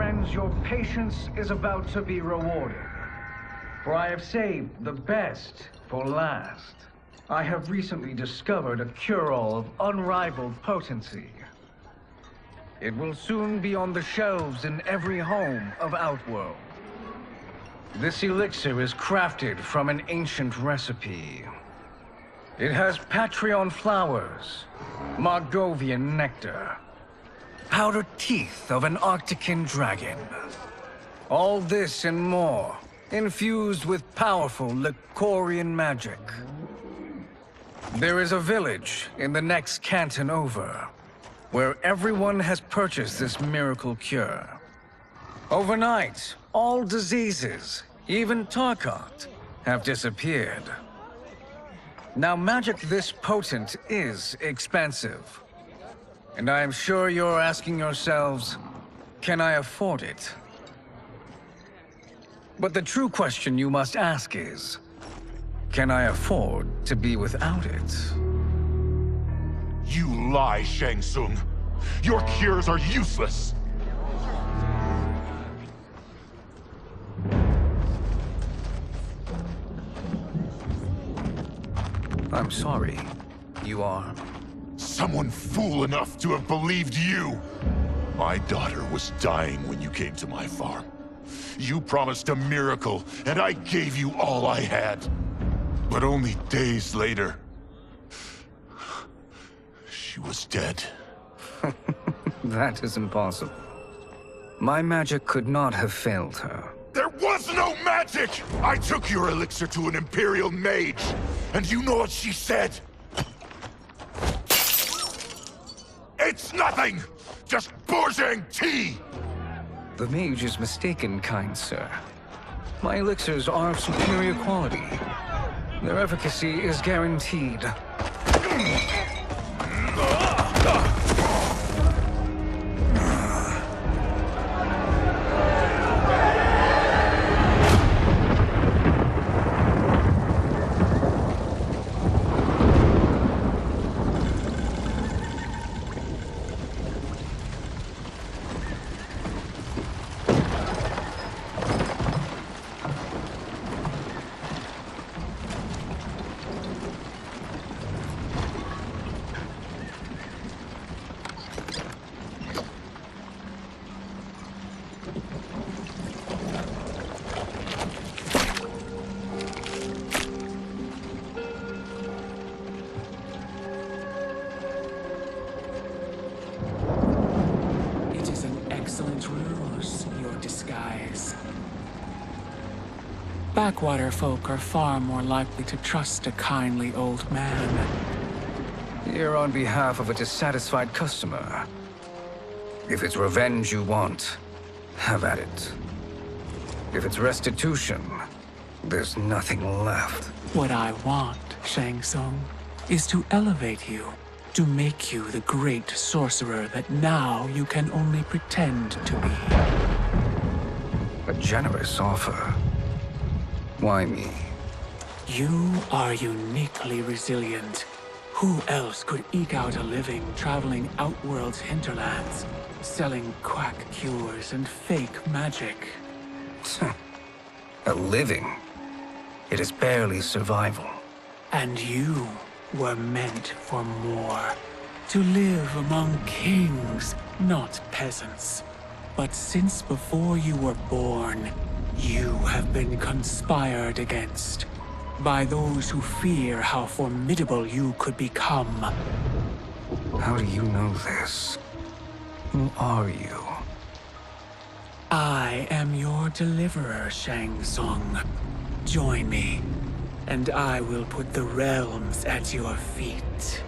friends, your patience is about to be rewarded. For I have saved the best for last. I have recently discovered a cure-all of unrivaled potency. It will soon be on the shelves in every home of Outworld. This elixir is crafted from an ancient recipe. It has Patreon flowers, Margovian nectar, powdered teeth of an Arctican dragon. All this and more, infused with powerful Lycorian magic. There is a village in the next canton over, where everyone has purchased this miracle cure. Overnight, all diseases, even Tarkat, have disappeared. Now, magic this potent is expensive. And I am sure you're asking yourselves, can I afford it? But the true question you must ask is, can I afford to be without it? You lie, Shang Tsung. Your cures are useless. I'm sorry. You are? Someone fool enough to have believed you. My daughter was dying when you came to my farm. You promised a miracle, and I gave you all I had. But only days later, she was dead. That is impossible. My magic could not have failed her. There was no magic! I took your elixir to an Imperial mage, and you know what she said? It's nothing! Just Bourgeois tea! The mage is mistaken, kind sir. My elixirs are of superior quality. Their efficacy is guaranteed. Backwater folk are far more likely to trust a kindly old man. Here on behalf of a dissatisfied customer. If it's revenge you want, have at it. If it's restitution, there's nothing left. What I want, Shang Tsung, is to elevate you, to make you the great sorcerer that now you can only pretend to be. A generous offer. Why me? You are uniquely resilient. Who else could eke out a living traveling Outworld's hinterlands, selling quack cures and fake magic? A living? It is barely survival. And you were meant for more. To live among kings, not peasants. But since before you were born, you have been conspired against by those who fear how formidable you could become. How do you know this? Who are you? I am your deliverer, Shang Tsung. Join me, and I will put the realms at your feet.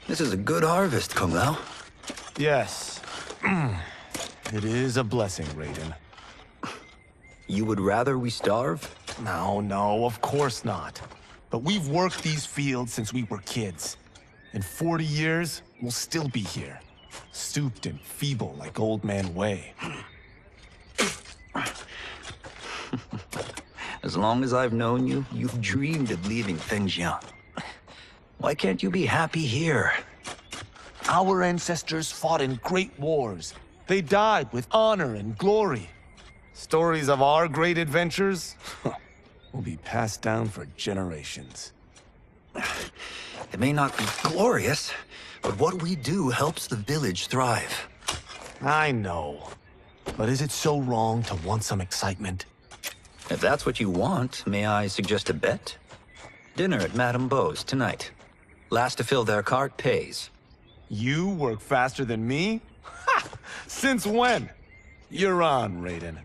This is a good harvest, Kung Lao. Yes. It is a blessing, Raiden. You would rather we starve? No, of course not. But we've worked these fields since we were kids. In 40 years, we'll still be here. Stooped and feeble like Old Man Wei. As long as I've known you, you've dreamed of leaving things young. Why can't you be happy here? Our ancestors fought in great wars. They died with honor and glory. Stories of our great adventures will be passed down for generations. It may not be glorious, but what we do helps the village thrive. I know. But is it so wrong to want some excitement? If that's what you want, may I suggest a bet? Dinner at Madame Beau's tonight. Last to fill their cart pays. You work faster than me? Ha! Since when? You're on, Raiden.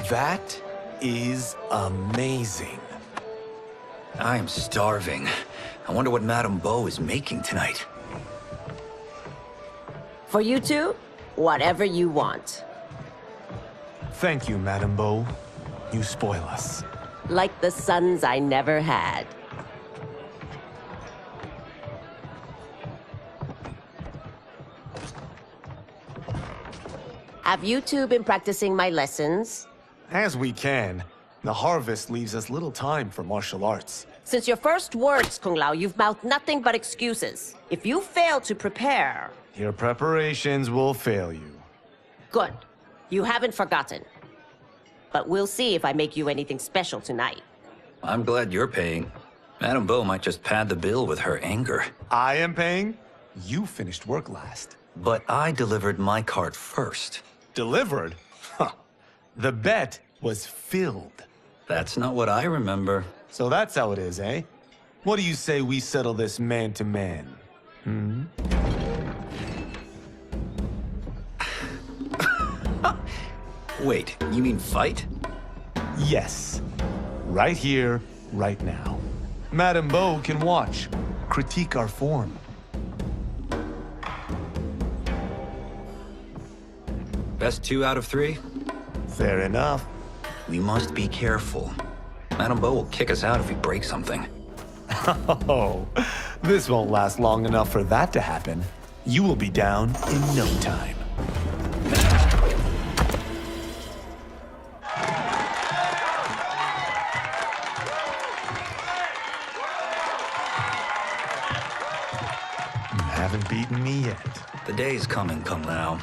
That is amazing. I am starving. I wonder what Madame Beau is making tonight. For you two, whatever you want. Thank you, Madame Beau. You spoil us. Like the sons I never had. Have you two been practicing my lessons? As we can. The harvest leaves us little time for martial arts. Since your first words, Kung Lao, you've mouthed nothing but excuses. If you fail to prepare... Your preparations will fail you. Good. You haven't forgotten. But we'll see if I make you anything special tonight. I'm glad you're paying. Madame Beau might just pad the bill with her anger. I am paying? You finished work last. But I delivered my cart first. Delivered? Huh. The bet was filled. That's not what I remember. So that's how it is, eh? What do you say we settle this man to man? Hmm? Wait, you mean fight? Yes. Right here, right now. Madame Beau can watch, critique our form. Best 2 out of 3? Fair enough. We must be careful. Madame Beau will kick us out if we break something. Oh, this won't last long enough for that to happen. You will be down in no time. You haven't beaten me yet. The day's coming, Kung Lao.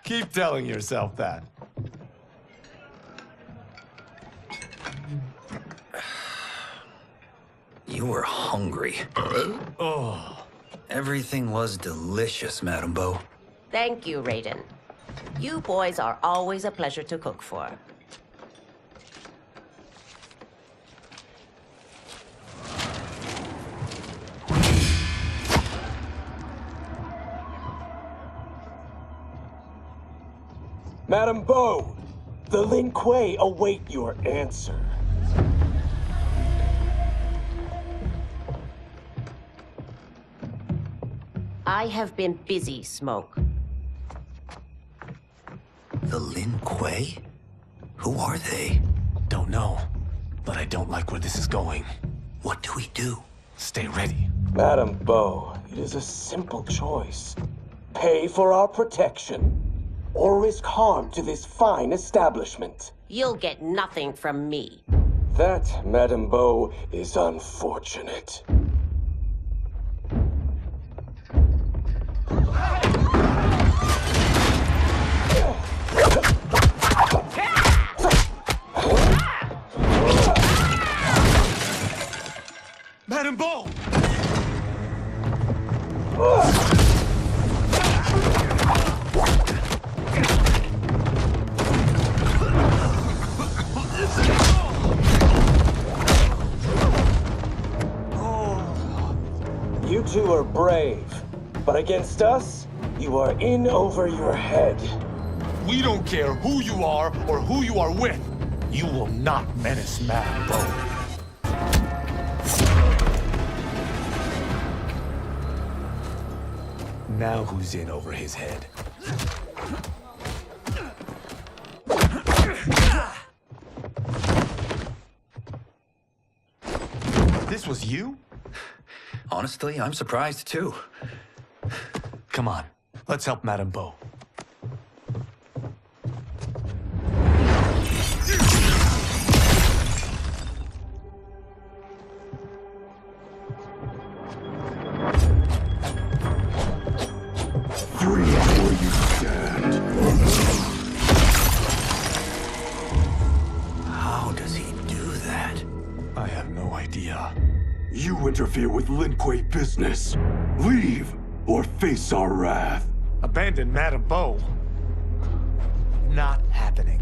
Keep telling yourself that. You were hungry. Oh. Everything was delicious, Madame Beau. Thank you, Raiden. You boys are always a pleasure to cook for. Madame Beau, the Lin Kuei await your answer. I have been busy, Smoke. The Lin Kuei? Who are they? Don't know, but I don't like where this is going. What do we do? Stay ready. Madame Beau, it is a simple choice. Pay for our protection, or risk harm to this fine establishment. You'll get nothing from me. That, Madame Beau, is unfortunate. Madame Beau! two are brave, but against us, you are in over your head. We don't care who you are or who you are with. You will not menace Madame Bo. Now who's in over his head? This was you? Honestly, I'm surprised too. Come on, let's help Madame Bo. Free where you stand. How does he do that? I have no idea. You interfere with Lin Kuei business. Leave or face our wrath. Abandon Madame Bo? Not happening.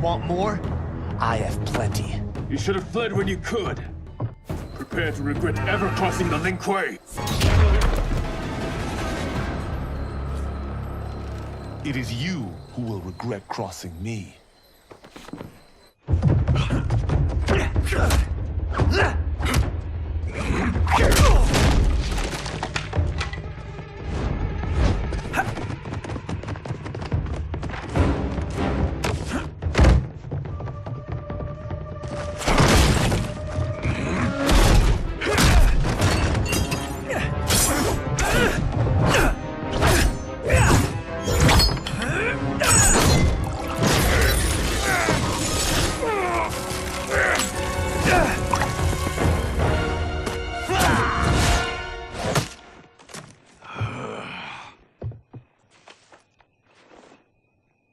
Want more? I have plenty. You should have fled when you could. Prepare to regret ever crossing the Lin Kuei. It is you who will regret crossing me.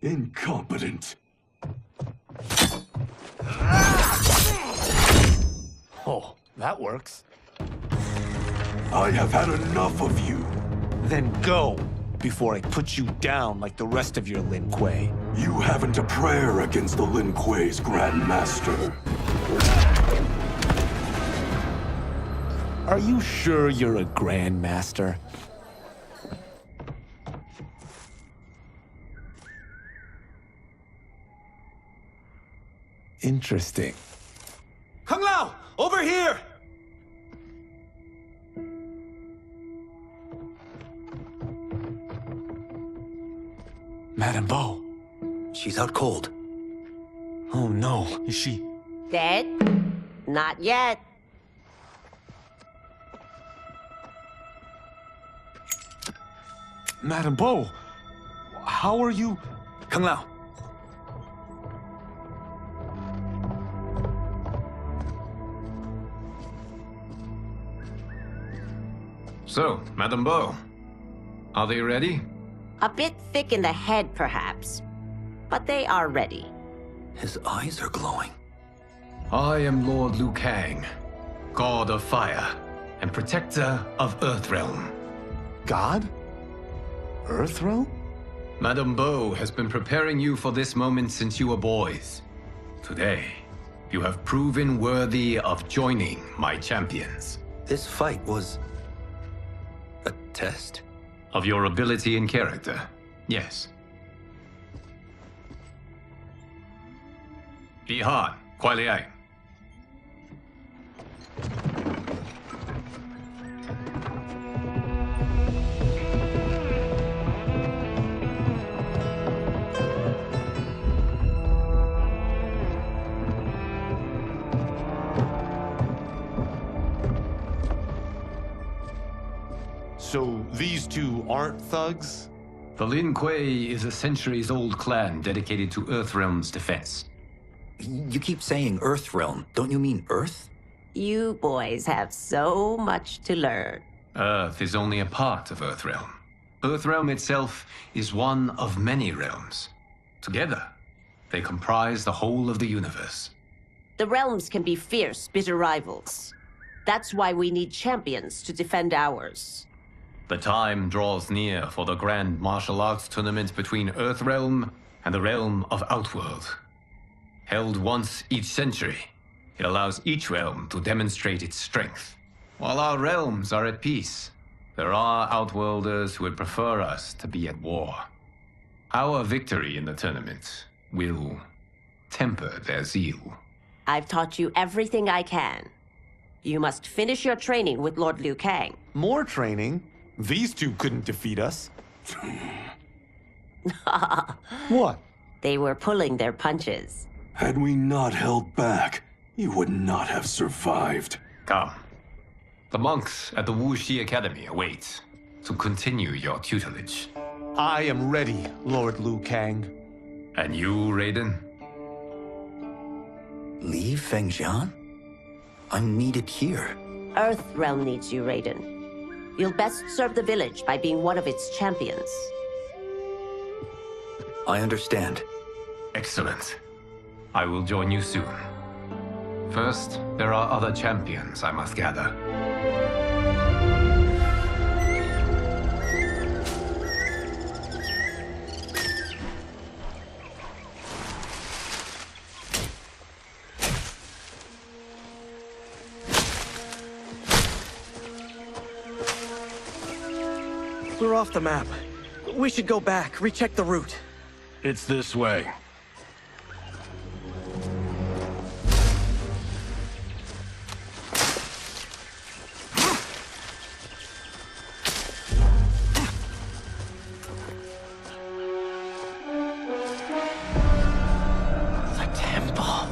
Incompetent. Oh, that works. I have had enough of you. Then go, before I put you down like the rest of your Lin Kuei. You haven't a prayer against the Lin Kuei's Grand Master. Are you sure you're a Grand Master? Interesting. Kung Lao! Over here! Madame Bo. She's out cold. Oh no, is she? Dead? Not yet. Madame Bo, how are you? Kung Lao. So, Madame Bo, are they ready? A bit thick in the head, perhaps. But they are ready. His eyes are glowing. I am Lord Liu Kang, God of Fire and Protector of Earthrealm. God? Earthrealm? Madame Bo has been preparing you for this moment since you were boys. Today, you have proven worthy of joining my champions. This fight was a test? Of your ability and character, yes. Ihan, Kuai Liang. So these two aren't thugs? The Lin Kuei is a centuries-old clan dedicated to Earthrealm's defense. You keep saying Earthrealm. Don't you mean Earth? You boys have so much to learn. Earth is only a part of Earthrealm. Earthrealm itself is one of many realms. Together, they comprise the whole of the universe. The realms can be fierce, bitter rivals. That's why we need champions to defend ours. The time draws near for the grand martial arts tournament between Earthrealm and the realm of Outworld. Held once each century, it allows each realm to demonstrate its strength. While our realms are at peace, there are Outworlders who would prefer us to be at war. Our victory in the tournament will temper their zeal. I've taught you everything I can. You must finish your training with Lord Liu Kang. More training? These two couldn't defeat us. What? They were pulling their punches. Had we not held back, you would not have survived. Come. The monks at the Wuxi Academy await to continue your tutelage. I am ready, Lord Liu Kang. And you, Raiden? Leave Fengjian? I'm needed here. Earthrealm needs you, Raiden. You'll best serve the village by being one of its champions. I understand. Excellent. I will join you soon. First, there are other champions I must gather. We're off the map. We should go back, recheck the route. It's this way. The temple.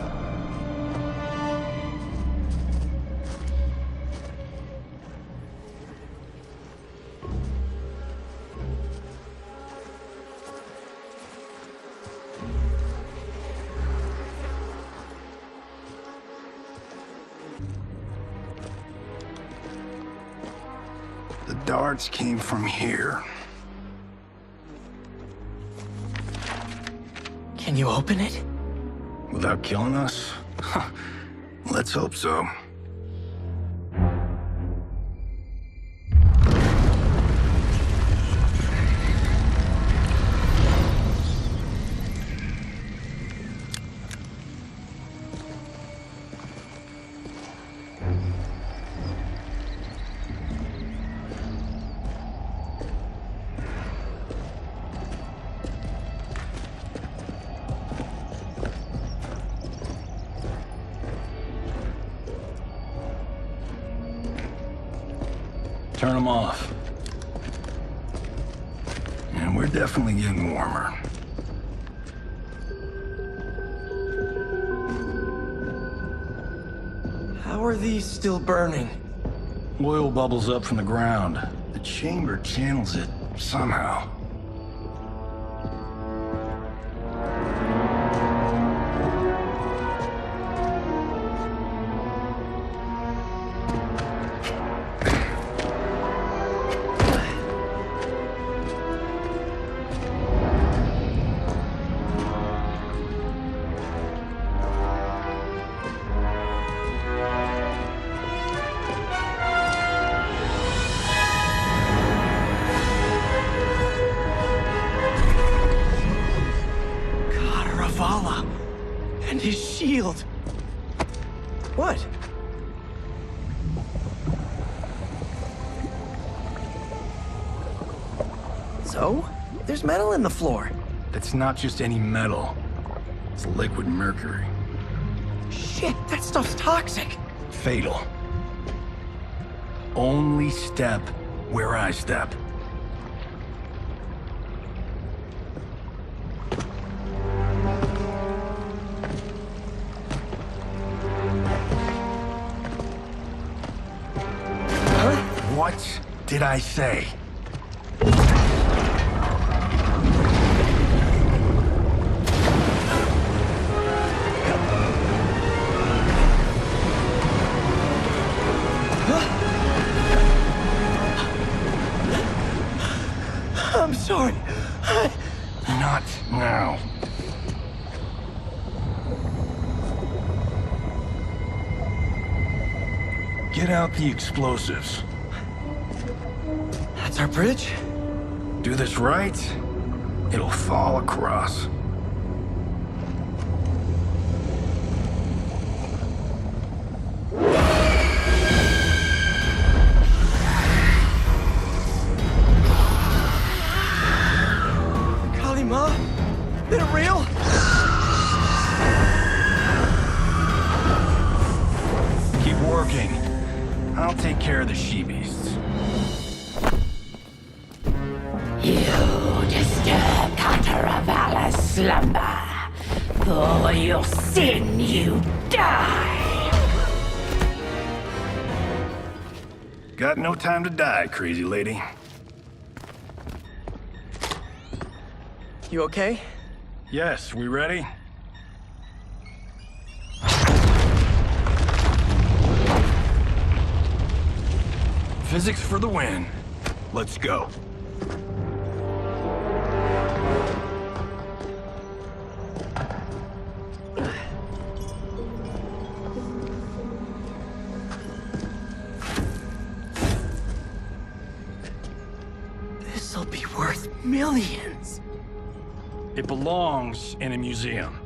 The darts came from here. Can you open it? Without killing us? Let's hope so. Turn them off. And we're definitely getting warmer. How are these still burning? Oil bubbles up from the ground. The chamber channels it somehow. And his shield. What? So? There's metal in the floor. That's not just any metal. It's liquid mercury. Shit, that stuff's toxic. Fatal. Only step where I step. What did I say? I'm sorry. Not now. Get out the explosives. That's our bridge? Do this right, it'll fall across. Kalima? Is it real? Keep working. I'll take care of the she-beasts. You disturb Cataravalla's slumber. For your sin, you die. Got no time to die, crazy lady. You okay? Yes, we ready? Physics for the win. Let's go. This'll be worth millions. It belongs in a museum.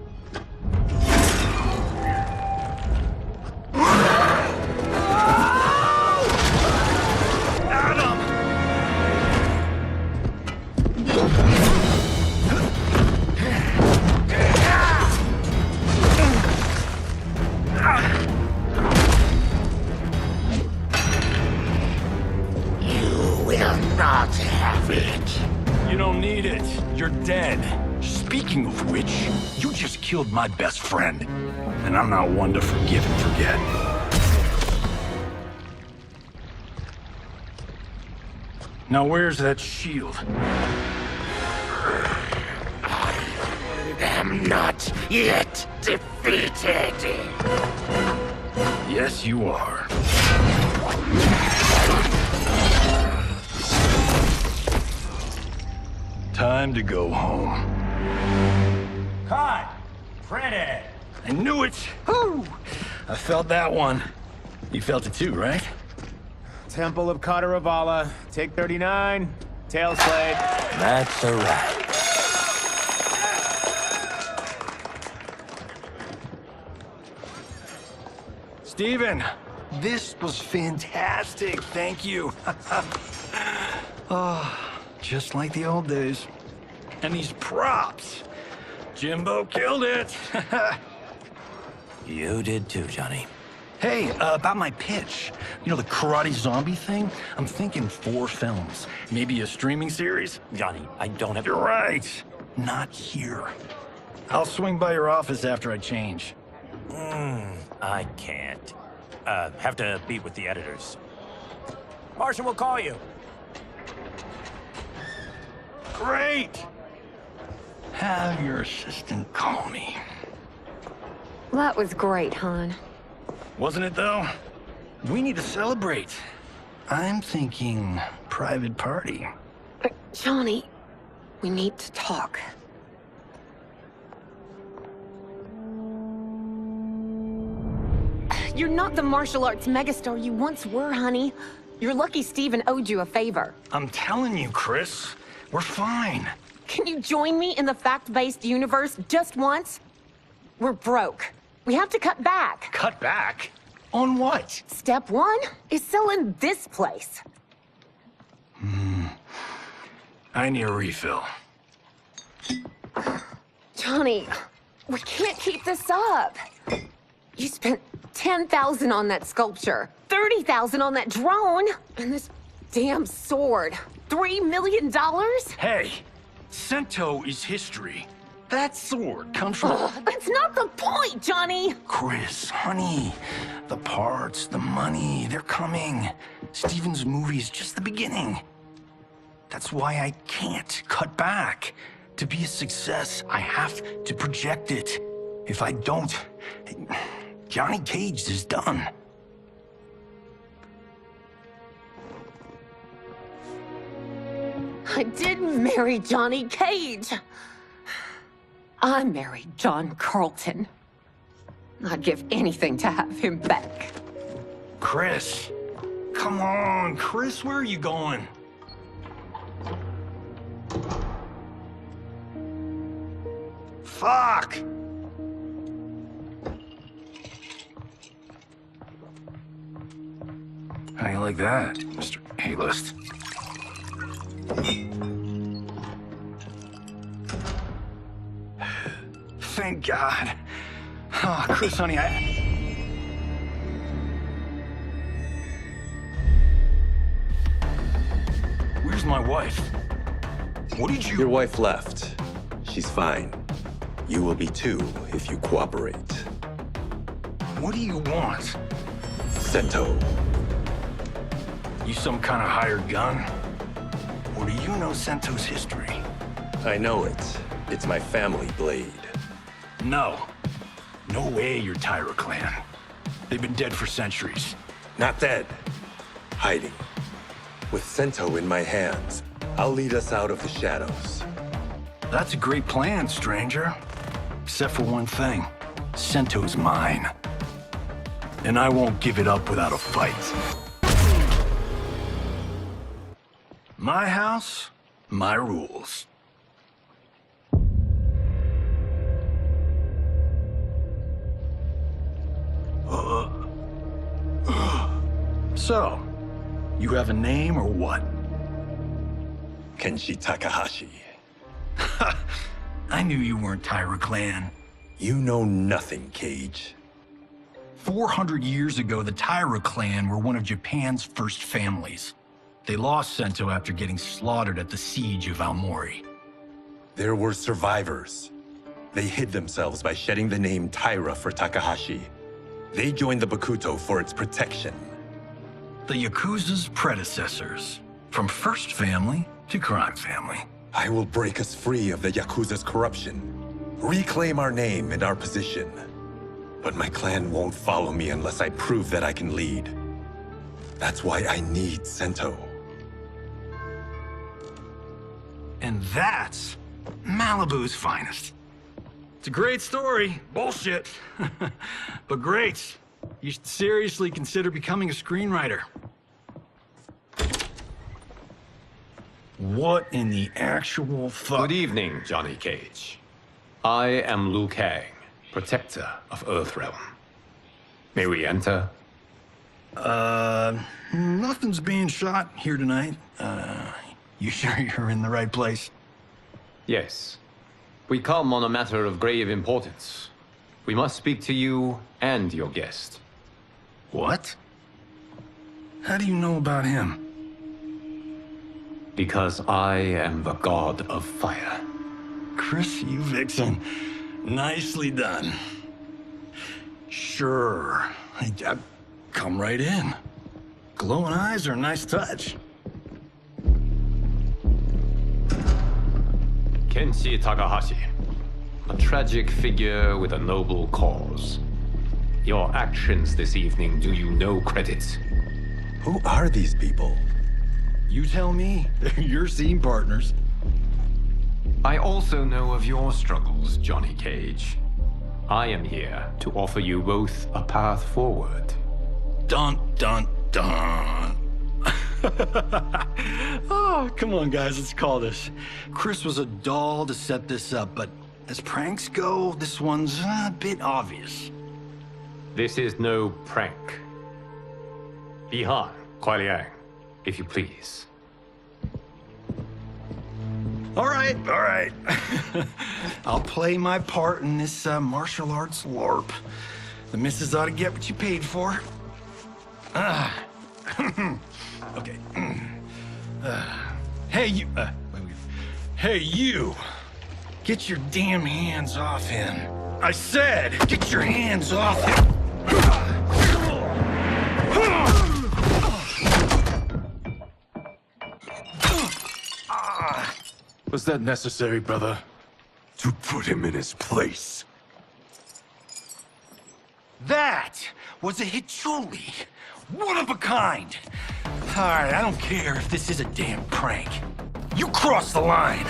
You don't need it. You're dead. Speaking of which, you just killed my best friend. And I'm not one to forgive and forget. Now where's that shield? I am not yet defeated. Yes, you are. Time to go home. Cut! Pretty! I knew it! Woo! I felt that one. You felt it too, right? Temple of Kataravala, take 39, tail slate. That's a wrap. Steven, this was fantastic. Thank you. Oh, just like the old days. And these props. Jimbo killed it. You did too, Johnny. Hey, about my pitch. You know, the karate zombie thing? I'm thinking 4 films. Maybe a streaming series? Johnny, I don't have... You're right. Not here. I'll swing by your office after I change. I can't. Have to meet with the editors. Marshall will call you. Great! Have your assistant call me. That was great, hon. Wasn't it, though? We need to celebrate. I'm thinking private party. Johnny, we need to talk. You're not the martial arts megastar you once were, honey. You're lucky Steven owed you a favor. I'm telling you, Chris, we're fine. Can you join me in the fact-based universe just once? We're broke. We have to cut back. Cut back? On what? Step 1 is selling this place. I need a refill. Johnny, we can't keep this up. You spent $10,000 on that sculpture, $30,000 on that drone, and this damn sword. $3 million? Hey, Sento is history. That sword comes from... That's not the point, Johnny! Chris, honey, the parts, the money, they're coming. Steven's movie is just the beginning. That's why I can't cut back. To be a success, I have to project it. If I don't, Johnny Cage is done. I didn't marry Johnny Cage. I married John Carlton. I'd give anything to have him back. Chris. Come on, Chris, where are you going? Fuck! How you like that, Mr. A-list? Thank God. Oh, Chris, honey, Where's my wife? What did you... Your wife left. She's fine. You will be too if you cooperate. What do you want? Sento. You some kind of hired gun? Or do you know Sento's history? I know it. It's my family blade. No. No way you're Tyra clan. They've been dead for centuries. Not dead. Hiding. With Sento in my hands, I'll lead us out of the shadows. That's a great plan, stranger. Except for one thing. Sento's mine. And I won't give it up without a fight. My house, my rules. So, you have a name or what? Kenshi Takahashi. I knew you weren't Tyra clan. You know nothing, Cage. 400 years ago, the Tyra clan were one of Japan's first families. They lost Sento after getting slaughtered at the siege of Aomori. There were survivors. They hid themselves by shedding the name Tyra for Takahashi. They joined the Bakuto for its protection. The Yakuza's predecessors. From first family to crime family. I will break us free of the Yakuza's corruption. Reclaim our name and our position. But my clan won't follow me unless I prove that I can lead. That's why I need Sento. And that's Malibu's finest. It's a great story. Bullshit. But great. You should seriously consider becoming a screenwriter. What in the actual fuck? Good evening, Johnny Cage. I am Liu Kang, protector of Earthrealm. May we enter? Nothing's being shot here tonight. You sure you're in the right place? Yes. We come on a matter of grave importance. We must speak to you and your guest. What? How do you know about him? Because I am the god of fire. Chris, you vixen. Nicely done. Sure. Come right in. Glowing eyes are a nice touch. Kenshi Takahashi. A tragic figure with a noble cause. Your actions this evening do you no credit. Who are these people? You tell me. They're your scene partners. I also know of your struggles, Johnny Cage. I am here to offer you both a path forward. Dun, dun, dun. Oh, come on, guys, let's call this. Chris was a doll to set this up, but as pranks go, this one's a bit obvious. This is no prank. Ihan, Kuai Liang, if you please. All right. I'll play my part in this martial arts LARP. The missus ought to get what you paid for. Okay. Hey, you. Hey, you. Get your damn hands off him. I said, get your hands off him. Was that necessary, brother? To put him in his place. That was a Hichuli. One of a kind. All right, I don't care if this is a damn prank. You crossed the line.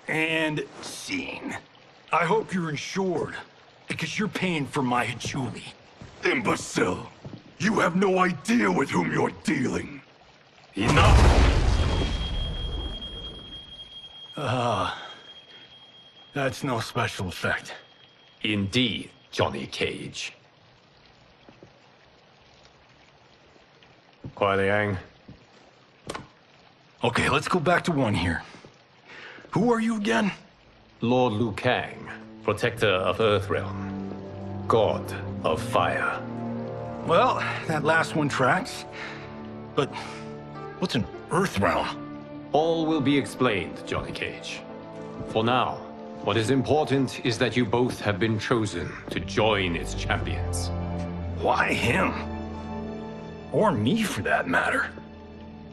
And scene. I hope you're insured. Because you're paying for my Hachuli. Imbecile! You have no idea with whom you're dealing. Enough! That's no special effect. Indeed, Johnny Cage. Kuai Liang. Okay, let's go back to one here. Who are you again? Lord Liu Kang, protector of Earthrealm, god of fire. Well, that last one tracks. But what's an Earthrealm? All will be explained, Johnny Cage. For now, what is important is that you both have been chosen to join its champions. Why him? Or me, for that matter.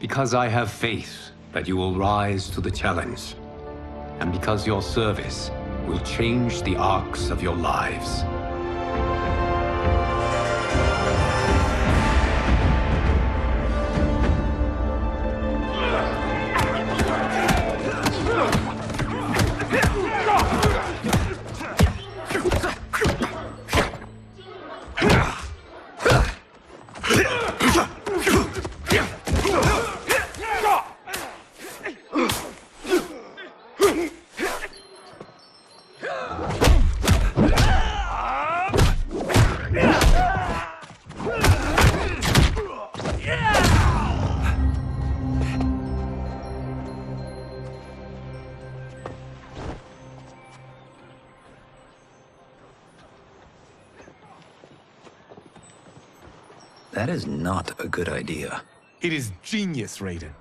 Because I have faith that you will rise to the challenge. And because your service will change the arcs of your lives. That is not a good idea. It is genius, Raiden.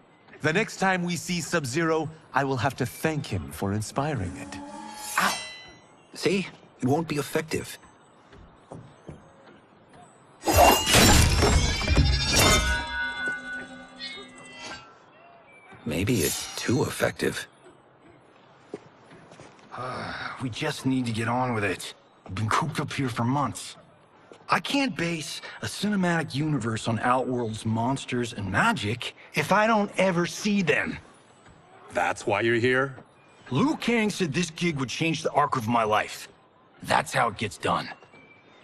The next time we see Sub-Zero, I will have to thank him for inspiring it. Ow! See? It won't be effective. Maybe it's too effective. We just need to get on with it. I've been cooped up here for months. I can't base a cinematic universe on Outworld's monsters and magic if I don't ever see them. That's why you're here? Liu Kang said this gig would change the arc of my life. That's how it gets done.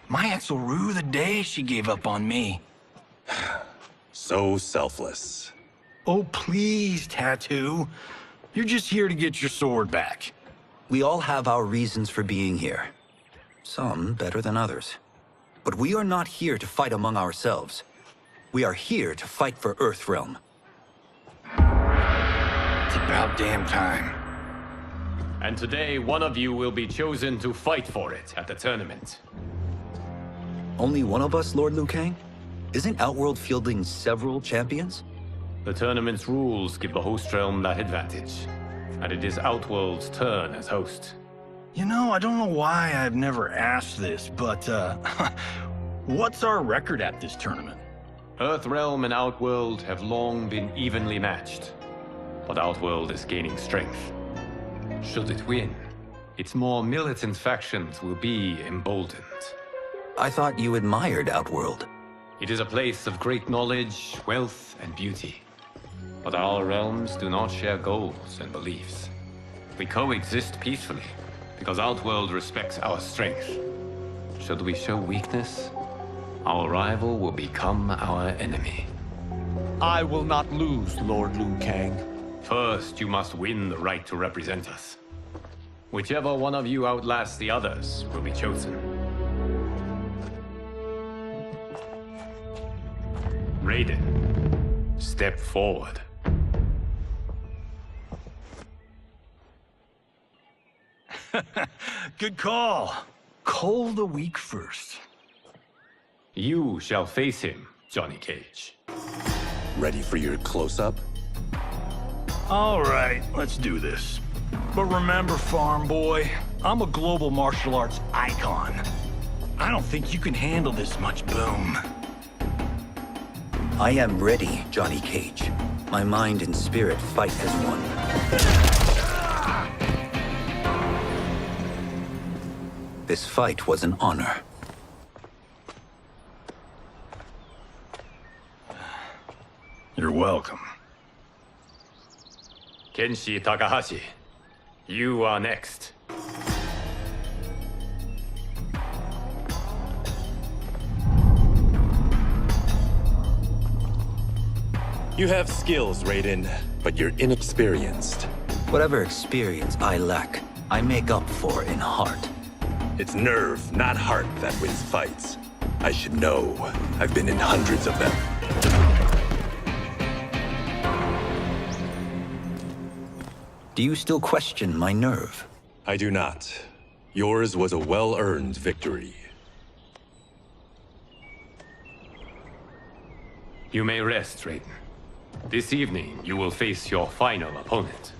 My ex will rue the day she gave up on me. So selfless. Oh, please, Tattoo. You're just here to get your sword back. We all have our reasons for being here. Some better than others. But we are not here to fight among ourselves. We are here to fight for Earthrealm. It's about damn time. And today, one of you will be chosen to fight for it at the tournament. Only one of us, Lord Liu Kang? Isn't Outworld fielding several champions? The tournament's rules give the host realm that advantage. And it is Outworld's turn as host. You know, I don't know why I've never asked this, but, what's our record at this tournament? Earthrealm and Outworld have long been evenly matched. But Outworld is gaining strength. Should it win, its more militant factions will be emboldened. I thought you admired Outworld. It is a place of great knowledge, wealth, and beauty. But our realms do not share goals and beliefs. We coexist peacefully, because Outworld respects our strength. Should we show weakness, our rival will become our enemy. I will not lose, Lord Liu Kang. First, you must win the right to represent us. Whichever one of you outlasts the others will be chosen. Raiden, step forward. Good call. Cull the weak first. You shall face him, Johnny Cage. Ready for your close-up? All right, let's do this. But remember, farm boy, I'm a global martial arts icon. I don't think you can handle this much boom. I am ready, Johnny Cage. My mind and spirit fight as one. This fight was an honor. You're welcome. Kenshi Takahashi, you are next. You have skills, Raiden, but you're inexperienced. Whatever experience I lack, I make up for in heart. It's nerve, not heart, that wins fights. I should know. I've been in hundreds of them. Do you still question my nerve? I do not. Yours was a well-earned victory. You may rest, Raiden. This evening, you will face your final opponent.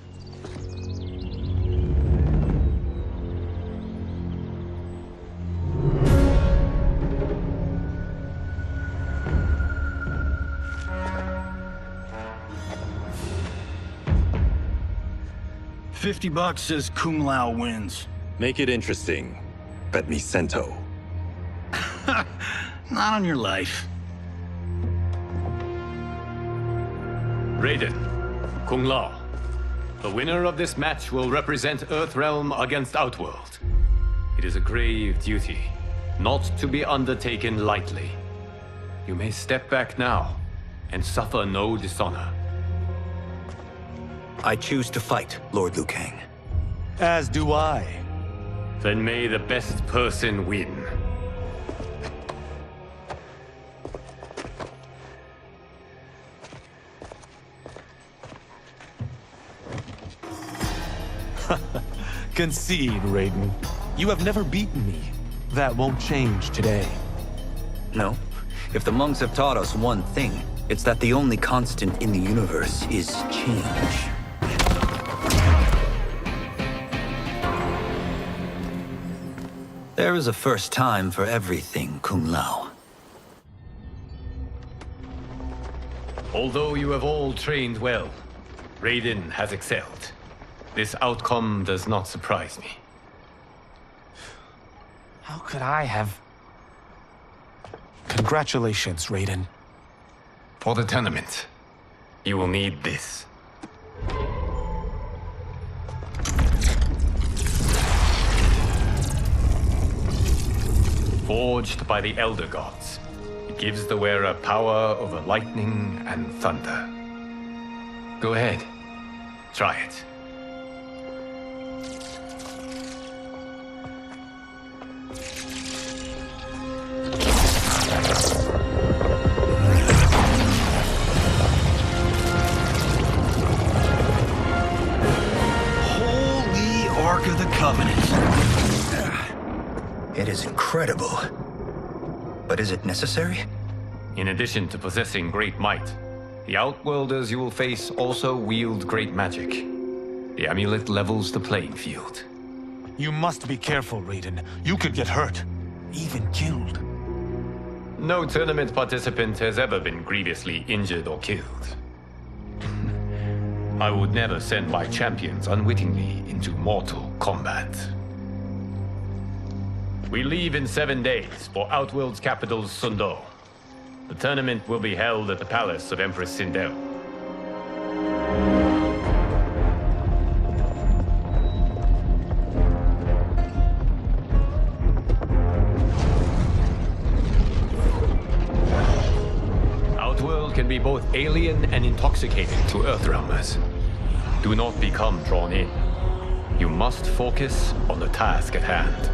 $50 says Kung Lao wins. Make it interesting. Bet me cento. Not on your life. Raiden, Kung Lao. The winner of this match will represent Earthrealm against Outworld. It is a grave duty, not to be undertaken lightly. You may step back now and suffer no dishonor. I choose to fight, Lord Liu Kang. As do I. Then may the best person win. Concede, Raiden. You have never beaten me. That won't change today. No. If the monks have taught us one thing, it's that the only constant in the universe is change. There is a first time for everything, Kung Lao. Although you have all trained well, Raiden has excelled. This outcome does not surprise me. How could I have... Congratulations, Raiden. For the tournament, you will need this. Forged by the Elder Gods, it gives the wearer power over lightning and thunder. Go ahead, try it. Holy Ark of the Covenant. It is incredible. But is it necessary? In addition to possessing great might, the Outworlders you will face also wield great magic. The amulet levels the playing field. You must be careful, Raiden. You could get hurt. Even killed. No tournament participant has ever been grievously injured or killed. I would never send my champions unwittingly into mortal combat. We leave in 7 days for Outworld's capital, Sundo. The tournament will be held at the palace of Empress Sindel. Outworld can be both alien and intoxicating to Earthrealmers. Do not become drawn in. You must focus on the task at hand.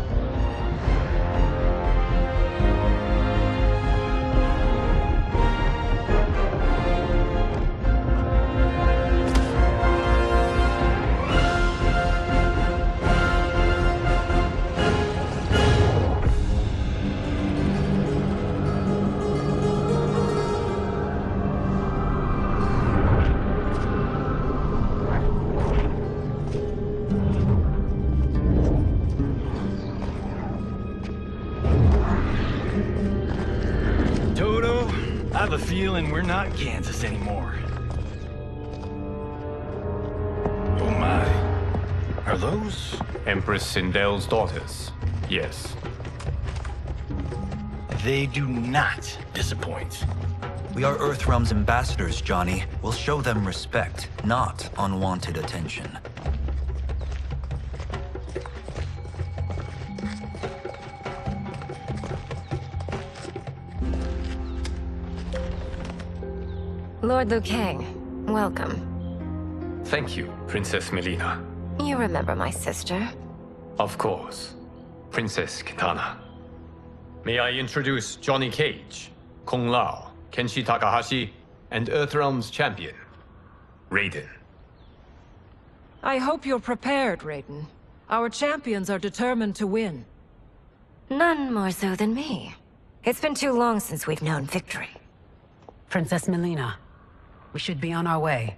I have a feeling we're not Kansas anymore. Oh my. Are those? Empress Sindel's daughters, yes. They do not disappoint. We are Earthrealm's ambassadors, Johnny. We'll show them respect, not unwanted attention. Lord Liu Kang, welcome. Thank you, Princess Melina. You remember my sister? Of course. Princess Kitana. May I introduce Johnny Cage, Kung Lao, Kenshi Takahashi, and Earthrealm's champion, Raiden. I hope you're prepared, Raiden. Our champions are determined to win. None more so than me. It's been too long since we've known victory. Princess Melina, we should be on our way.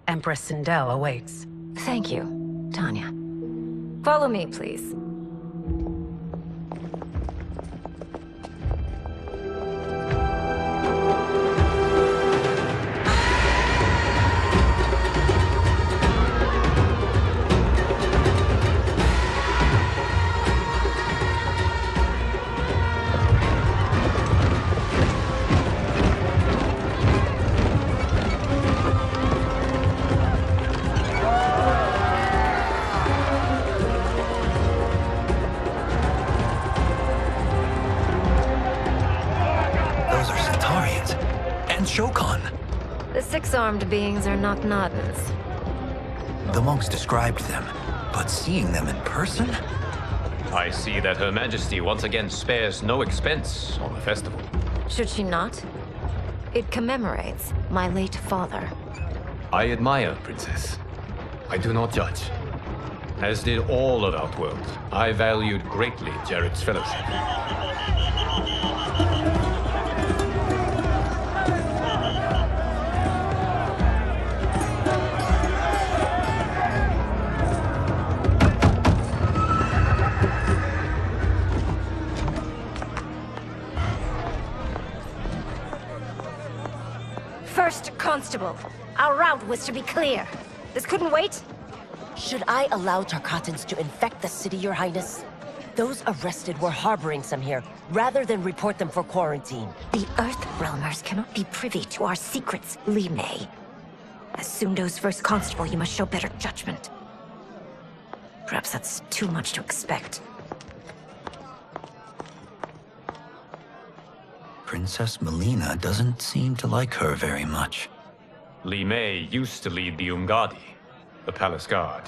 Empress Sindel awaits. Thank you, Tanya. Follow me, please. The six-armed beings are Knock-Noddins. The monks described them, but seeing them in person? I see that Her Majesty once again spares no expense on the festival. Should she not? It commemorates my late father. I admire, Princess. I do not judge. As did all of Outworld, I valued greatly Jared's fellowship. First Constable, our route was to be clear. This couldn't wait? Should I allow Tarkatans to infect the city, Your Highness? Those arrested were harboring some here, rather than report them for quarantine. The Earthrealmers cannot be privy to our secrets, Li Mei. As Sundo's first constable, you must show better judgment. Perhaps that's too much to expect. Princess Melina doesn't seem to like her very much. Li Mei used to lead the Umgadi, the palace guard.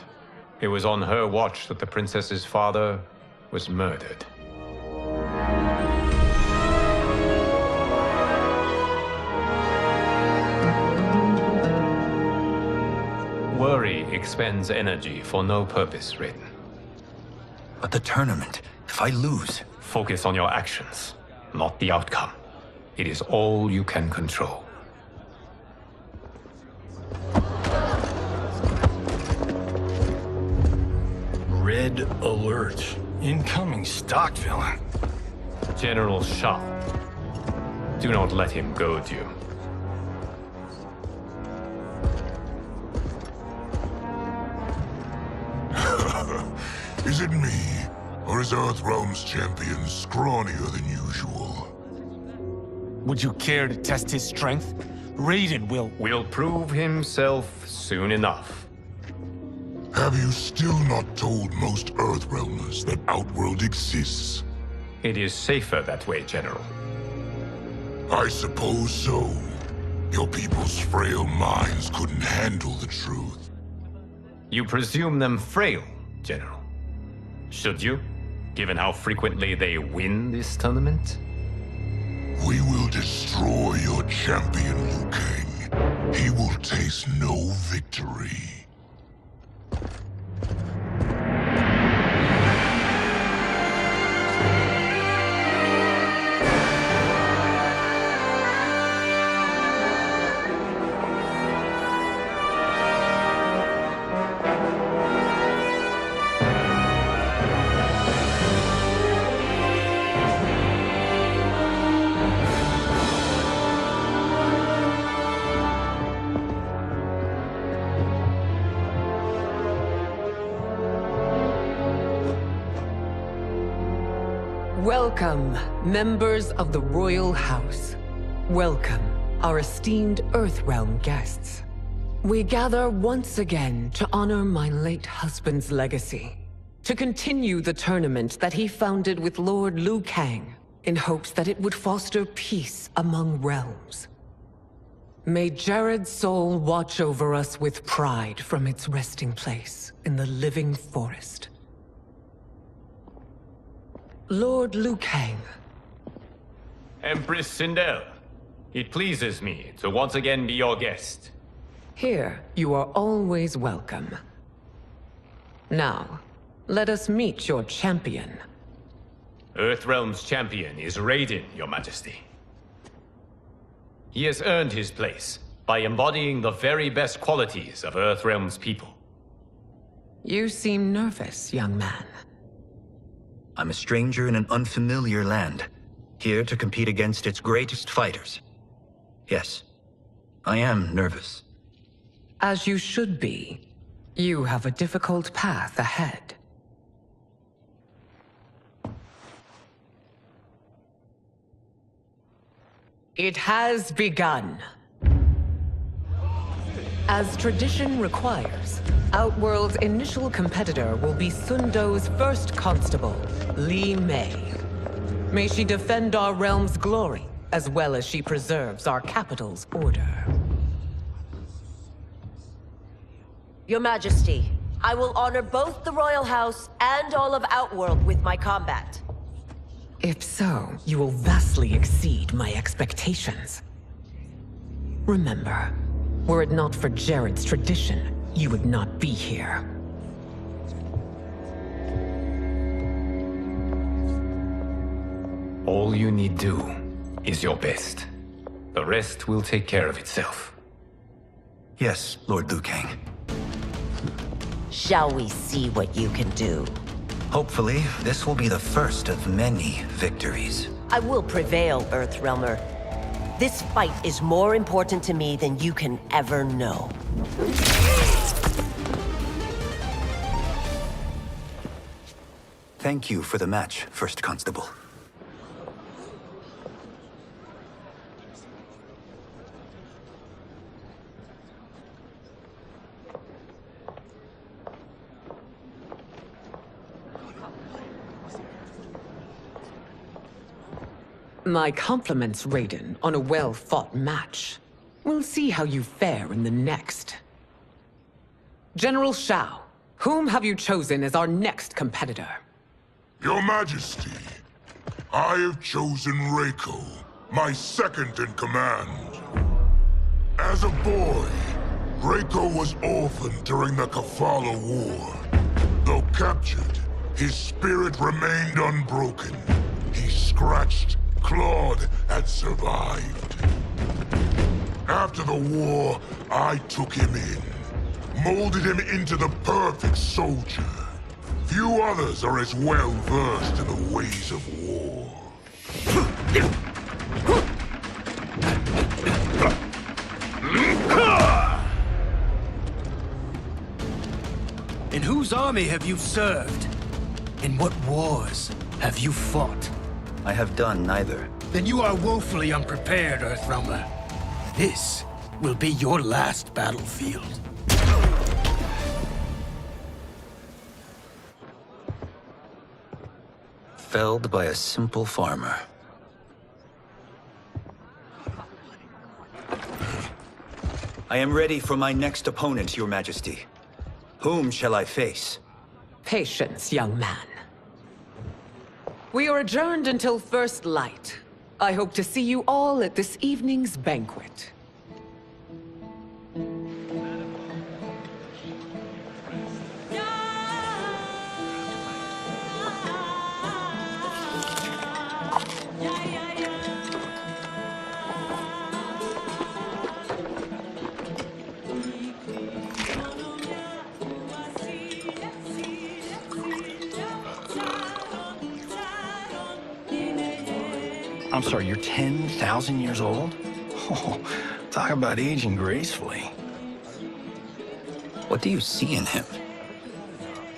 It was on her watch that the princess's father was murdered. Worry expends energy for no purpose, Raiden. But the tournament, if I lose... Focus on your actions, not the outcome. It is all you can control. Red alert. Incoming stock villain. General Shah. Do not let him goad you. Is it me? Or is Earthrealm's champion scrawnier than usual? Would you care to test his strength? Raiden will prove himself soon enough. Have you still not told most Earthrealmers that Outworld exists? It is safer that way, General. I suppose so. Your people's frail minds couldn't handle the truth. You presume them frail, General. Should you, given how frequently they win this tournament? We will destroy your champion, Liu Kang. He will taste no victory. Welcome, members of the Royal House. Welcome, our esteemed Earthrealm guests. We gather once again to honor my late husband's legacy, to continue the tournament that he founded with Lord Liu Kang, in hopes that it would foster peace among realms. May Jared's soul watch over us with pride from its resting place in the living forest. Lord Liu Kang. Empress Sindel, it pleases me to once again be your guest. Here, you are always welcome. Now, let us meet your champion. Earthrealm's champion is Raiden, Your Majesty. He has earned his place by embodying the very best qualities of Earthrealm's people. You seem nervous, young man. I'm a stranger in an unfamiliar land, here to compete against its greatest fighters. Yes, I am nervous. As you should be. You have a difficult path ahead. It has begun. As tradition requires, Outworld's initial competitor will be Sundo's first constable, Li Mei. May she defend our realm's glory, as well as she preserves our capital's order. Your Majesty, I will honor both the Royal House and all of Outworld with my combat. If so, you will vastly exceed my expectations. Remember, were it not for Jared's tradition, you would not be here. All you need do is your best. The rest will take care of itself. Yes, Lord Liu Kang. Shall we see what you can do? Hopefully, this will be the first of many victories. I will prevail, Earthrealmer. This fight is more important to me than you can ever know. Thank you for the match, First Constable. My compliments, Raiden, on a well-fought match. We'll see how you fare in the next. General Shao, whom have you chosen as our next competitor? Your Majesty, I have chosen Reiko, my second in command. As a boy, Reiko was orphaned during the Kafala War. Though captured, his spirit remained unbroken. He scratched, clawed, and survived. After the war, I took him in, molded him into the perfect soldier. Few others are as well versed in the ways of war. In whose army have you served? In what wars have you fought? I have done neither. Then you are woefully unprepared, Earthrealmer. This will be your last battlefield. Felled by a simple farmer. I am ready for my next opponent, Your Majesty. Whom shall I face? Patience, young man. We are adjourned until first light. I hope to see you all at this evening's banquet. I'm sorry, you're 10,000 years old? Oh, talk about aging gracefully. What do you see in him?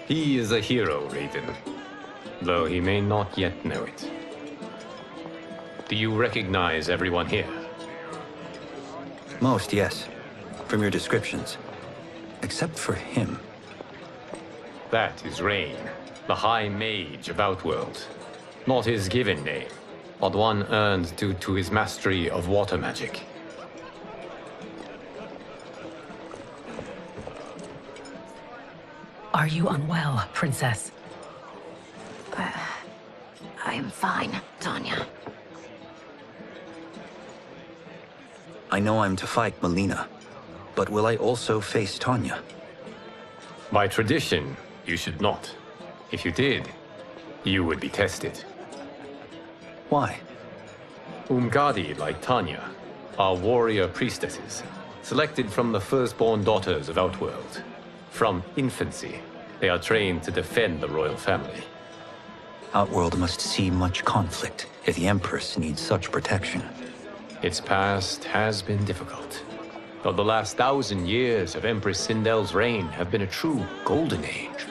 He is a hero, Raiden, though he may not yet know it. Do you recognize everyone here? Most, yes. From your descriptions. Except for him. That is Rain, the High Mage of Outworld. Not his given name, but one earned due to his mastery of water magic. Are you unwell, Princess? I am fine, Tanya. I know I'm to fight Melina, but will I also face Tanya? By tradition, you should not. If you did, you would be tested. Why? Umgadi, like Tanya, are warrior priestesses, selected from the firstborn daughters of Outworld. From infancy, they are trained to defend the royal family. Outworld must see much conflict if the Empress needs such protection. Its past has been difficult, though the last 1,000 years of Empress Sindel's reign have been a true golden age.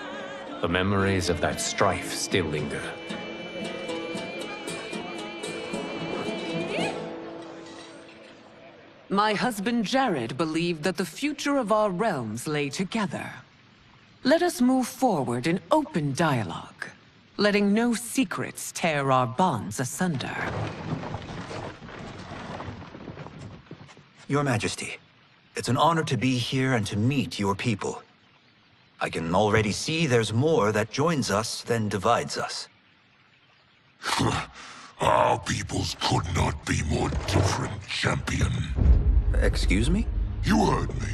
The memories of that strife still linger. My husband Jared believed that the future of our realms lay together. Let us move forward in open dialogue, letting no secrets tear our bonds asunder. Your Majesty, it's an honor to be here and to meet your people. I can already see there's more that joins us than divides us. Our peoples could not be more different, champion. Excuse me? You heard me.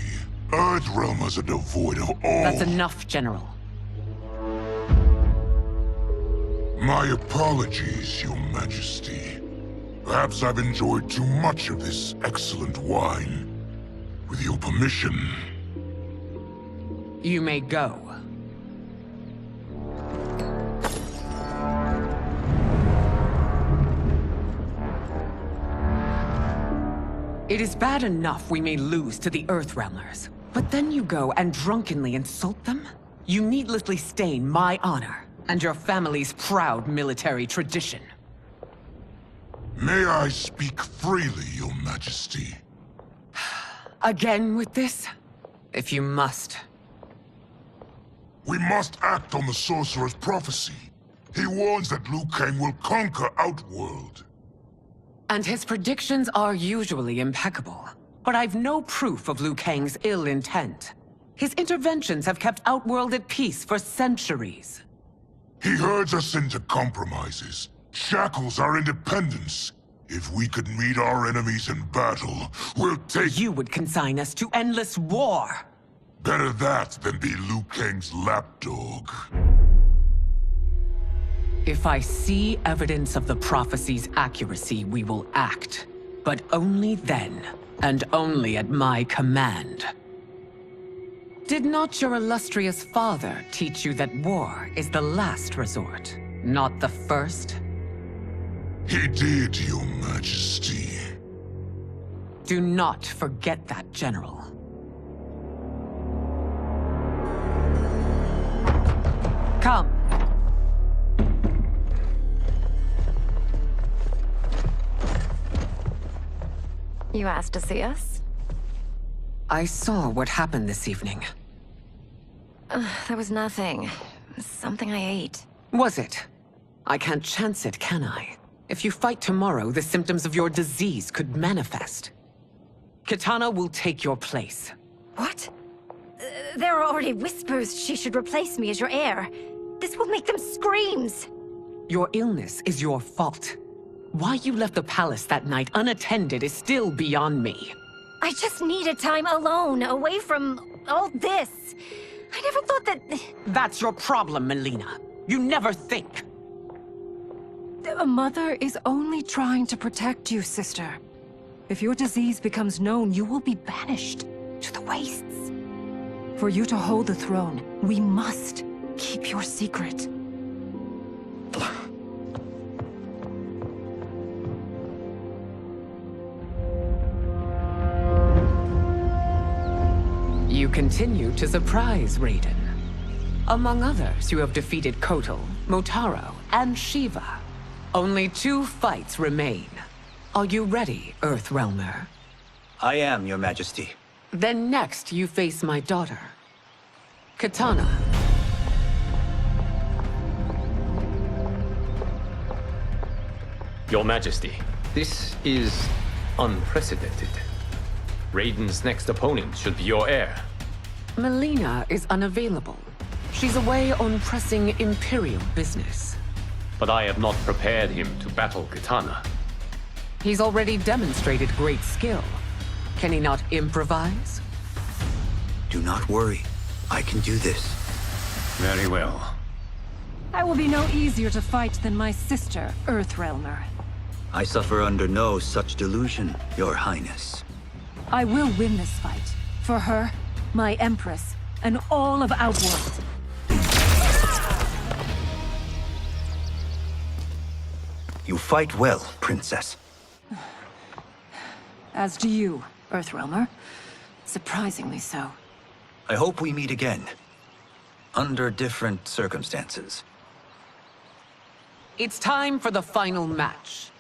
Earthrealmers are devoid of all... That's enough, General. My apologies, Your Majesty. Perhaps I've enjoyed too much of this excellent wine. With your permission... You may go. It is bad enough we may lose to the Earthrealmers, but then you go and drunkenly insult them? You needlessly stain my honor and your family's proud military tradition. May I speak freely, Your Majesty? Again with this? If you must. We must act on the Sorcerer's prophecy. He warns that Liu Kang will conquer Outworld. And his predictions are usually impeccable. But I've no proof of Liu Kang's ill intent. His interventions have kept Outworld at peace for centuries. He herds us into compromises, shackles our independence. If we could meet our enemies in battle, we'll take... You would consign us to endless war! Better that than be Liu Kang's lapdog. If I see evidence of the prophecy's accuracy, we will act. But only then, and only at my command. Did not your illustrious father teach you that war is the last resort, not the first? He did, Your Majesty. Do not forget that, General. Come. You asked to see us? I saw what happened this evening. There was nothing. Something I ate. Was it? I can't chance it, can I? If you fight tomorrow, the symptoms of your disease could manifest. Kitana will take your place. What? There are already whispers she should replace me as your heir. This will make them screams! Your illness is your fault. Why you left the palace that night unattended is still beyond me. I just needed time alone, away from all this. I never thought that... That's your problem, Melina. You never think. A mother is only trying to protect you, sister. If your disease becomes known, you will be banished to the wastes. For you to hold the throne, we must keep your secret. You continue to surprise Raiden. Among others, you have defeated Kotal, Motaro, and Shiva. Only 2 fights remain. Are you ready, Earthrealmer? I am, Your Majesty. Then next, you face my daughter, Kitana. Your Majesty, this is unprecedented. Raiden's next opponent should be your heir. Melina is unavailable. She's away on pressing Imperial business. But I have not prepared him to battle Kitana. He's already demonstrated great skill. Can he not improvise? Do not worry. I can do this. Very well. I will be no easier to fight than my sister, Earthrealmer. I suffer under no such delusion, Your Highness. I will win this fight. For her, my Empress, and all of Outworld. You fight well, Princess. As do you, Earthrealmer. Surprisingly so. I hope we meet again. Under different circumstances. It's time for the final match.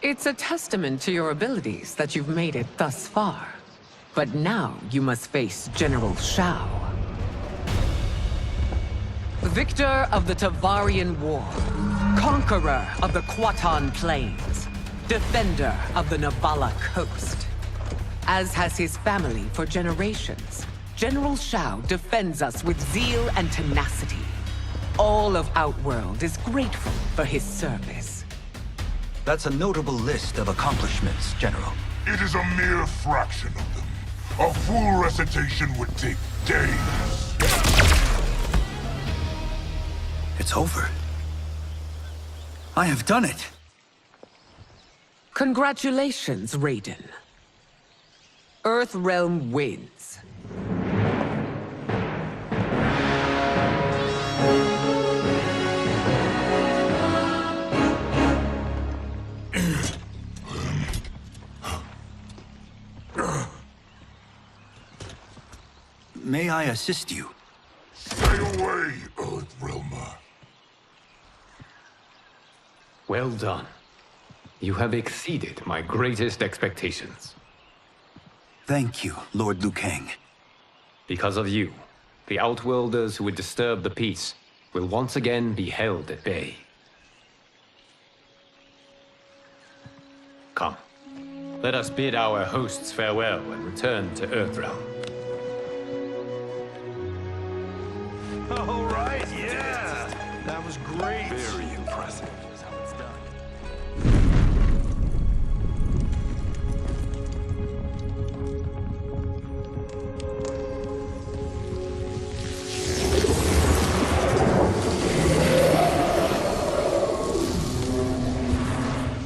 It's a testament to your abilities that you've made it thus far. But now you must face General Shao. Victor of the Tavarian War. Conqueror of the Kwatan Plains. Defender of the Navala Coast. As has his family for generations, General Shao defends us with zeal and tenacity. All of Outworld is grateful for his service. That's a notable list of accomplishments, General. It is a mere fraction of them. A full recitation would take days. It's over. I have done it. Congratulations, Raiden. Earthrealm wins. May I assist you? Stay away, Earthrealmer. Well done. You have exceeded my greatest expectations. Thank you, Lord Liu Kang. Because of you, the Outworlders who would disturb the peace will once again be held at bay. Come, let us bid our hosts farewell and return to Earthrealm. All right, yeah! That was great! Very impressive. Here's how it's done.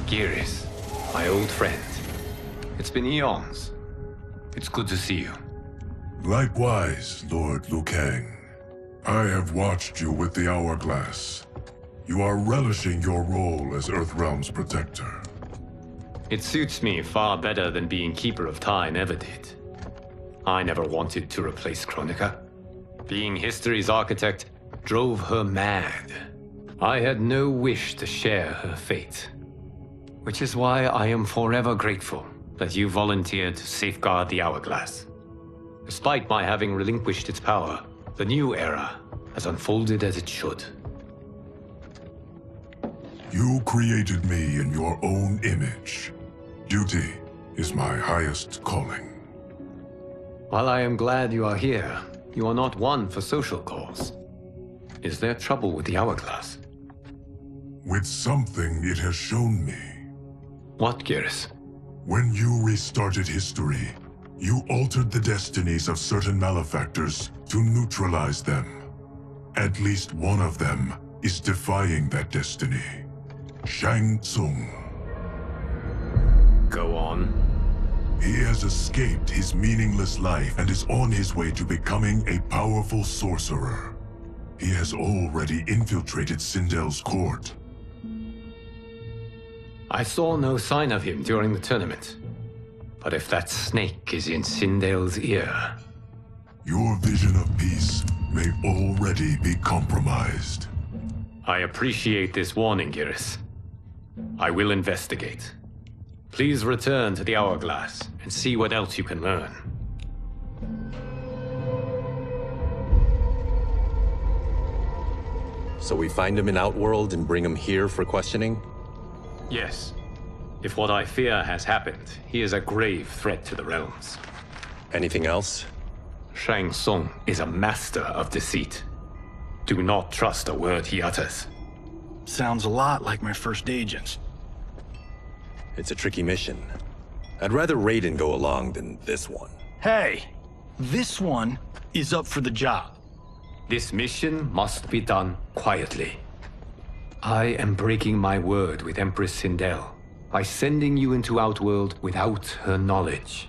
Geras, my old friend. It's been eons. It's good to see you. Likewise, Lord Liu Kang. I have watched you with the Hourglass. You are relishing your role as Earthrealm's protector. It suits me far better than being Keeper of Time ever did. I never wanted to replace Kronika. Being history's architect drove her mad. I had no wish to share her fate. Which is why I am forever grateful that you volunteered to safeguard the Hourglass. Despite my having relinquished its power, the new era has unfolded as it should. You created me in your own image. Duty is my highest calling. While I am glad you are here, you are not one for social calls. Is there trouble with the Hourglass? With something it has shown me. What, Geras? When you restarted history, you altered the destinies of certain malefactors to neutralize them. At least one of them is defying that destiny. Shang Tsung. Go on. He has escaped his meaningless life and is on his way to becoming a powerful sorcerer. He has already infiltrated Sindel's court. I saw no sign of him during the tournament. But if that snake is in Sindel's ear... Your vision of peace may already be compromised. I appreciate this warning, Geras. I will investigate. Please return to the Hourglass and see what else you can learn. So we find him in Outworld and bring him here for questioning? Yes. If what I fear has happened, he is a grave threat to the realms. Anything else? Shang Tsung is a master of deceit. Do not trust a word he utters. Sounds a lot like my first agents. It's a tricky mission. I'd rather Raiden go along than this one. Hey, this one is up for the job. This mission must be done quietly. I am breaking my word with Empress Sindel by sending you into Outworld without her knowledge.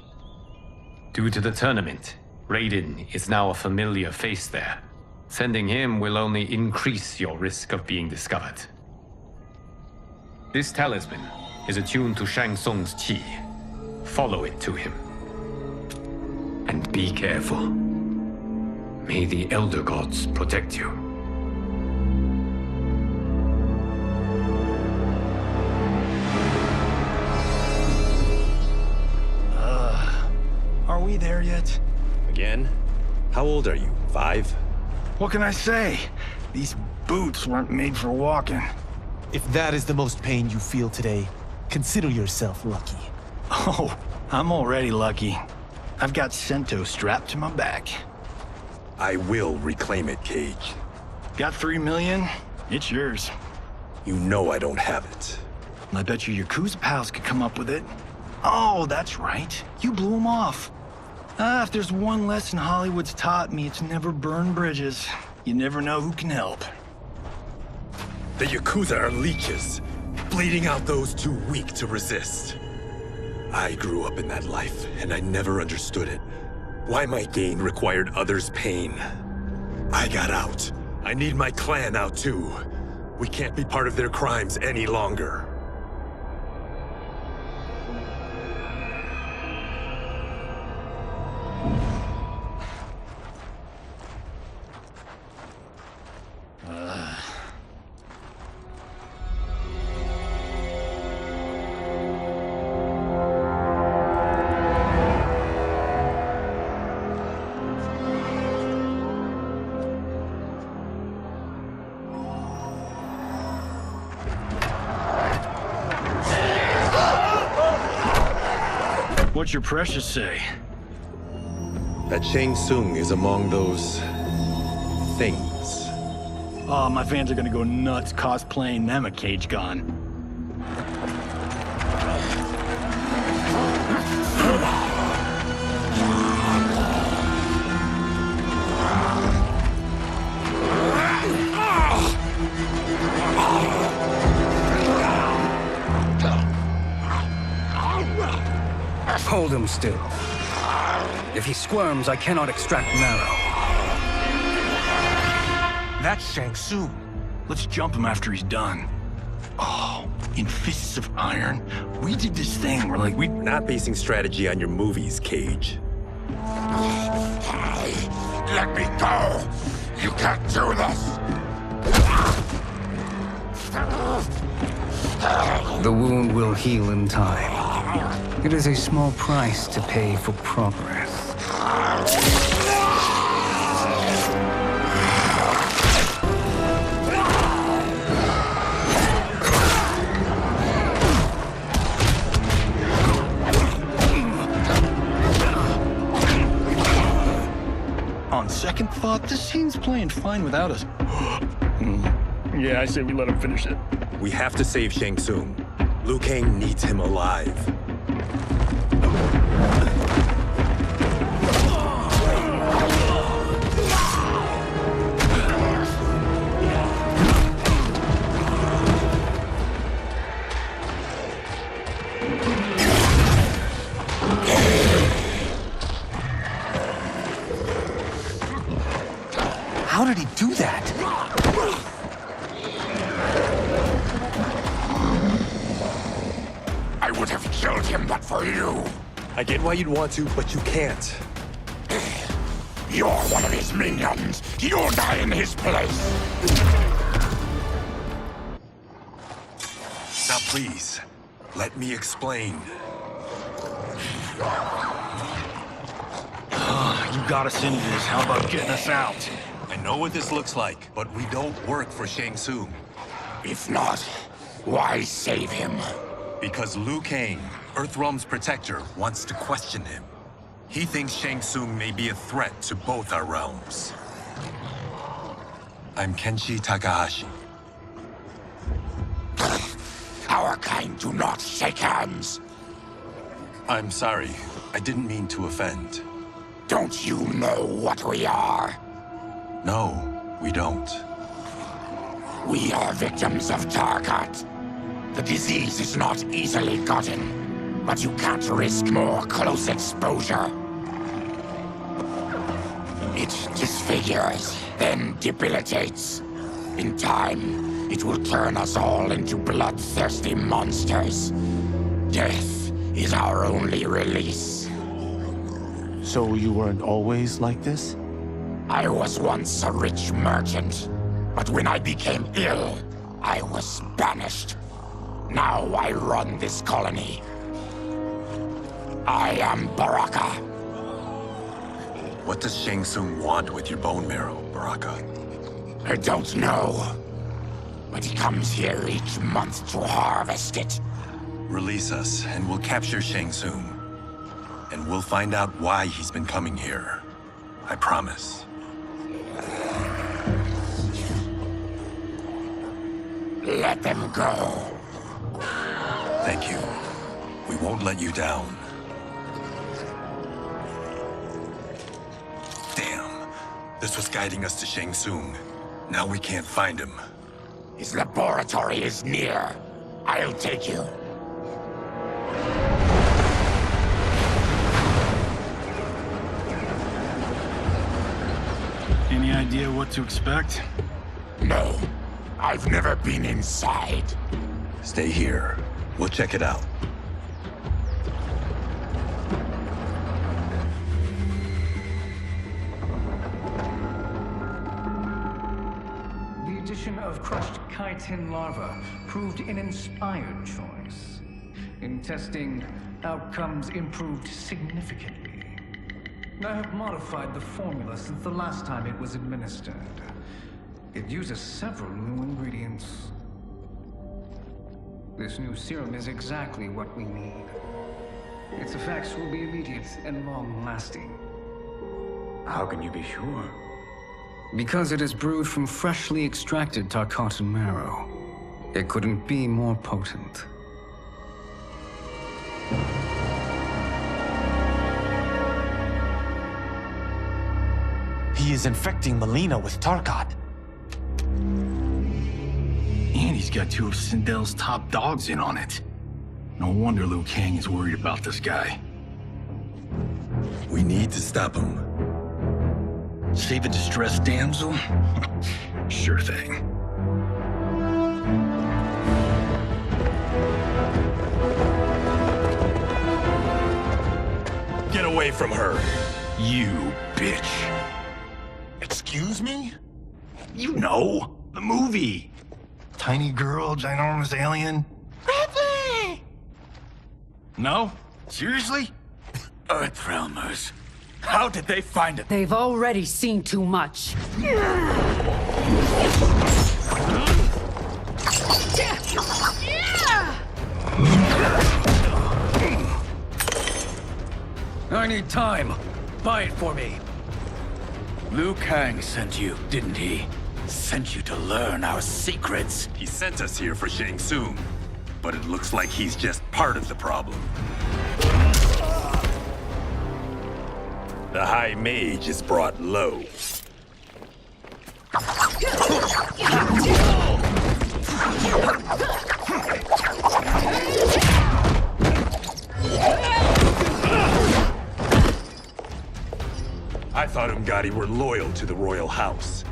Due to the tournament, Raiden is now a familiar face there. Sending him will only increase your risk of being discovered. This talisman is attuned to Shang Tsung's chi. Follow it to him. And be careful. May the Elder Gods protect you. Are we there yet? Again? How old are you? 5? What can I say? These boots weren't made for walking. If that is the most pain you feel today, consider yourself lucky. Oh, I'm already lucky. I've got Sento strapped to my back. I will reclaim it, Cage. Got 3 million? It's yours. You know I don't have it. I bet your Yakuza pals could come up with it. Oh, that's right. You blew them off. If there's one lesson Hollywood's taught me, it's never burn bridges. You never know who can help. The Yakuza are leeches, bleeding out those too weak to resist. I grew up in that life, and I never understood it. Why my gain required others' pain. I got out. I need my clan out too. We can't be part of their crimes any longer. What's your precious say? That Shang Tsung is among those... things. Oh, my fans are gonna go nuts cosplaying them a Cage Gun. Hold him still. If he squirms, I cannot extract marrow. That's Shang Tsung. Let's jump him after he's done. Oh, in Fists of Iron, we did this thing where like We're not basing strategy on your movies, Cage. Let me go! You can't do this! The wound will heal in time. It is a small price to pay for progress. On second thought, this scene's playing fine without us. Yeah, I say we let him finish it. We have to save Shang Tsung. Liu Kang needs him alive. How did he do that? I would have killed him but for you. I get why you'd want to, but you can't. You're one of his minions. You'll die in his place. Now please, let me explain. You got us into this. How about getting us out? I know what this looks like, but we don't work for Shang Tsung. If not, why save him? Because Liu Kang, EarthRealm's protector, wants to question him. He thinks Shang Tsung may be a threat to both our realms. I'm Kenshi Takahashi. Our kind do not shake hands. I'm sorry. I didn't mean to offend. Don't you know what we are? No, we don't. We are victims of Tarkat. The disease is not easily gotten, but you can't risk more close exposure. It disfigures, then debilitates. In time, it will turn us all into bloodthirsty monsters. Death is our only release. So you weren't always like this? I was once a rich merchant, but when I became ill, I was banished. Now I run this colony. I am Baraka. What does Shang Tsung want with your bone marrow, Baraka? I don't know. But he comes here each month to harvest it. Release us, and we'll capture Shang Tsung. And we'll find out why he's been coming here. I promise. Let them go. Thank you. We won't let you down. Damn. This was guiding us to Shang Tsung. Now we can't find him. His laboratory is near. I'll take you. Any idea what to expect? No. I've never been inside. Stay here. We'll check it out. The addition of crushed chitin larva proved an inspired choice. In testing, outcomes improved significantly. I have modified the formula since the last time it was administered. It uses several new ingredients. This new serum is exactly what we need. Its effects will be immediate and long-lasting. How can you be sure? Because it is brewed from freshly extracted Tarkatan marrow. It couldn't be more potent. He is infecting Mileena with Tarkat. And he's got two of Sindel's top dogs in on it. No wonder Liu Kang is worried about this guy. We need to stop him. Save a distressed damsel? Sure thing. Get away from her! You bitch. Excuse me? You know, the movie. Tiny girl, ginormous alien? Bradley! No? Seriously? Earthrealmers. How did they find it? They've already seen too much. I need time. Buy it for me. Liu Kang sent you, didn't he? Sent you to learn our secrets. He sent us here for Shang Tsung, but it looks like he's just part of the problem. The High Mage is brought low. I thought Umgadi were loyal to the royal house.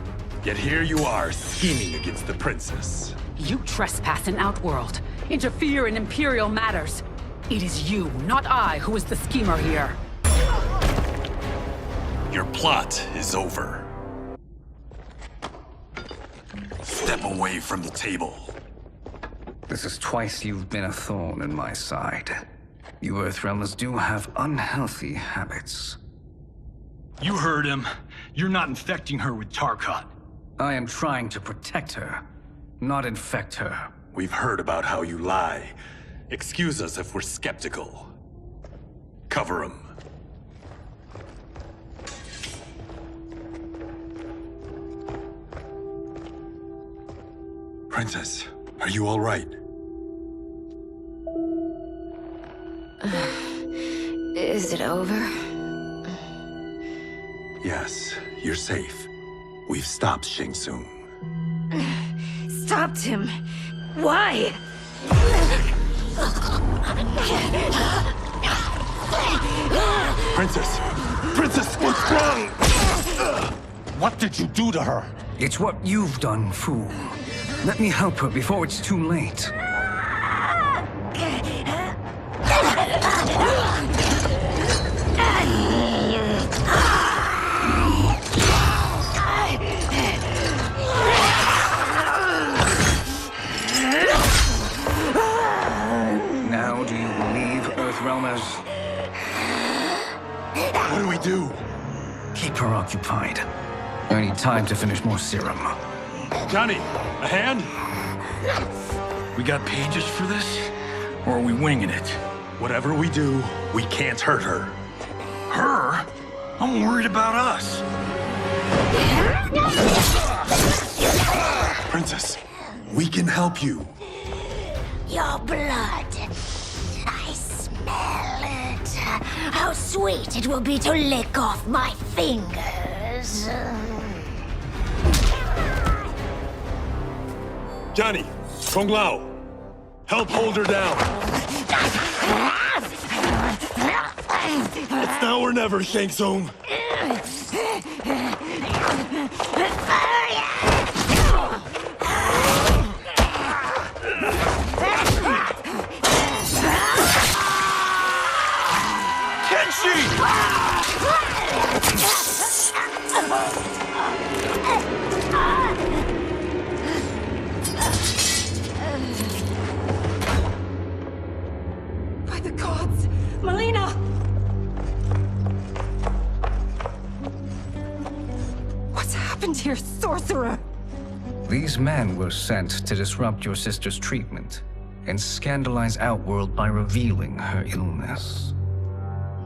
Yet here you are, scheming against the princess. You trespass in Outworld, interfere in Imperial matters. It is you, not I, who is the schemer here. Your plot is over. Step away from the table. This is twice you've been a thorn in my side. You Earthrealmers do have unhealthy habits. You heard him. You're not infecting her with Tarkat. I am trying to protect her, not infect her. We've heard about how you lie. Excuse us if we're skeptical. Cover him. Princess, are you all right? Is it over? Yes, you're safe. We've stopped Shang Tsung. Stopped him? Why? Princess! Princess, what's wrong? What did you do to her? It's what you've done, fool. Let me help her before it's too late. Now do you believe, Earthrealmers? What do we do? Keep her occupied. I need time to finish more serum. Johnny, a hand? We got pages for this? Or are we winging it? Whatever we do, we can't hurt her. Her? I'm worried about us. Princess, we can help you. Your blood. I smell it. How sweet it will be to lick off my fingers. Johnny, Kung Lao, help hold her down. It's now or never, Shang Tsung. By the gods! Melina! What's happened here, sorcerer? These men were sent to disrupt your sister's treatment and scandalize Outworld by revealing her illness.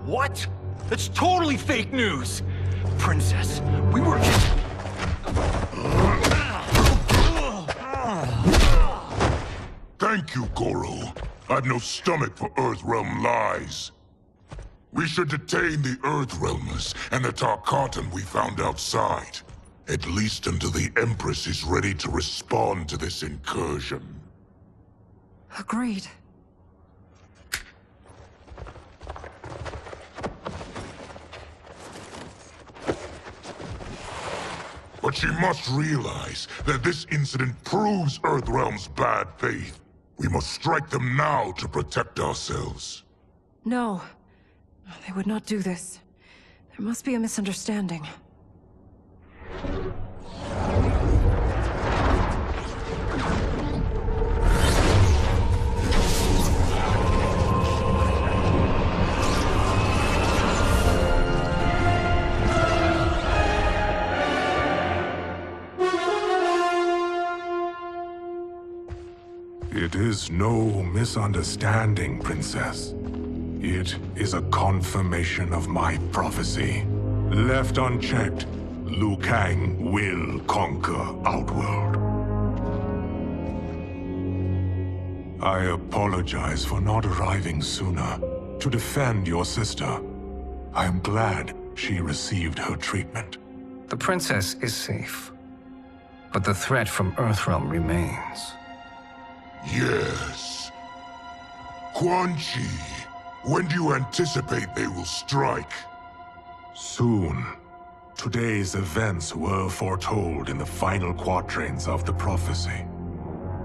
What? That's totally fake news! Princess, we were just... Thank you, Goro. I've no stomach for Earthrealm lies. We should detain the Earthrealmers and the Tarkatan we found outside. At least until the Empress is ready to respond to this incursion. Agreed. But she must realize that this incident proves Earthrealm's bad faith. We must strike them now to protect ourselves. No. They would not do this. There must be a misunderstanding. It is no misunderstanding, Princess. It is a confirmation of my prophecy. Left unchecked, Liu Kang will conquer Outworld. I apologize for not arriving sooner to defend your sister. I am glad she received her treatment. The princess is safe, but the threat from Earthrealm remains. Yes. Quan Chi, when do you anticipate they will strike? Soon. Today's events were foretold in the final quatrains of the prophecy.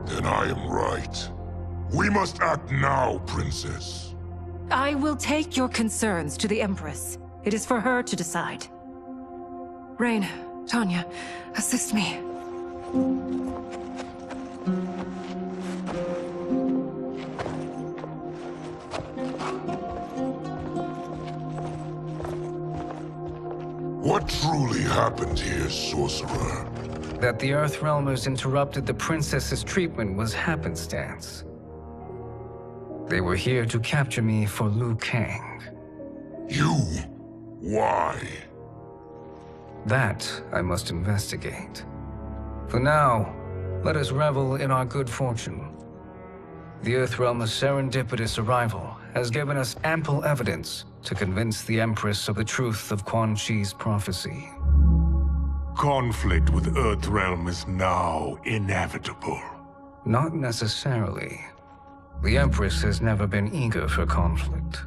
Then I am right. We must act now, Princess. I will take your concerns to the Empress. It is for her to decide. Rain, Tanya, assist me. What truly happened here, sorcerer? That the Earthrealmers interrupted the princess's treatment was happenstance. They were here to capture me for Liu Kang. You? Why? That I must investigate. For now, Let us revel in our good fortune. The Earthrealm's serendipitous arrival has given us ample evidence to convince the Empress of the truth of Quan Chi's prophecy. Conflict with Earthrealm is now inevitable. Not necessarily. The Empress has never been eager for conflict.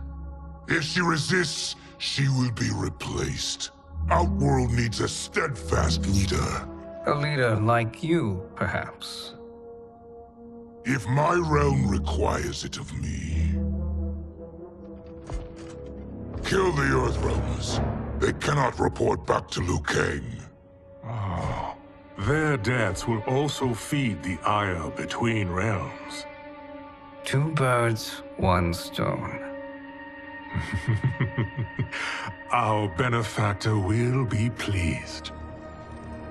If she resists, she will be replaced. Outworld needs a steadfast leader. A leader like you, perhaps. If my realm requires it of me. Kill the Earthrealmers. They cannot report back to Liu Kang. Their deaths will also feed the ire between realms. 2 birds, 1 stone. Our benefactor will be pleased.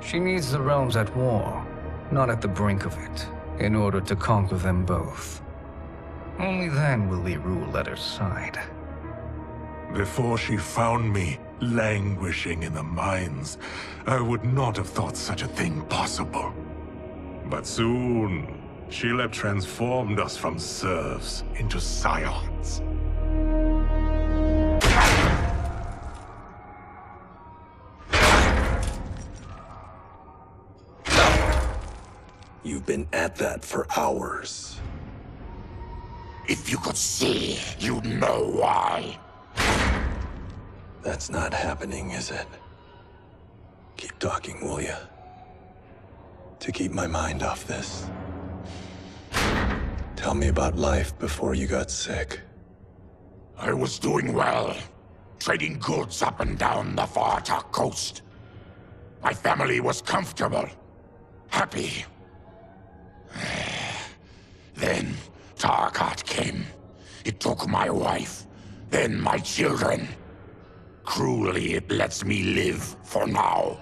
She needs the realms at war, not at the brink of it, in order to conquer them both. Only then will Li Ru let her side. Before she found me languishing in the mines, I would not have thought such a thing possible. But soon, she'll have transformed us from serfs into scions. You've been at that for hours. If you could see, you'd know why. That's not happening, is it? Keep talking, will ya? To keep my mind off this. Tell me about life before you got sick. I was doing well, trading goods up and down the Varta coast. My family was comfortable, happy. Then Tarkat came. It took my wife, then my children. Cruelly, it lets me live for now.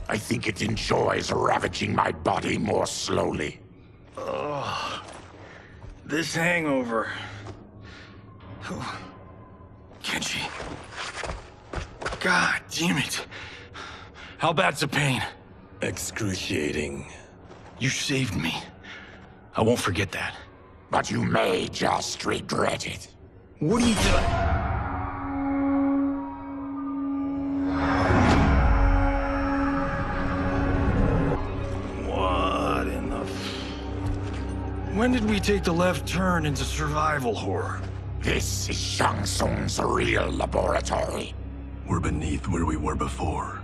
I think it enjoys ravaging my body more slowly. Ugh. This hangover. Kenji. God damn it. How bad's the pain? Excruciating. You saved me. I won't forget that. But you may just regret it. What are you doing? What in the... When did we take the left turn into survival horror? This is Shang Tsung's real laboratory. We're beneath where we were before.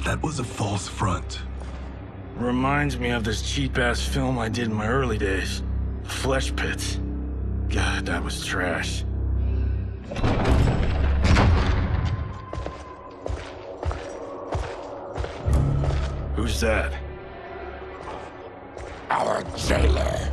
That was a false front. Reminds me of this cheap-ass film I did in my early days. Flesh Pits. God, that was trash. Who's that? Our jailer.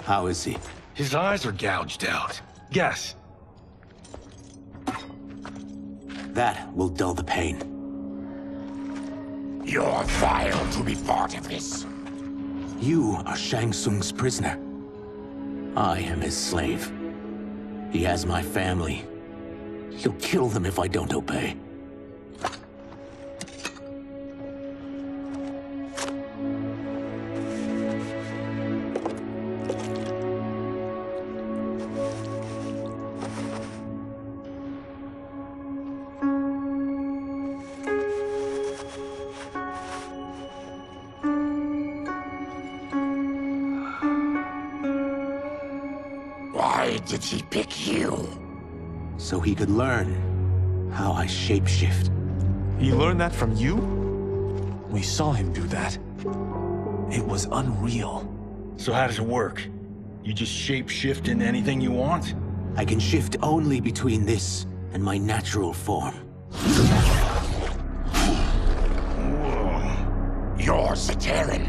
How is he? His eyes are gouged out. Guess. That will dull the pain. You're vile to be part of this. You are Shang Tsung's prisoner. I am his slave. He has my family. He'll kill them if I don't obey. Why did he pick you? So he could learn how I shapeshift. He learned that from you? We saw him do that. It was unreal. So how does it work? You just shape-shift into anything you want? I can shift only between this and my natural form. Whoa. You're Zateran.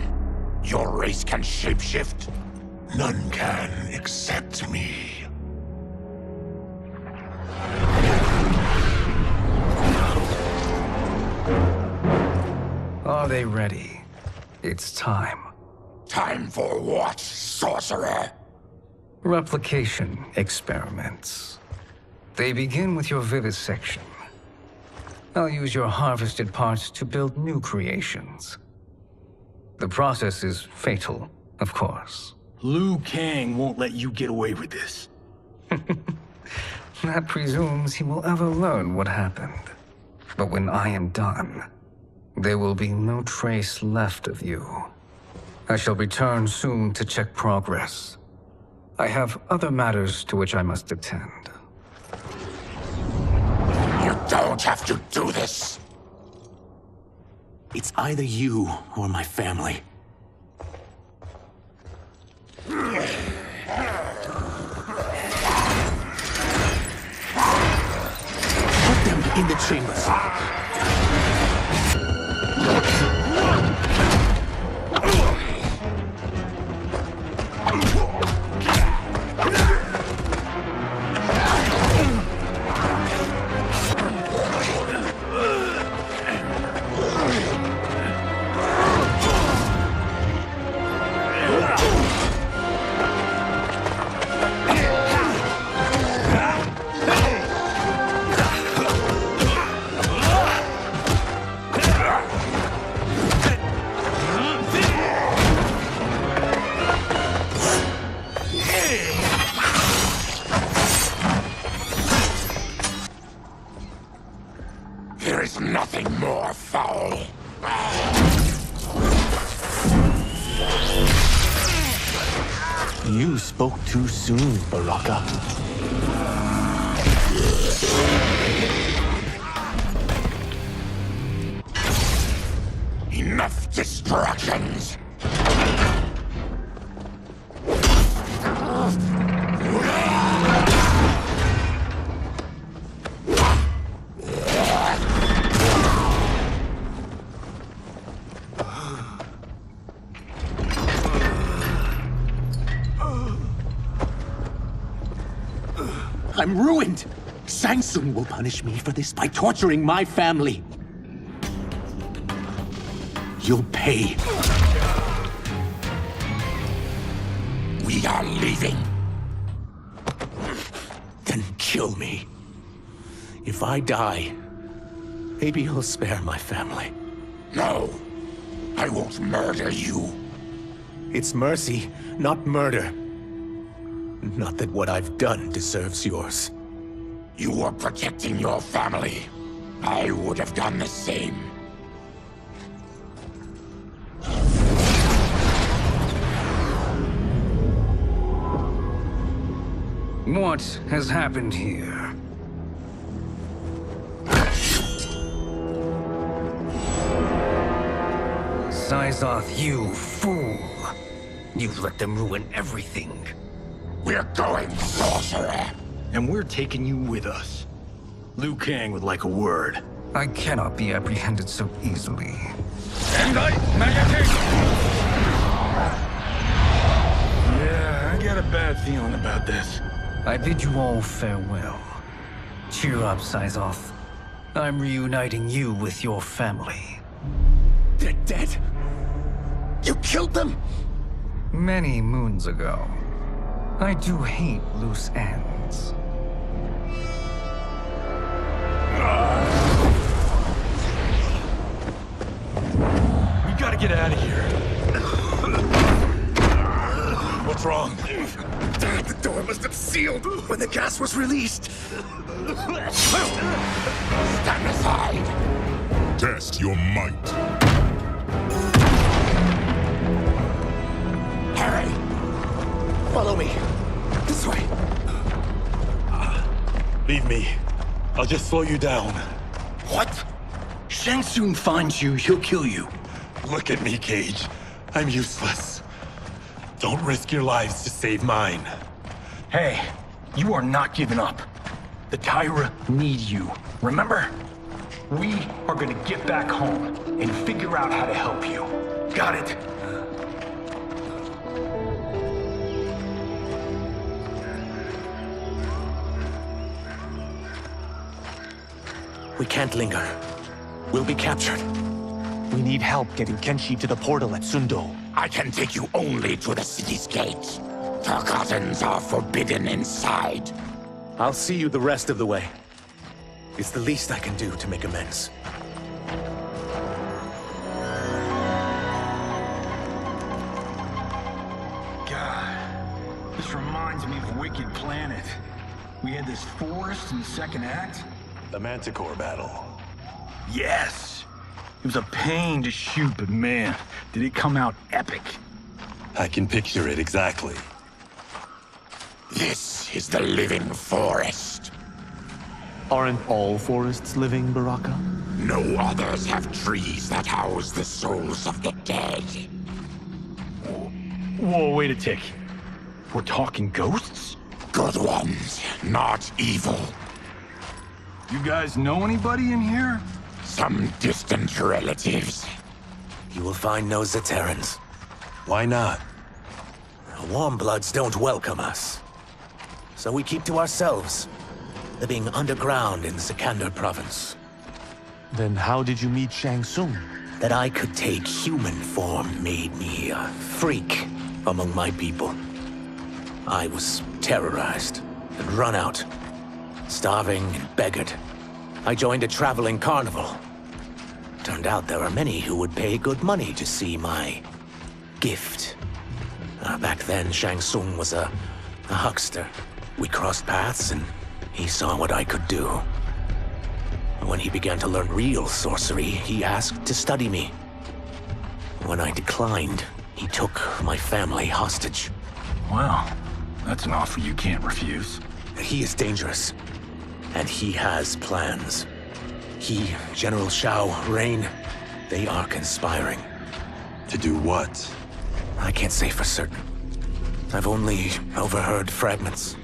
Your race can shapeshift. None can except me. Our Are they ready? It's time. Time for what, sorcerer? Replication experiments. They begin with your vivisection. I'll use your harvested parts to build new creations. The process is fatal, of course. Liu Kang won't let you get away with this. That presumes he will ever learn what happened. But when I am done, there will be no trace left of you. I shall return soon to check progress. I have other matters to which I must attend. You don't have to do this. It's either you or my family. Put them in the chambers. There is nothing more foul. You spoke too soon, Baraka. Enough distractions. I'm ruined! Shang Tsung will punish me for this by torturing my family. You'll pay. We are leaving. Then kill me. If I die, maybe you'll spare my family. No, I won't murder you. It's mercy, not murder. Not that what I've done deserves yours. You were protecting your family. I would have done the same. What has happened here? Syzoth, you fool! You've let them ruin everything. We're going, sorcerer. And we're taking you with us. Liu Kang would like a word. I cannot be apprehended so easily. Yeah, I got a bad feeling about this. I bid you all farewell. Cheer up, Syzoth. I'm reuniting you with your family. They're dead? You killed them? Many moons ago. I do hate loose ends. We gotta get out of here. What's wrong? The door must have sealed when the gas was released. Stand aside. Test your might. Hurry. Follow me. This way. Leave me. I'll just slow you down. What? Shang Tsung finds you, he'll kill you. Look at me, Cage. I'm useless. Don't risk your lives to save mine. Hey, you are not giving up. The Tyra need you, remember? We are gonna get back home and figure out how to help you. Got it? We can't linger. We'll be captured. We need help getting Kenshi to the portal at Sundo. I can take you only to the city's gate. Tarkatans are forbidden inside. I'll see you the rest of the way. It's the least I can do to make amends. God, this reminds me of Wicked Planet. We had this forest in the second act. The Manticore battle. Yes! It was a pain to shoot, but man, did it come out epic. I can picture it exactly. This is the living forest. Aren't all forests living, Baraka? No others have trees that house the souls of the dead. Whoa, wait a tick. We're talking ghosts? Good ones, not evil. You guys know anybody in here? Some distant relatives. You will find no Zaterrans. Why not? The Warmbloods don't welcome us. So we keep to ourselves, living underground in Sikander province. Then how did you meet Shang Tsung? That I could take human form made me a freak among my people. I was terrorized and run out, starving and beggared. I joined a traveling carnival. Turned out there are many who would pay good money to see my gift. Back then, Shang Tsung was a huckster. We crossed paths and he saw what I could do. When he began to learn real sorcery, he asked to study me. When I declined, he took my family hostage. Wow, that's an offer you can't refuse. He is dangerous, and he has plans. He, General Khaos Reigns, they are conspiring. To do what? I can't say for certain. I've only overheard fragments.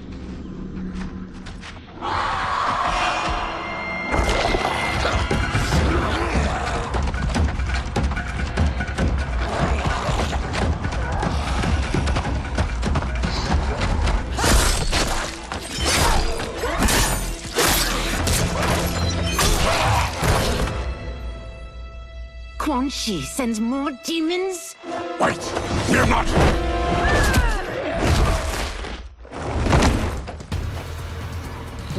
Quan Chi sends more demons? Wait, we're not...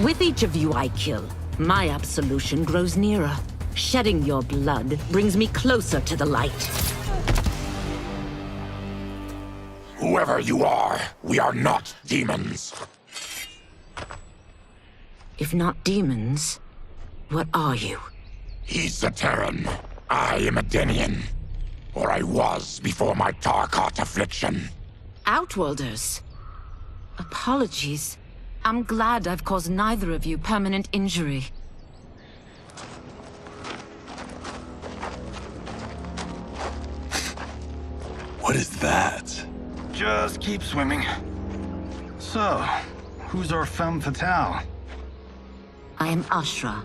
With each of you I kill, my absolution grows nearer. Shedding your blood brings me closer to the light. Whoever you are, we are not demons. If not demons, what are you? He's a Terran. I am a Denian. Or I was before my Tarkat affliction. Outworlders. Apologies. I'm glad I've caused neither of you permanent injury. What is that? Just keep swimming. So, who's our femme fatale? I am Ashra,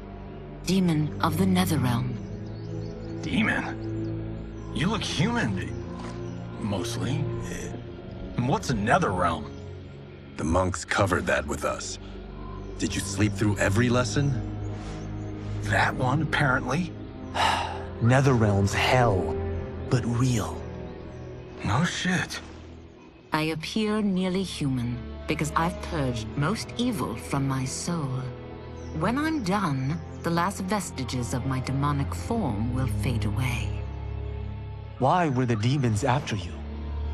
demon of the NetherRealm. Demon? You look human, mostly. And what's a NetherRealm? The monks covered that with us. Did you sleep through every lesson? That one, apparently. NetherRealm's hell, but real. No shit. I appear nearly human because I've purged most evil from my soul. When I'm done, the last vestiges of my demonic form will fade away. Why were the demons after you?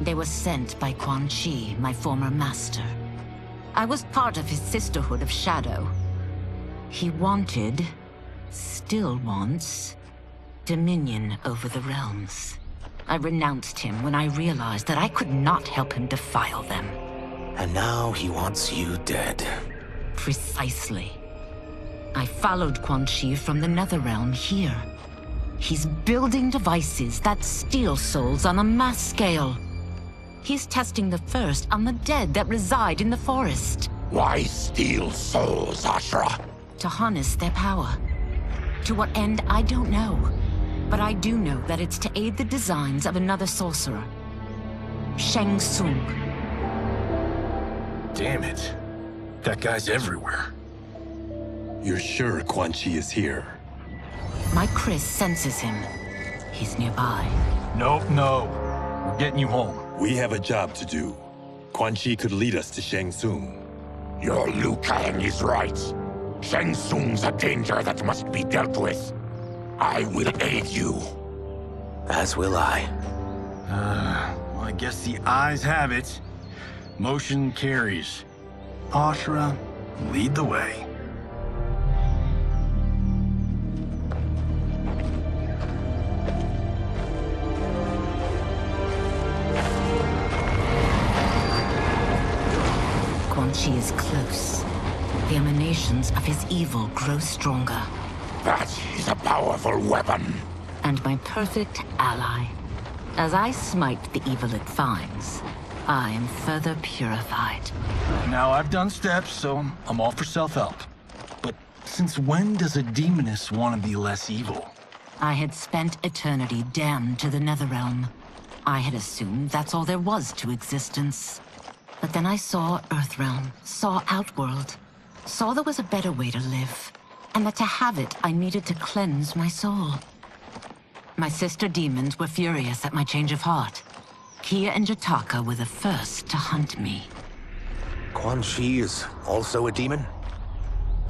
They were sent by Quan Chi, my former master. I was part of his Sisterhood of Shadow. He wanted, still wants, dominion over the realms. I renounced him when I realized that I could not help him defile them. And now he wants you dead. Precisely. I followed Quan Chi from the NetherRealm here. He's building devices that steal souls on a mass scale. He's testing the first on the dead that reside in the forest. Why steal souls, Ashra? To harness their power. To what end, I don't know. But I do know that it's to aid the designs of another sorcerer. Shang Tsung. Damn it. That guy's everywhere. You're sure Quan Chi is here? My Chris senses him. he's nearby. Nope, no. We're getting you home. We have a job to do. Quan Chi could lead us to Shang Tsung. Your Liu Kang is right. Shang Tsung's a danger that must be dealt with. I will aid you. As will I. Well, I guess the eyes have it. Motion carries. Ashra, lead the way. Quan Chi is close. The emanations of his evil grow stronger. That is a powerful weapon. And my perfect ally. As I smite the evil it finds, I am further purified. Now, I've done steps, so I'm all for self-help. But since when does a demoness want to be less evil? I had spent eternity damned to the NetherRealm. I had assumed that's all there was to existence. But then I saw Earthrealm, saw Outworld, saw there was a better way to live, and that to have it, I needed to cleanse my soul. My sister demons were furious at my change of heart. Kia and Jataka were the first to hunt me. Quan Chi is also a demon?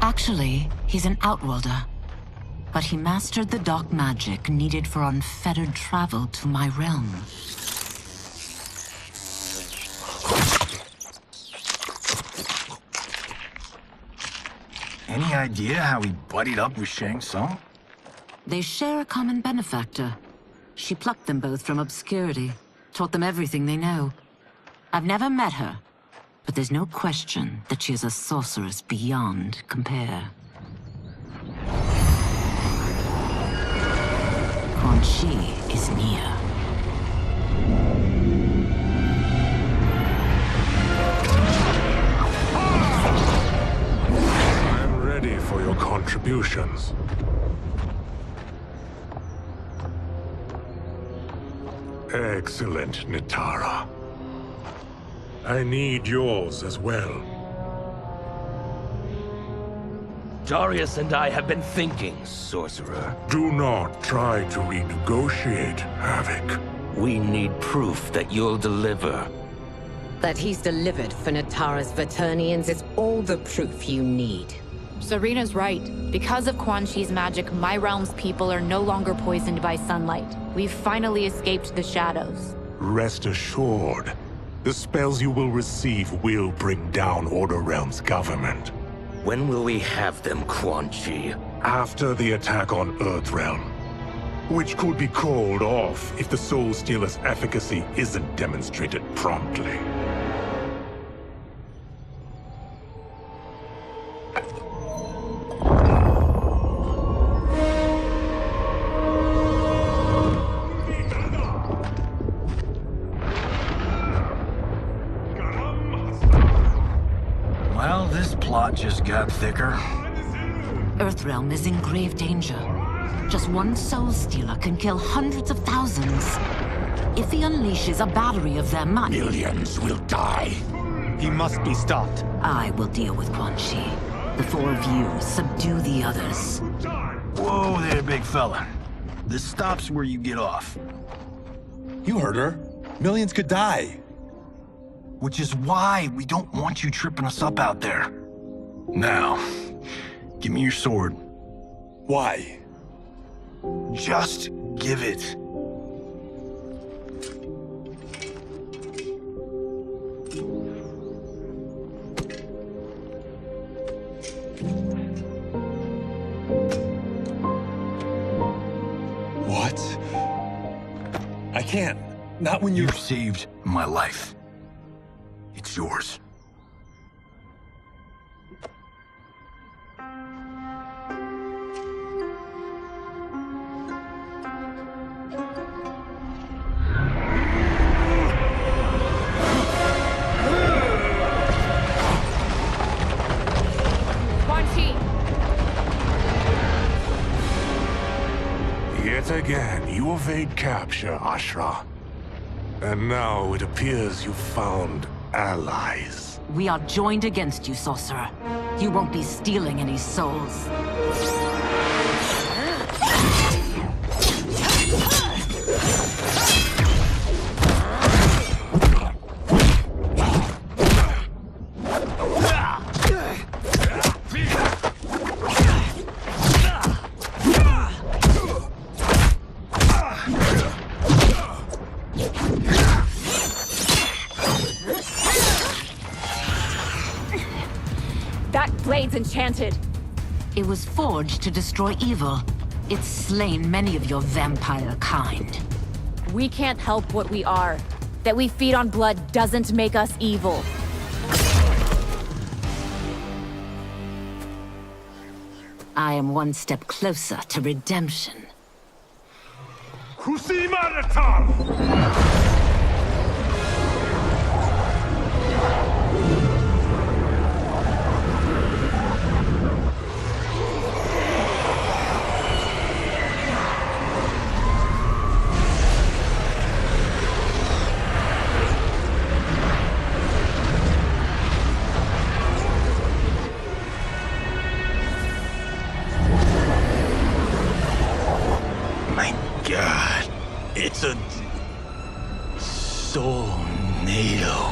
Actually, he's an Outworlder. But he mastered the dark magic needed for unfettered travel to my realm. Any idea how he buddied up with Shang Tsung? They share a common benefactor. She plucked them both from obscurity, taught them everything they know. I've never met her, but there's no question that she is a sorceress beyond compare. Quan Chi is near. I'm ready for your contributions. Excellent, Nitara. I need yours as well. Darius and I have been thinking, Sorcerer. Do not try to renegotiate, Havik. We need proof that you'll deliver. That he's delivered for Natara's Vaternians is all the proof you need. Serena's right. Because of Quan Chi's magic, my realm's people are no longer poisoned by sunlight. We've finally escaped the shadows. Rest assured, the spells you will receive will bring down Order Realm's government. When will we have them, Quan Chi? After the attack on Earthrealm, which could be called off if the Soul Stealer's efficacy isn't demonstrated promptly. Well, this plot just got thicker. Earthrealm is in grave danger. Just one Soul Stealer can kill hundreds of thousands. If he unleashes a battery of them, millions will die. He must be stopped. I will deal with Quan Chi. The four of you subdue the others. Whoa there, big fella. This stops where you get off. You heard her. Millions could die. Which is why we don't want you tripping us up out there. Now, give me your sword. Why? Just give it. What? I can't. Not when You've saved my life. It's yours. Quan Chi! Yet again, you evade capture, Ashra. And now it appears you've found allies. We are joined against you, Sorcerer. You won't be stealing any souls. That blade's enchanted. It was forged to destroy evil. It's slain many of your vampire kind. We can't help what we are. That we feed on blood doesn't make us evil. I am one step closer to redemption. God, it's a tornado.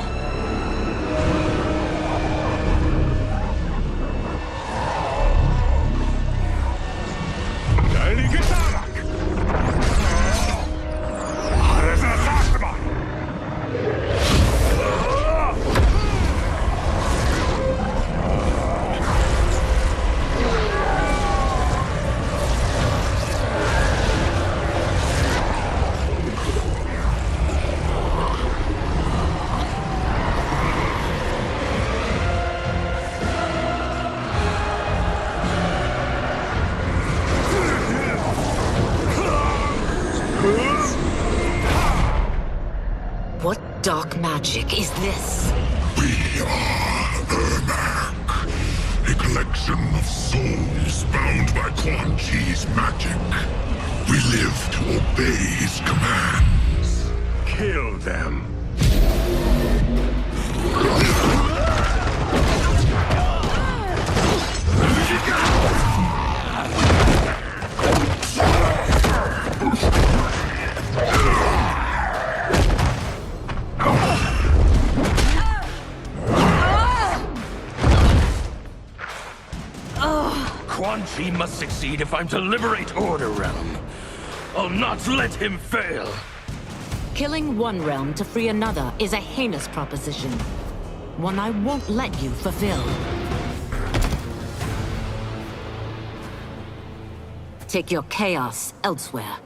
What dark magic is this? We are Ermac, a collection of souls bound by Quan Chi's magic. We live to obey his commands. Kill them. Quan Chi must succeed if I'm to liberate Order Realm. I'll not let him fail. Killing one realm to free another is a heinous proposition. One I won't let you fulfill. Take your chaos elsewhere.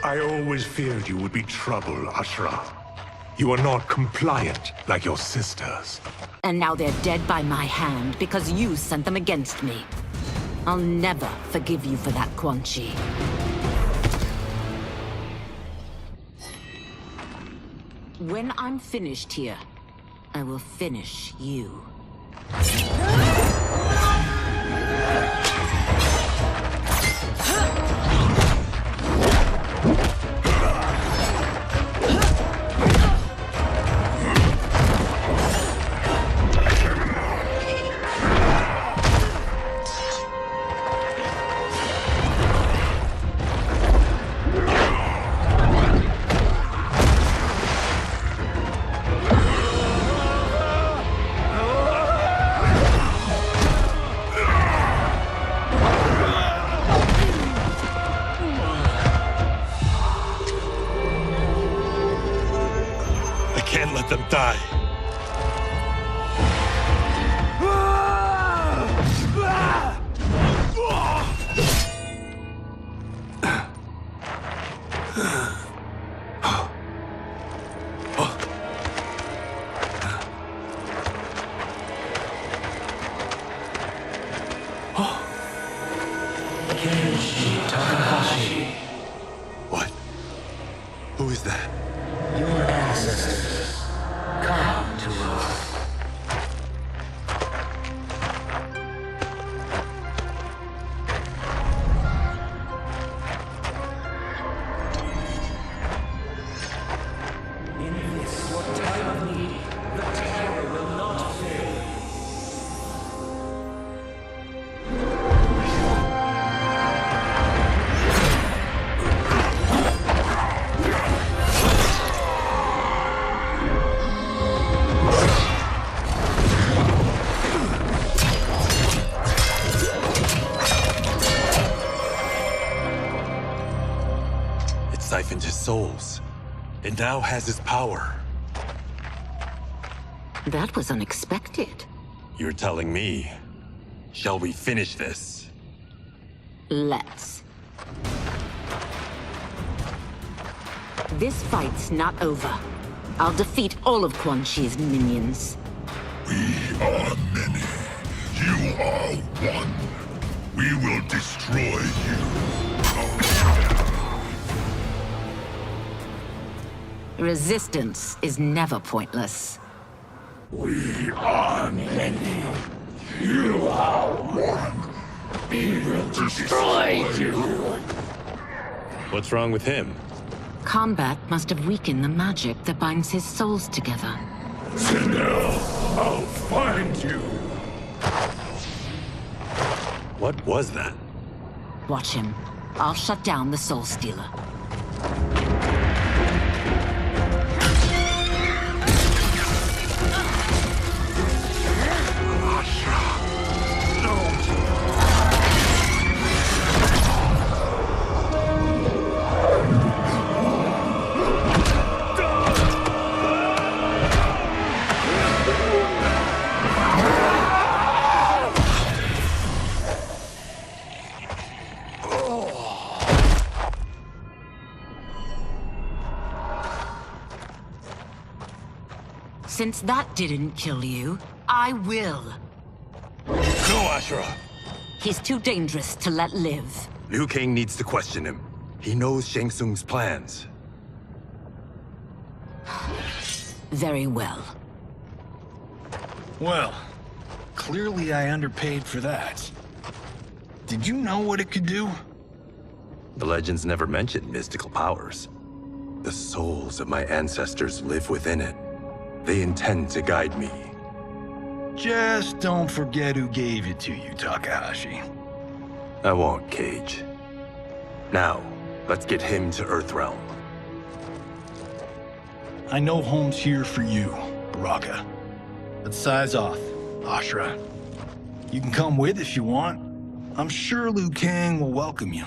I always feared you would be trouble, Ashraf. You are not compliant like your sisters. And now they're dead by my hand because you sent them against me. I'll never forgive you for that, Quan Chi. When I'm finished here, I will finish you. Can't let them die. What? Who is that? Your ancestors. Come to us. In this, your time of need, the terror will not fail. It siphoned his souls. It now has his power. That was unexpected. You're telling me. Shall we finish this? Let's. This fight's not over. I'll defeat all of Quan Chi's minions. We are many. You are one. We will destroy you. Resistance is never pointless. We are many. You are one. We will destroy you. What's wrong with him? Combat must have weakened the magic that binds his souls together. Sinel, I'll find you. What was that? Watch him. I'll shut down the Soul Stealer. Since that didn't kill you, I will. Go, Ashura! He's too dangerous to let live. Liu Kang needs to question him. He knows Shang Tsung's plans. Very well. Well, clearly I underpaid for that. Did you know what it could do? The legends never mentioned mystical powers. The souls of my ancestors live within it. They intend to guide me. Just don't forget who gave it to you, Takahashi. I won't, Cage. Now, let's get him to Earthrealm. I know home's here for you, Baraka. Let's size off, Ashura. You can come with if you want. I'm sure Liu Kang will welcome you.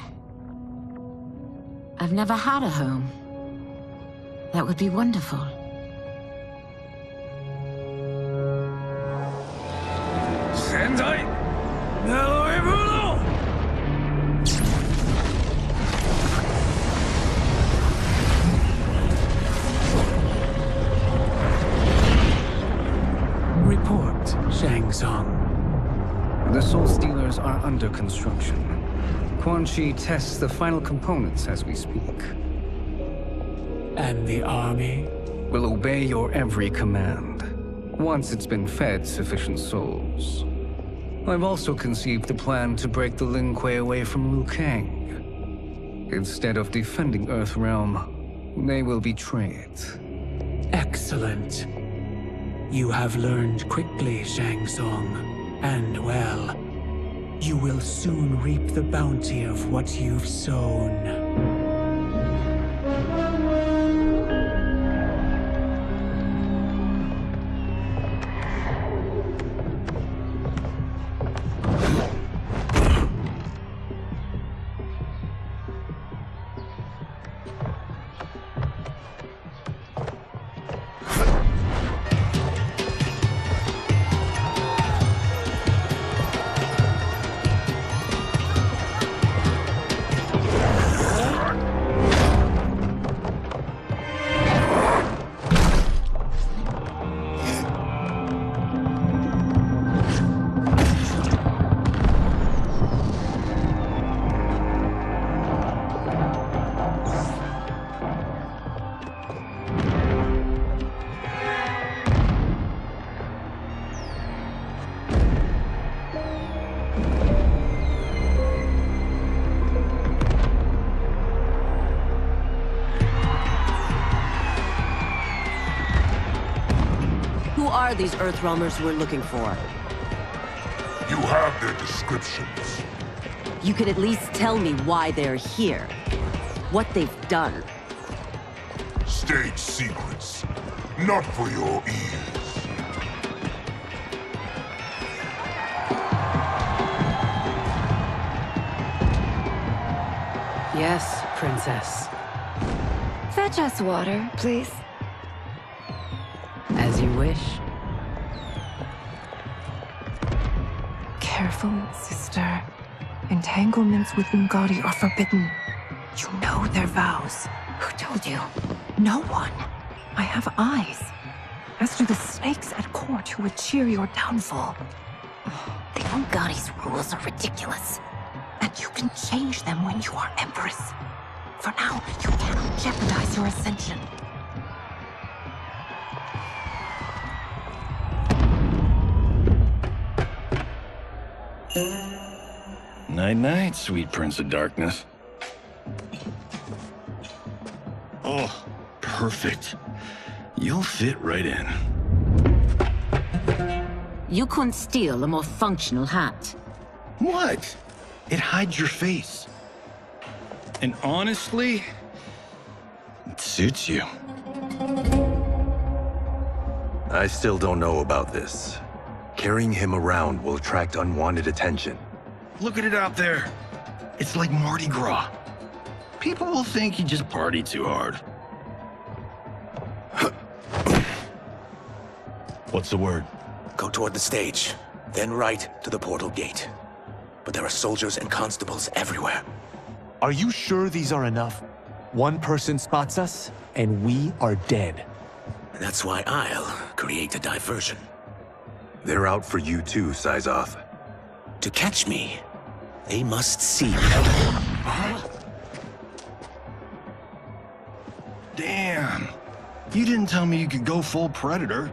I've never had a home. That would be wonderful. Report, Shang Tsung. The Soul Stealers are under construction. Quan Chi tests the final components as we speak. And the army? Will obey your every command, once it's been fed sufficient souls. I've also conceived the plan to break the Lin Kuei away from Liu Kang. Instead of defending Earthrealm, they will betray it. Excellent. You have learned quickly, Shang Tsung. And well, you will soon reap the bounty of what you've sown. Who are these Earthrealmers we're looking for? You have their descriptions. You could at least tell me why they're here. What they've done. State secrets. Not for your ears. Yes, Princess. Fetch us water, please. As you wish. careful, sister. Entanglements with Ungadi are forbidden. You know their vows. Who told you? No one. I have eyes. As do the snakes at court who would cheer your downfall. The Ungadi's rules are ridiculous. And you can change them when you are Empress. For now, you cannot jeopardize your ascension. Night-night, sweet Prince of Darkness. Oh, perfect. You'll fit right in. You couldn't steal a more functional hat. What? It hides your face. And honestly, it suits you. I still don't know about this. Carrying him around will attract unwanted attention. Look at it out there. It's like Mardi Gras. People will think you just party too hard. What's the word? Go toward the stage, then right to the portal gate. But there are soldiers and constables everywhere. Are you sure these are enough? One person spots us, and we are dead. And that's why I'll create a diversion. They're out for you too, Syzoth. To catch me, they must see me. Damn. You didn't tell me you could go full Predator.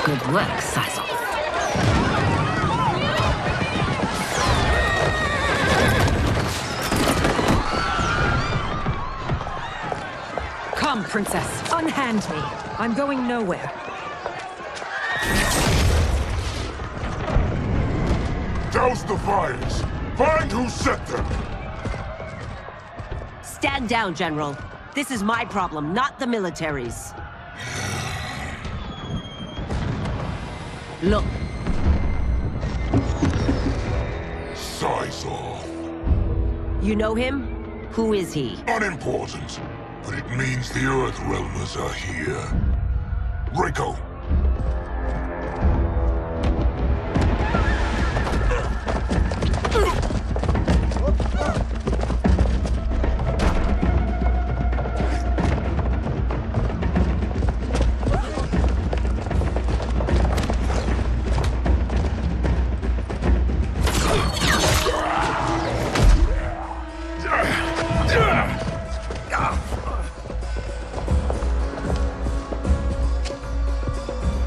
Good work, Syzoth. Come, Princess. Unhand me. I'm going nowhere. Douse the fires! Find who set them! Stand down, General. This is my problem, not the military's. Look. Syzoth. You know him? Who is he? Unimportant, but it means the Earthrealmers are here. Reiko.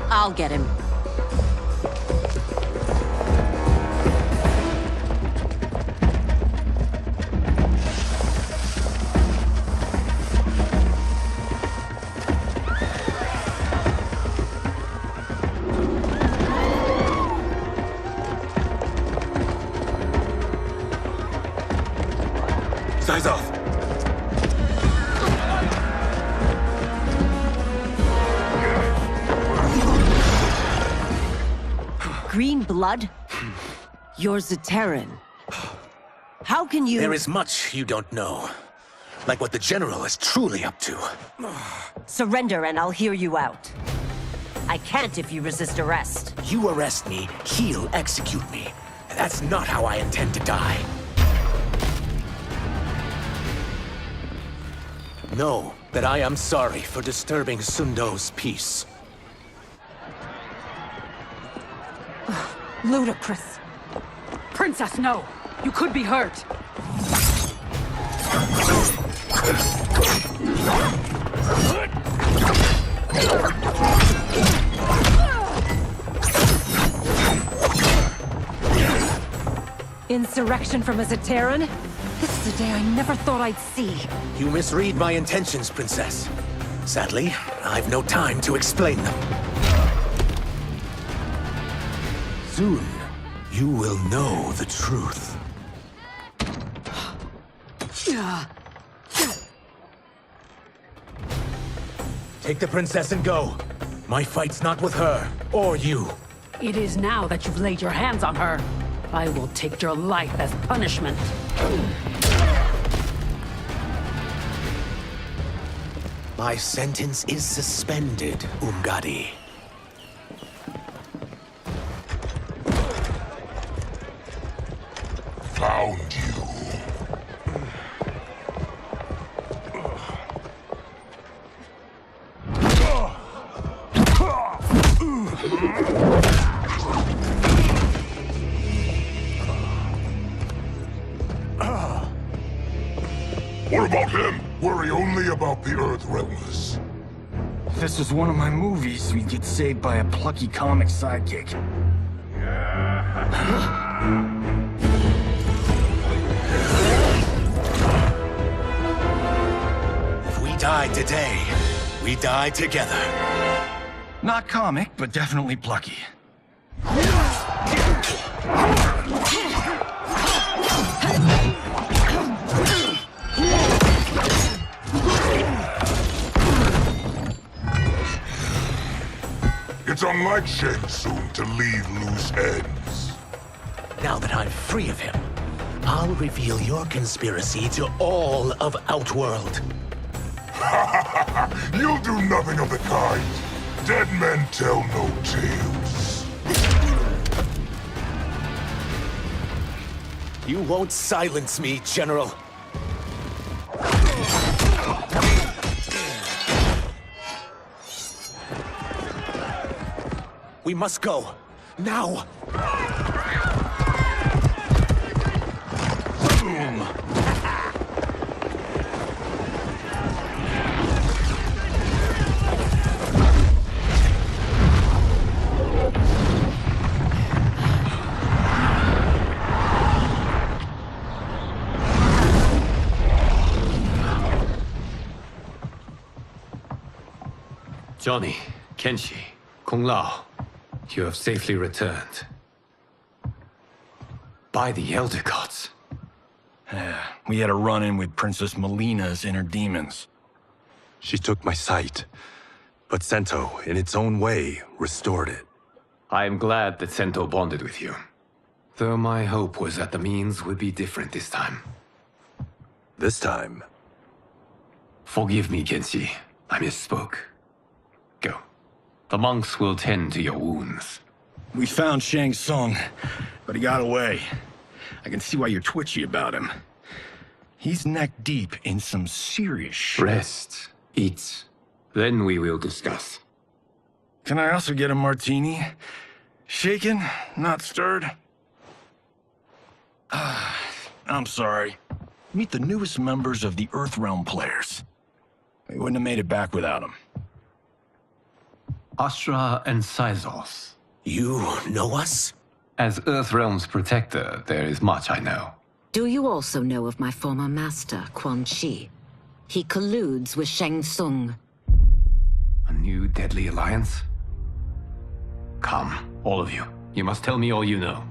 I'll get him. Syzoth! Green blood? You're Zaterran. How can you— There is much you don't know. Like what the General is truly up to. Surrender and I'll hear you out. I can't if you resist arrest. You arrest me, he'll execute me. And that's not how I intend to die. Know that I am sorry for disturbing Sundo's peace. Ludicrous. Princess, no! You could be hurt! Insurrection from a Zaterran? This is a day I never thought I'd see. You misread my intentions, Princess. Sadly, I've no time to explain them. Soon, you will know the truth. Take the princess and go. My fight's not with her, or you. It is now that you've laid your hands on her. I will take your life as punishment. My sentence is suspended, Umgadi. Found you. What about him? Worry only about the Earthrealmers. If this was one of my movies, we'd get saved by a plucky comic sidekick. If we die today, we die together. Not comic, but definitely plucky. It's unlike Shang Tsung to leave loose ends. Now that I'm free of him, I'll reveal your conspiracy to all of Outworld. You'll do nothing of the kind. Dead men tell no tales. You won't silence me, General. We must go. Now! Boom! Johnny, Kenshi, Kung Lao, you have safely returned. By the Elder Gods. We had a run-in with Princess Melina's inner demons. She took my sight, but Sento, in its own way, restored it. I am glad that Sento bonded with you. Though my hope was that the means would be different this time. This time? Forgive me, Kenshi. I misspoke. Go. The monks will tend to your wounds. We found Shang Tsung, but he got away. I can see why you're twitchy about him. He's neck deep in some serious shit. Rest. Eat. Then we will discuss. Can I also get a martini? Shaken, not stirred? I'm sorry. Meet the newest members of the Earthrealm players. We wouldn't have made it back without them. Astra and Syzos. You know us? As Earthrealm's protector, there is much I know. Do you also know of my former master, Quan Chi? He colludes with Shang Tsung. A new deadly alliance? Come, all of you. You must tell me all you know.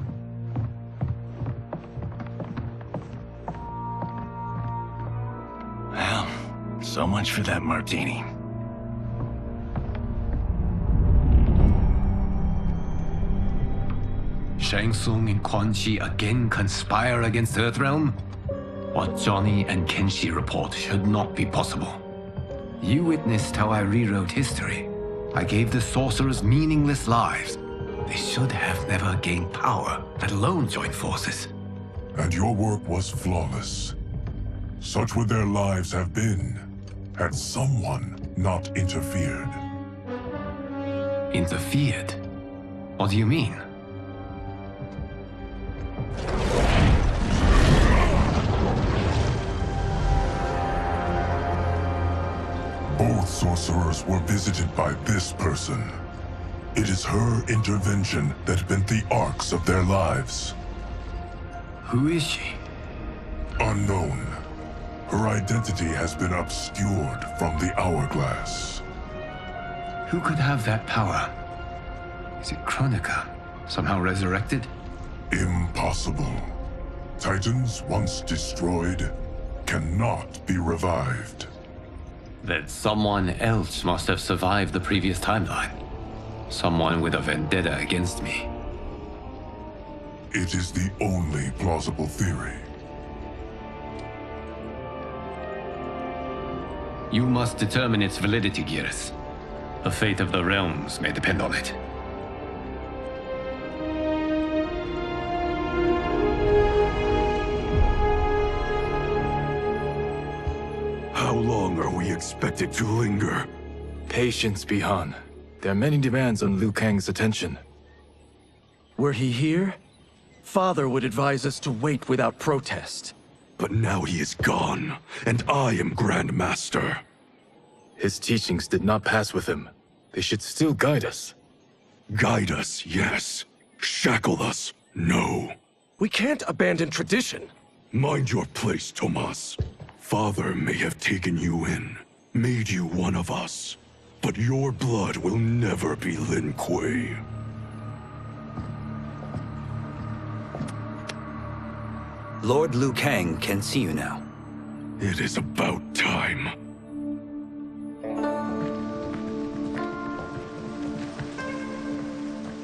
Well, so much for that martini. Shang Tsung and Quan Chi again conspire against Earthrealm? What Johnny and Kenshi report should not be possible. You witnessed how I rewrote history. I gave the sorcerers meaningless lives. They should have never gained power, let alone join forces. And your work was flawless. Such would their lives have been, had someone not interfered. Interfered? What do you mean? Both sorcerers were visited by this person. It is her intervention that bent the arcs of their lives. Who is she? Unknown. Her identity has been obscured from the hourglass. Who could have that power? Is it Kronika? Somehow resurrected? Impossible. Titans once destroyed, cannot be revived. Then someone else must have survived the previous timeline. Someone with a vendetta against me. It is the only plausible theory. You must determine its validity, Geras. The fate of the realms may depend on it. How long are we expected to linger? Patience, Bihan. There are many demands on Liu Kang's attention. Were he here, Father would advise us to wait without protest. But now he is gone, and I am Grand Master. His teachings did not pass with him. They should still guide us. Guide us, yes. Shackle us, no. We can't abandon tradition. Mind your place, Tomas. Father may have taken you in, made you one of us. But your blood will never be Lin Kuei. Lord Liu Kang can see you now. It is about time.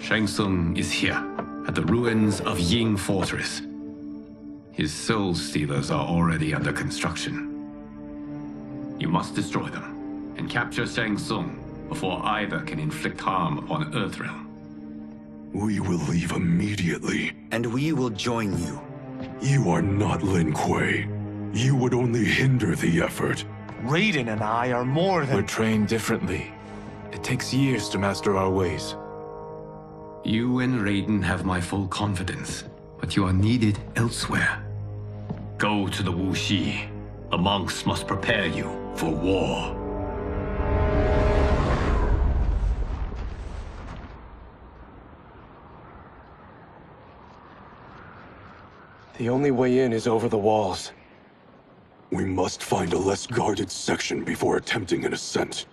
Shang Tsung is here, at the ruins of Ying Fortress. His Soul Stealers are already under construction. You must destroy them, and capture Shang Tsung before either can inflict harm upon Earthrealm. We will leave immediately. And we will join you. You are not Lin Kuei. You would only hinder the effort. Raiden and I are more than... We're trained differently. It takes years to master our ways. You and Raiden have my full confidence, but you are needed elsewhere. Go to the Wuxi. The monks must prepare you for war. The only way in is over the walls. We must find a less guarded section before attempting an ascent.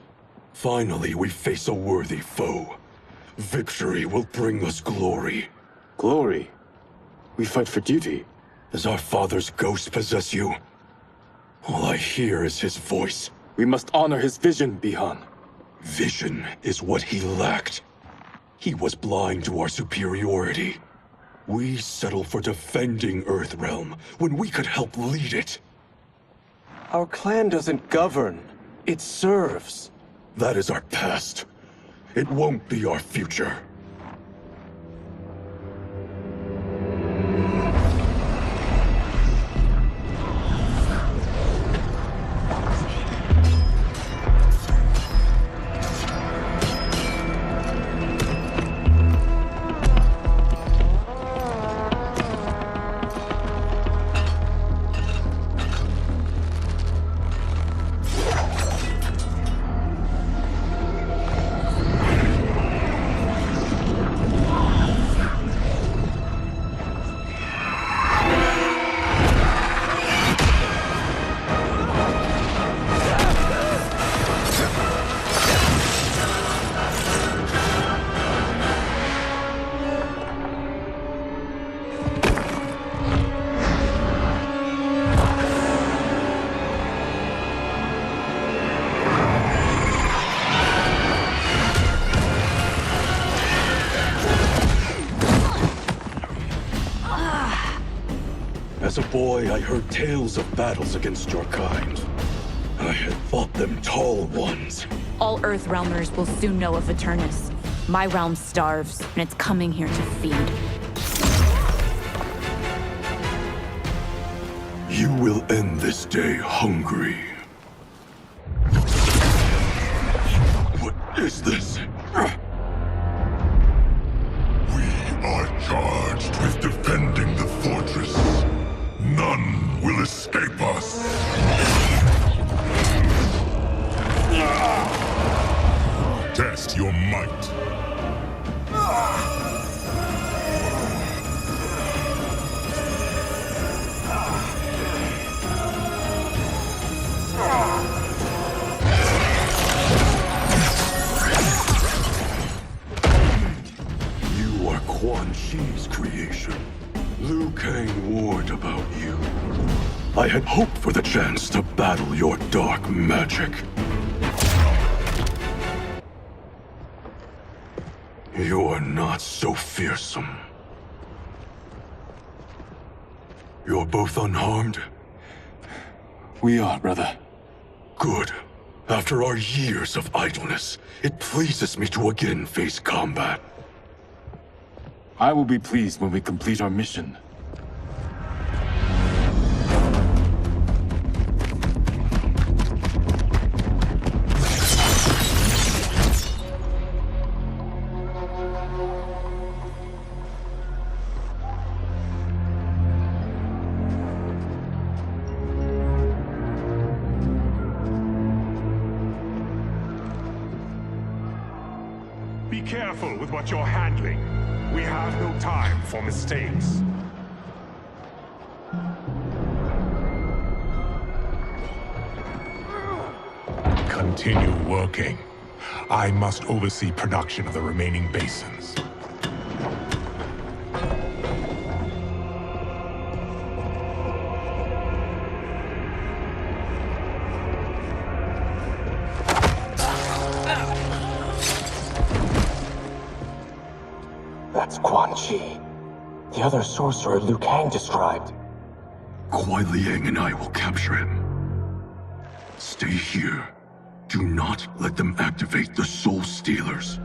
Finally, we face a worthy foe. Victory will bring us glory. Glory? We fight for duty. Does our father's ghost possess you? All I hear is his voice. We must honor his vision, Bihan. Vision is what he lacked. He was blind to our superiority. We settle for defending Earthrealm when we could help lead it. Our clan doesn't govern. It serves. That is our past. It won't be our future. As a boy, I heard tales of battles against your kind. I had thought them tall ones. All Earthrealmers will soon know of Eternus. My realm starves, and it's coming here to feed. You will end this day hungry. What is this? We are charged with defending the fortress. None will escape us. Test your might. You are Quan Chi's creation. Liu Kang warned about you. I had hoped for the chance to battle your dark magic. You are not so fearsome. You're both unharmed? We are, brother. Good. After our years of idleness, it pleases me to again face combat. I will be pleased when we complete our mission. Be careful with what you're handling. We have no time for mistakes. Continue working. I must oversee production of the remaining basins. That's Quan Chi, the other sorcerer Liu Kang described. Kuai Liang and I will capture him. Stay here. Do not let them activate the Soul Stealers.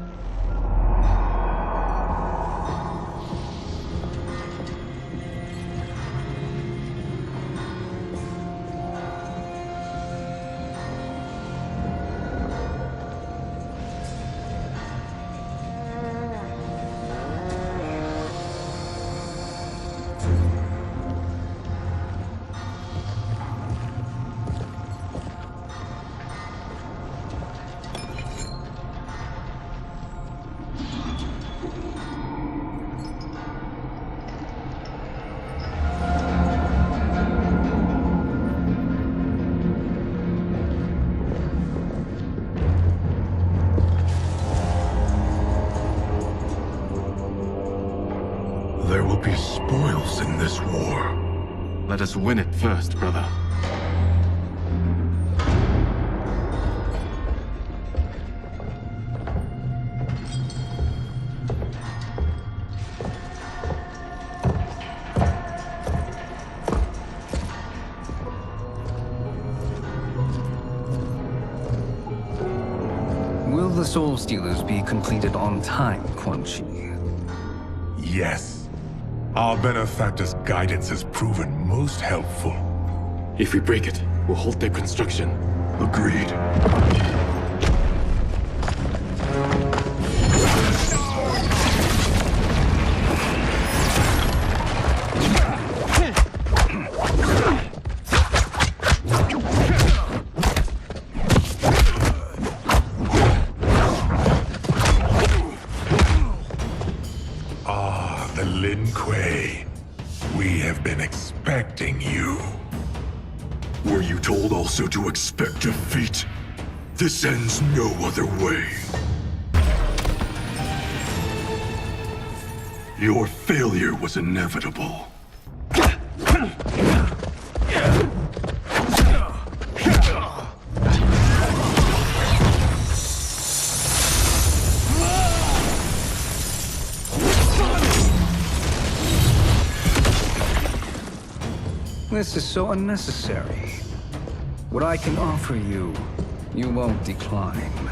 There will be spoils in this war. Let us win it first, brother. Will the Soul Stealers be completed on time, Quan Chi? Yes. Our benefactor's guidance has proven most helpful. If we break it, we'll halt their construction. Agreed. We have been expecting you. Were you told also to expect defeat? This ends no other way. Your failure was inevitable. This is so unnecessary. What I can offer you, you won't decline.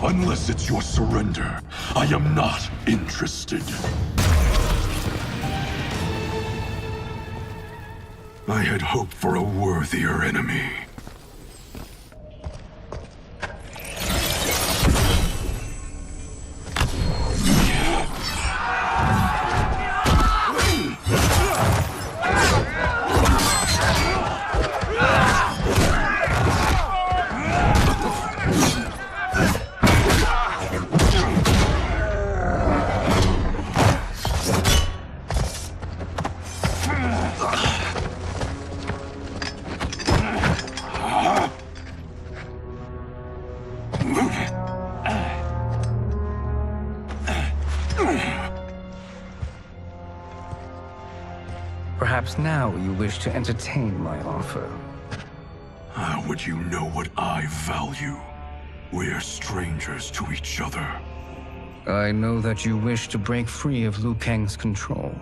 Unless it's your surrender, I am not interested. I had hoped for a worthier enemy. perhaps now you wish to entertain my offer. How would you know what I value? We're strangers to each other. I know that you wish to break free of Liu Kang's control,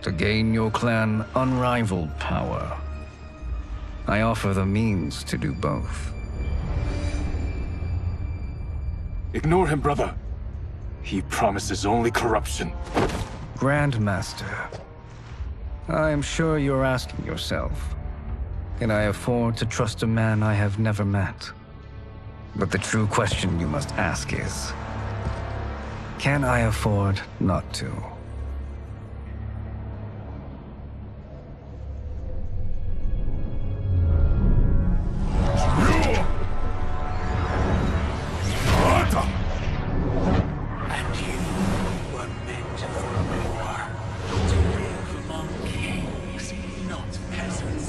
to gain your clan unrivaled power. I offer the means to do both. Ignore him, brother. He promises only corruption. Grandmaster, I am sure you're asking yourself, can I afford to trust a man I have never met? But the true question you must ask is, can I afford not to? And you were meant for more, to live among kings, not peasants.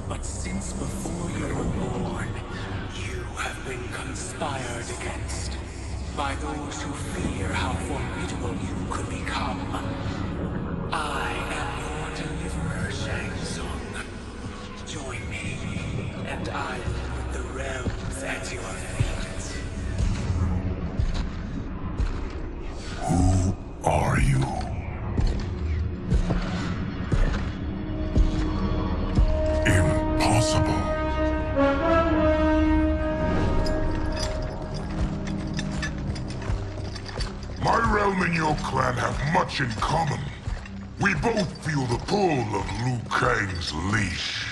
But since before you were born, you have been conspired against by those who fear how formidable you could become. I am your deliverer, Shang Tsung. Join me, and I will put the realms at your feet. Who are you? Impossible. My realm and your clan have much in common. We both feel the pull of Liu Kang's leash.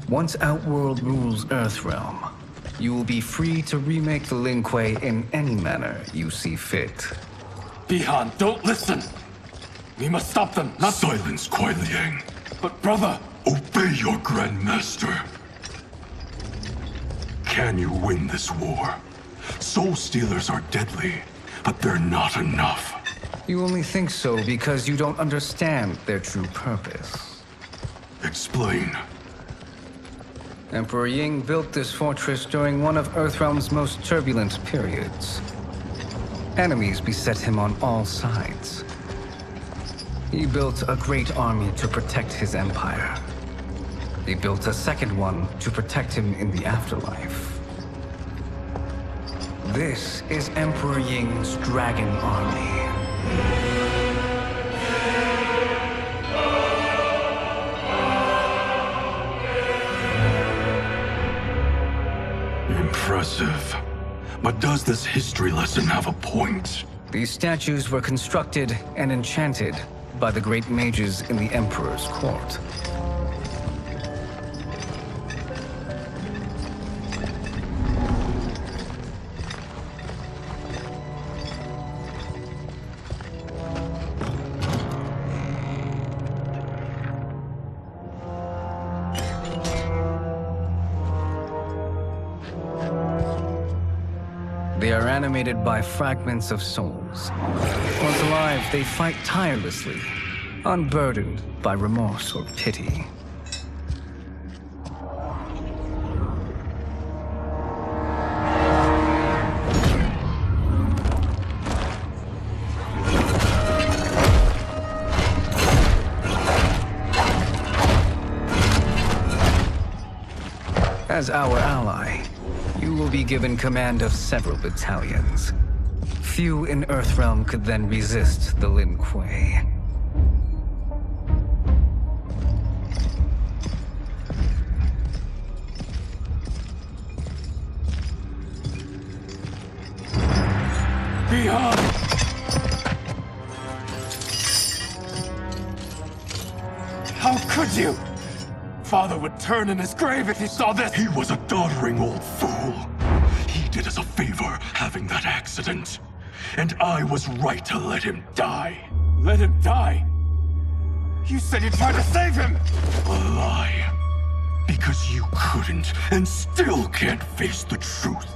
Once Outworld rules Earthrealm, you will be free to remake the Lin Kuei in any manner you see fit. Bihan, don't listen! We must stop them, not— Silence, Kuai Liang. But brother— Obey your Grandmaster. Can you win this war? Soul Stealers are deadly, but they're not enough. You only think so because you don't understand their true purpose. Explain. Emperor Ying built this fortress during one of Earthrealm's most turbulent periods. Enemies beset him on all sides. He built a great army to protect his empire. He built a second one to protect him in the afterlife. This is Emperor Ying's Dragon Army. Impressive. But does this history lesson have a point? These statues were constructed and enchanted by the great mages in the Emperor's court. They are animated by fragments of souls. Once alive, they fight tirelessly, unburdened by remorse or pity. As our ally, you will be given command of several battalions. Few in Earthrealm could then resist the Lin Kuei. Beyond! How could you? Father would turn in his grave if he saw this! He was a doddering old fool. He did us a favor having that accident. And I was right to let him die. Let him die? You said you tried to save him! A lie. Because you couldn't and still can't face the truth.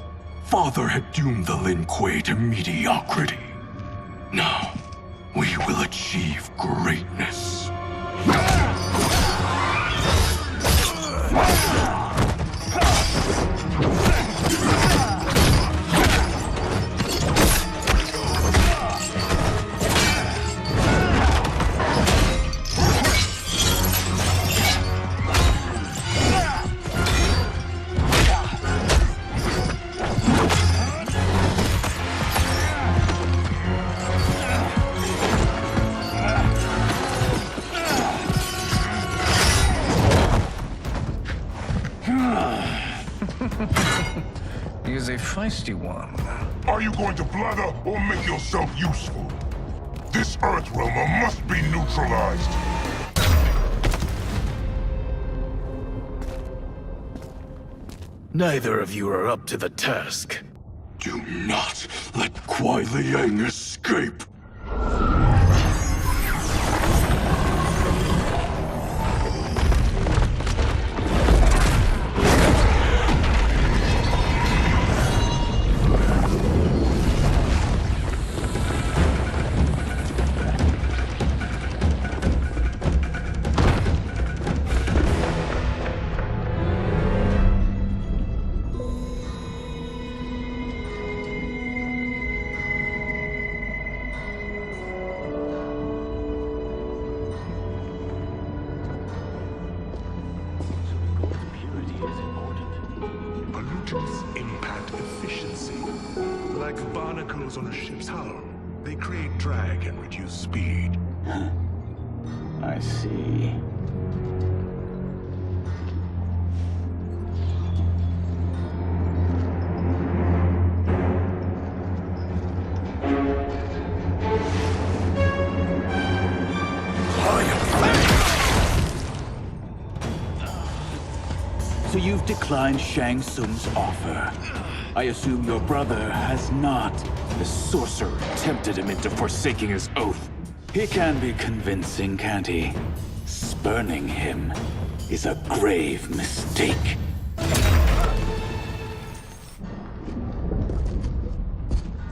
Father had doomed the Lin Kuei to mediocrity. Now, we will achieve greatness. is a feisty one. Are you going to blather or make yourself useful? This Earthrealmer must be neutralized. Neither of you are up to the task. Do not let Kuai Liang escape. Pollutants impact efficiency. Like barnacles on a ship's hull. They create drag and reduce speed. I see. So you've declined Shang Tsung's offer. I assume your brother has not. The sorcerer tempted him into forsaking his oath. He can be convincing, can't he? Spurning him is a grave mistake.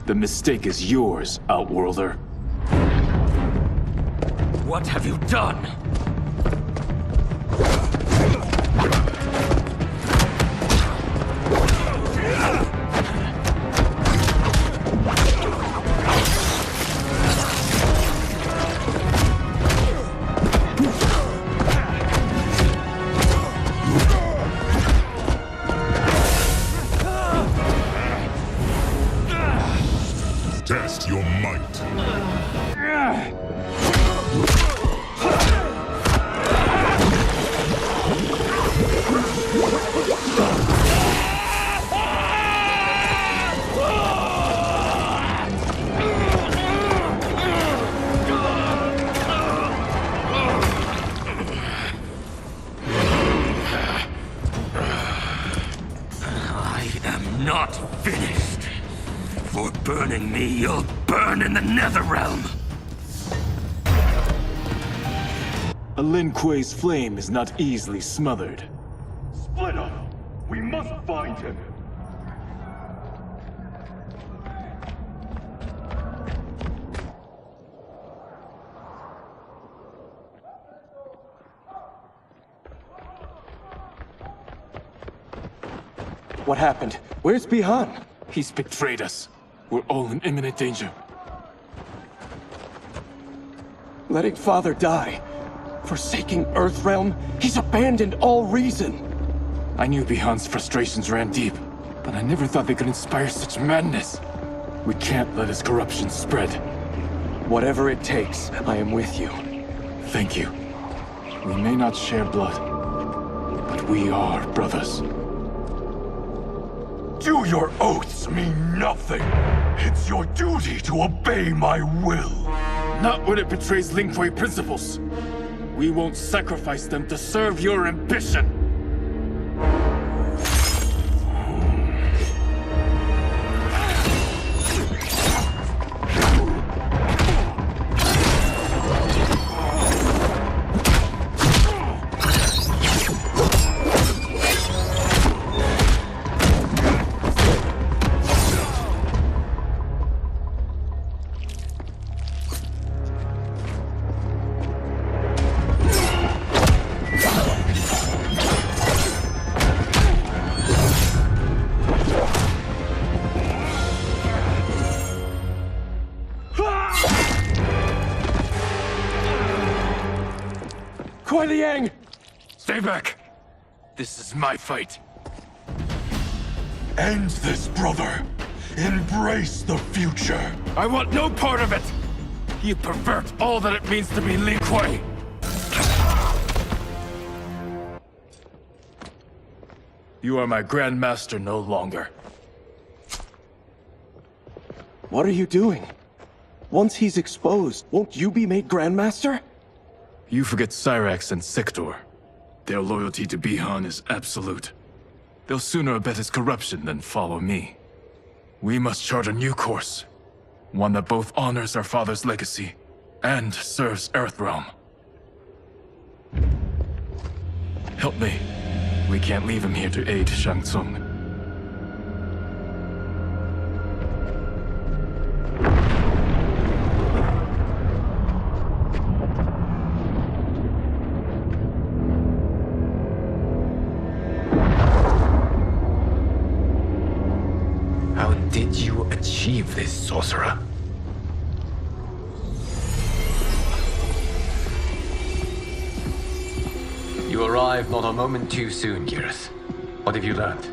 The mistake is yours, Outworlder. What have you done? Test your might. I am not finished. For burning me, you'll burn in the NetherRealm. A Lin Kuei's flame is not easily smothered. Split up! We must find him! What happened? Where's Bihan? He's betrayed us. We're all in imminent danger. Letting Father die. Forsaking Earthrealm. He's abandoned all reason. I knew Bihan's frustrations ran deep, but I never thought they could inspire such madness. We can't let his corruption spread. Whatever it takes, I am with you. Thank you. We may not share blood, but we are brothers. Do your oaths mean nothing? It's your duty to obey my will. Not when it betrays Lin Kuei principles. We won't sacrifice them to serve your ambition. Kuai Liang! Stay back! This is my fight. End this, brother. Embrace the future. I want no part of it! You pervert all that it means to be Lin Kuei! You are my Grand Master no longer. What are you doing? Once he's exposed, won't you be made Grandmaster? You forget Cyrax and Sector. Their loyalty to Bihan is absolute. They'll sooner abet his corruption than follow me. We must chart a new course. One that both honors our father's legacy and serves Earthrealm. Help me. We can't leave him here to aid Shang Tsung. How did you achieve this, sorcerer? You arrived not a moment too soon, Geras. What have you learned?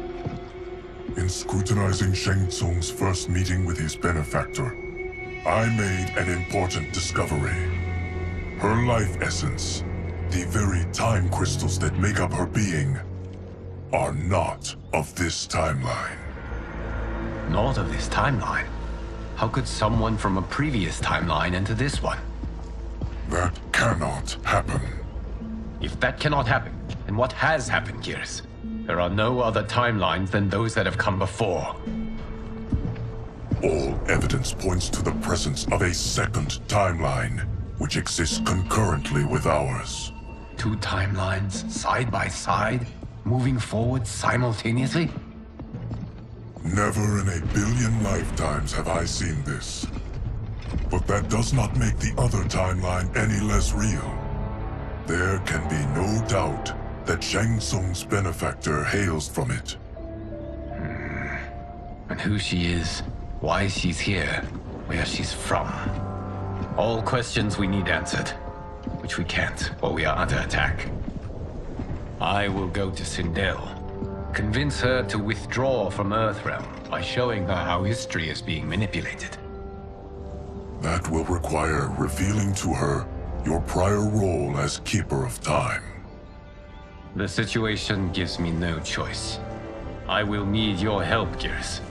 In scrutinizing Shang Tsung's first meeting with his benefactor, I made an important discovery. Her life essence, the very time crystals that make up her being, are not of this timeline. Not of this timeline? How could someone from a previous timeline enter this one? That cannot happen. If that cannot happen, then what has happened, Geras? There are no other timelines than those that have come before. All evidence points to the presence of a second timeline, which exists concurrently with ours. Two timelines, side by side, moving forward simultaneously? Never in a billion lifetimes have I seen this. But that does not make the other timeline any less real. There can be no doubt that Shang Tsung's benefactor hails from it. And who she is, why she's here, where she's from. All questions we need answered, which we can't, or we are under attack. I will go to Sindel, convince her to withdraw from Earthrealm by showing her how history is being manipulated. That will require revealing to her your prior role as Keeper of Time. The situation gives me no choice. I will need your help, Geras,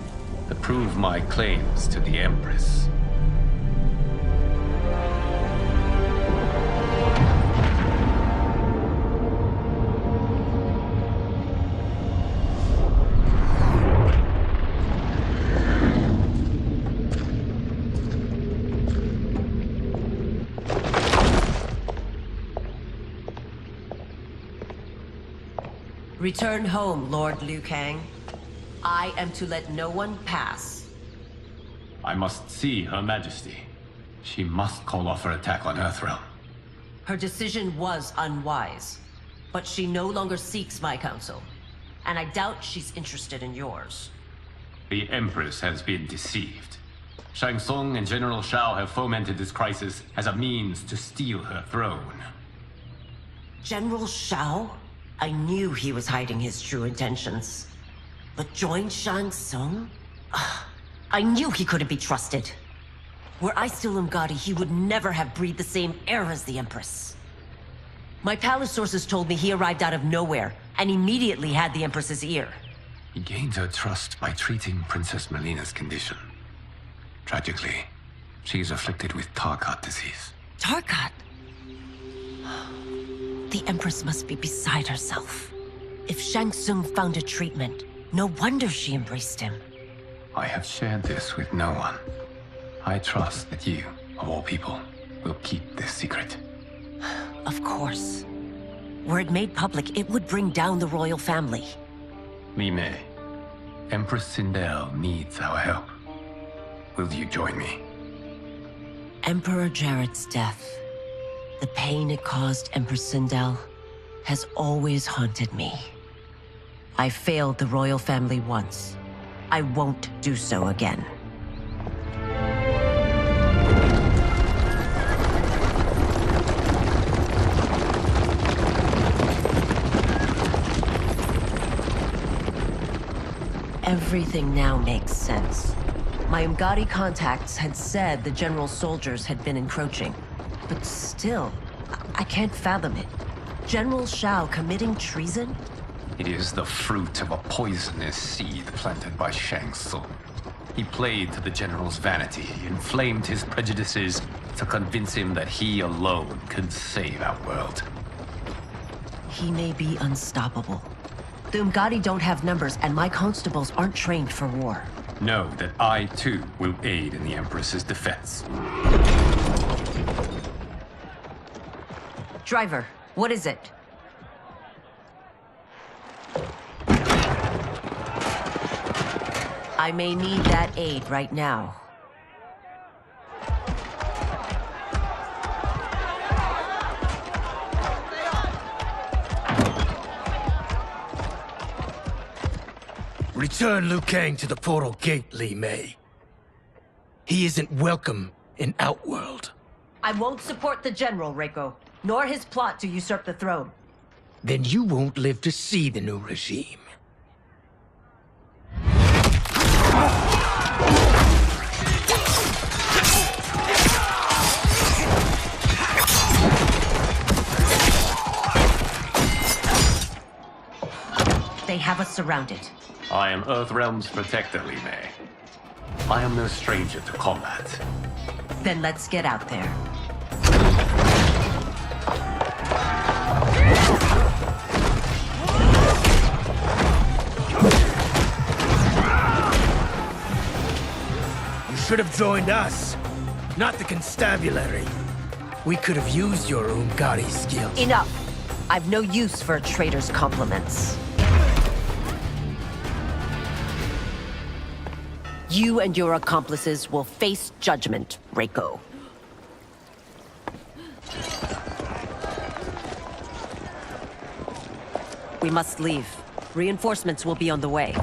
to prove my claims to the Empress. Return home, Lord Liu Kang. I am to let no one pass. I must see Her Majesty. She must call off her attack on Earthrealm. Her decision was unwise, but she no longer seeks my counsel, and I doubt she's interested in yours. The Empress has been deceived. Shang Tsung and General Shao have fomented this crisis as a means to steal her throne. General Shao? I knew he was hiding his true intentions. But join Shang Tsung? I knew he couldn't be trusted. Were I still Umgadi, he would never have breathed the same air as the Empress. My palace sources told me he arrived out of nowhere, and immediately had the Empress's ear. He gained her trust by treating Princess Melina's condition. Tragically, she is afflicted with Tarkat disease. Tarkat? The Empress must be beside herself. If Shang Tsung found a treatment, no wonder she embraced him. I have shared this with no one. I trust that you, of all people, will keep this secret. Of course. Were it made public, it would bring down the royal family. Li Mei, Empress Sindel needs our help. Will you join me? Emperor Jarrett's death, the pain it caused Empress Sindel, has always haunted me. I failed the royal family once. I won't do so again. Everything now makes sense. My Umgadi contacts had said the general's soldiers had been encroaching. But still, I can't fathom it. General Shao committing treason? It is the fruit of a poisonous seed planted by Shang Tsung. He played to the General's vanity, inflamed his prejudices to convince him that he alone could save Outworld. He may be unstoppable. The Umgadi don't have numbers, and my constables aren't trained for war. Know that I, too, will aid in the Empress's defense. Driver, what is it? I may need that aid right now. Return Liu Kang to the portal gate, Li Mei. He isn't welcome in Outworld. I won't support the General, Reiko, nor his plot to usurp the throne. Then you won't live to see the new regime. They have us surrounded. I am Earthrealm's protector, Li Mei. I am no stranger to combat. Then let's get out there. You should have joined us, not the constabulary. We could have used your Umgadi skills. Enough! I've no use for a traitor's compliments. You and your accomplices will face judgment, Reiko. We must leave. Reinforcements will be on the way.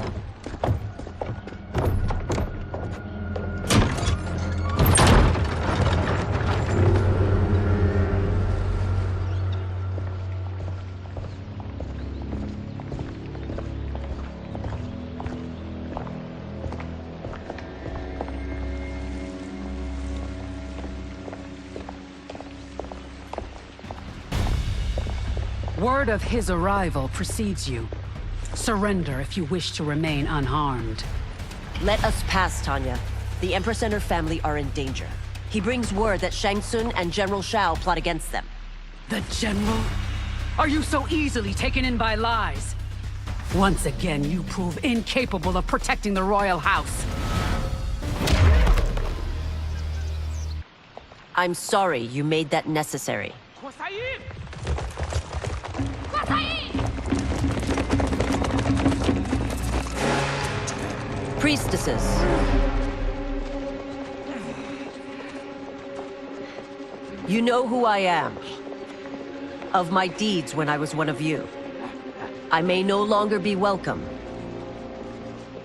Word of his arrival precedes you. Surrender if you wish to remain unharmed. Let us pass, Tanya. The Empress and her family are in danger. He brings word that Shang Tsung and General Shao plot against them. The General? Are you so easily taken in by lies? Once again, you prove incapable of protecting the royal house. I'm sorry you made that necessary. Priestesses. You know who I am. Of my deeds when I was one of you. I may no longer be welcome.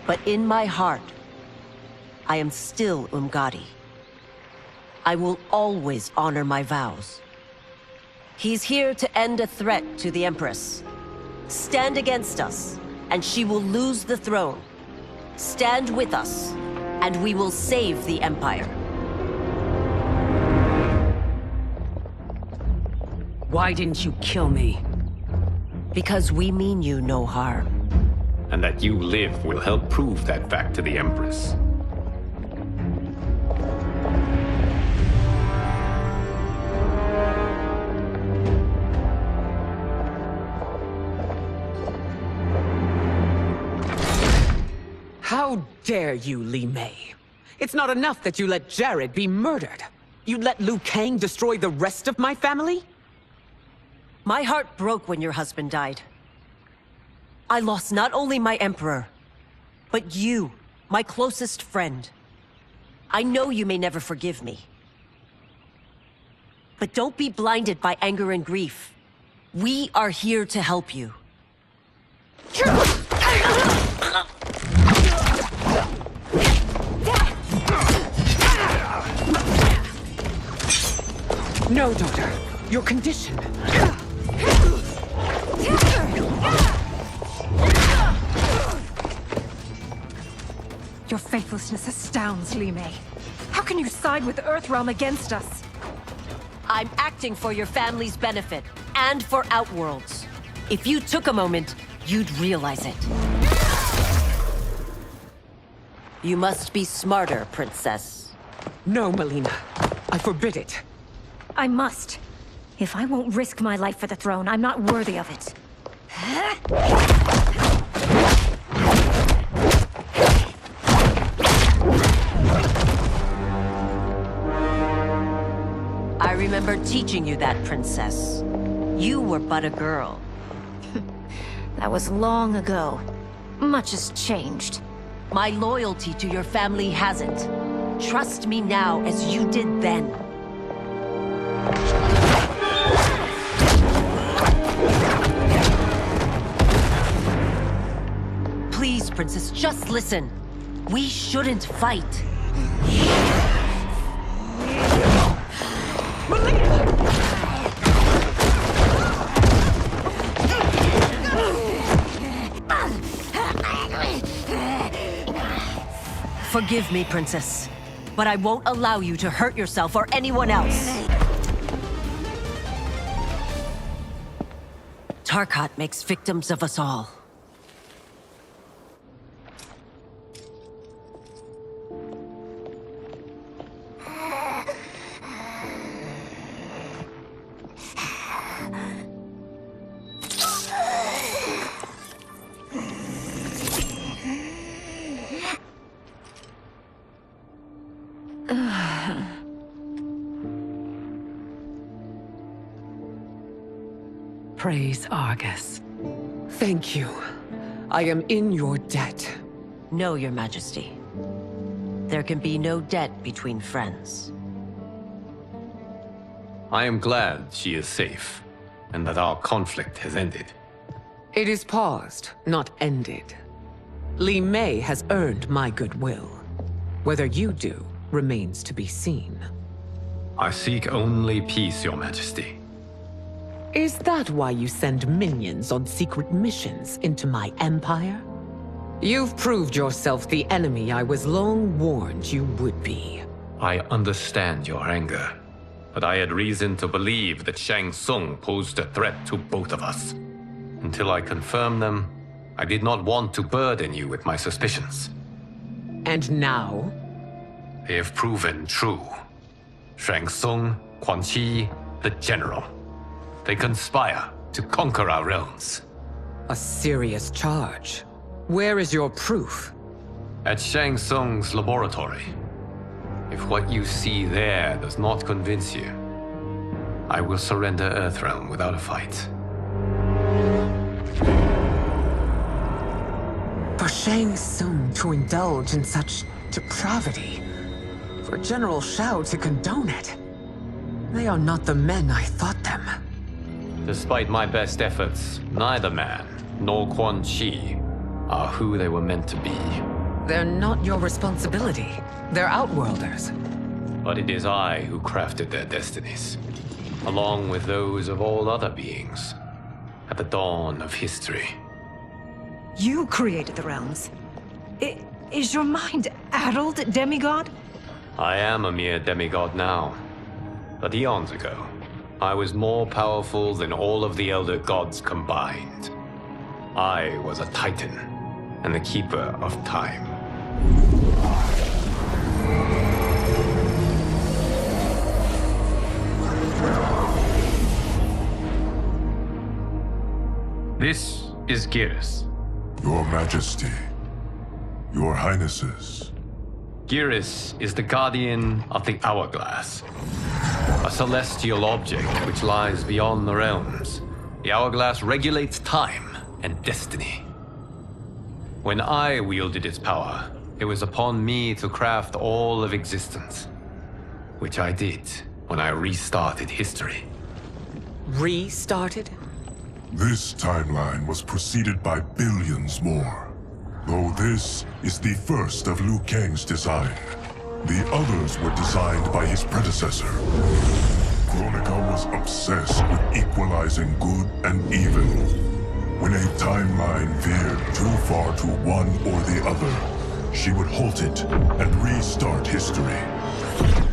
But in my heart, I am still Umgadi. I will always honor my vows. He's here to end a threat to the Empress. Stand against us, and she will lose the throne. Stand with us, and we will save the Empire. Why didn't you kill me? Because we mean you no harm. And that you live will help prove that fact to the Empress. How dare you, Li Mei? It's not enough that you let Jared be murdered. You let Liu Kang destroy the rest of my family? My heart broke when your husband died. I lost not only my Emperor, but you, my closest friend. I know you may never forgive me. But don't be blinded by anger and grief. We are here to help you. No, daughter. Your condition. Your faithlessness astounds, Li Mei. How can you side with Earthrealm against us? I'm acting for your family's benefit, and for Outworld's. If you took a moment, you'd realize it. You must be smarter, Princess. No, Melina. I forbid it. I must. If I won't risk my life for the throne, I'm not worthy of it. I remember teaching you that, Princess. You were but a girl. That was long ago. Much has changed. My loyalty to your family hasn't. Trust me now as you did then. Please, Princess, just listen. We shouldn't fight. Forgive me, Princess, but I won't allow you to hurt yourself or anyone else. Tarkat makes victims of us all. Praise Argus. Thank you. I am in your debt. No, Your Majesty. There can be no debt between friends. I am glad she is safe, and that our conflict has ended. It is paused, not ended. Li Mei has earned my goodwill. Whether you do remains to be seen. I seek only peace, Your Majesty. Is that why you send minions on secret missions into my empire? You've proved yourself the enemy I was long warned you would be. I understand your anger, but I had reason to believe that Shang Tsung posed a threat to both of us. Until I confirmed them, I did not want to burden you with my suspicions. And now? They have proven true. Shang Tsung, Quan Chi, the General. They conspire to conquer our realms. A serious charge. Where is your proof? At Shang Tsung's laboratory. If what you see there does not convince you, I will surrender Earthrealm without a fight. For Shang Tsung to indulge in such depravity, for General Shao to condone it, they are not the men I thought them. Despite my best efforts, neither man nor Quan Chi are who they were meant to be. They're not your responsibility. They're Outworlders. But it is I who crafted their destinies, along with those of all other beings, at the dawn of history. You created the realms. Is your mind addled, demigod? I am a mere demigod now, but eons ago, I was more powerful than all of the Elder Gods combined. I was a Titan, and the Keeper of Time. This is Geras. Your Majesty. Your Highnesses. Geras is the guardian of the Hourglass. A celestial object which lies beyond the realms. The Hourglass regulates time and destiny. When I wielded its power, it was upon me to craft all of existence. Which I did when I restarted history. Restarted? This timeline was preceded by billions more. Though this is the first of Liu Kang's design. The others were designed by his predecessor. Kronika was obsessed with equalizing good and evil. When a timeline veered too far to one or the other, she would halt it and restart history,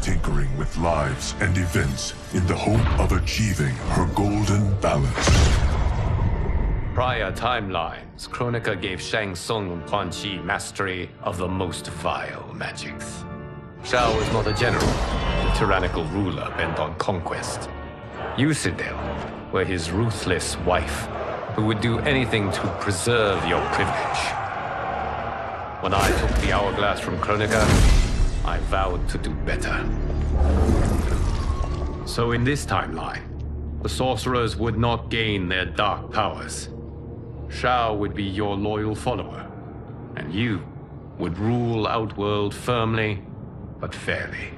tinkering with lives and events in the hope of achieving her golden balance. prior timelines, Kronika gave Shang Tsung and Quan Chi mastery of the most vile magics. Shao was not a general, a tyrannical ruler bent on conquest. You, Sindel, were his ruthless wife, who would do anything to preserve your privilege. When I took the hourglass from Kronika, I vowed to do better. So in this timeline, the sorcerers would not gain their dark powers. Shao would be your loyal follower, and you would rule Outworld firmly, but fairly.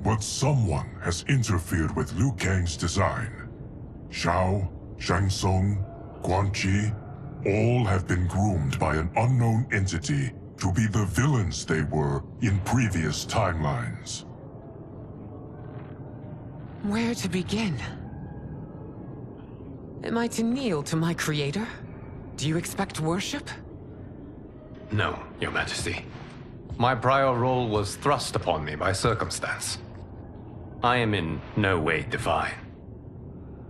But someone has interfered with Liu Kang's design. Shao, Shang Tsung, Quan Chi, all have been groomed by an unknown entity to be the villains they were in previous timelines. Where to begin? Am I to kneel to my creator? Do you expect worship? No, Your Majesty. My prior role was thrust upon me by circumstance. I am in no way divine.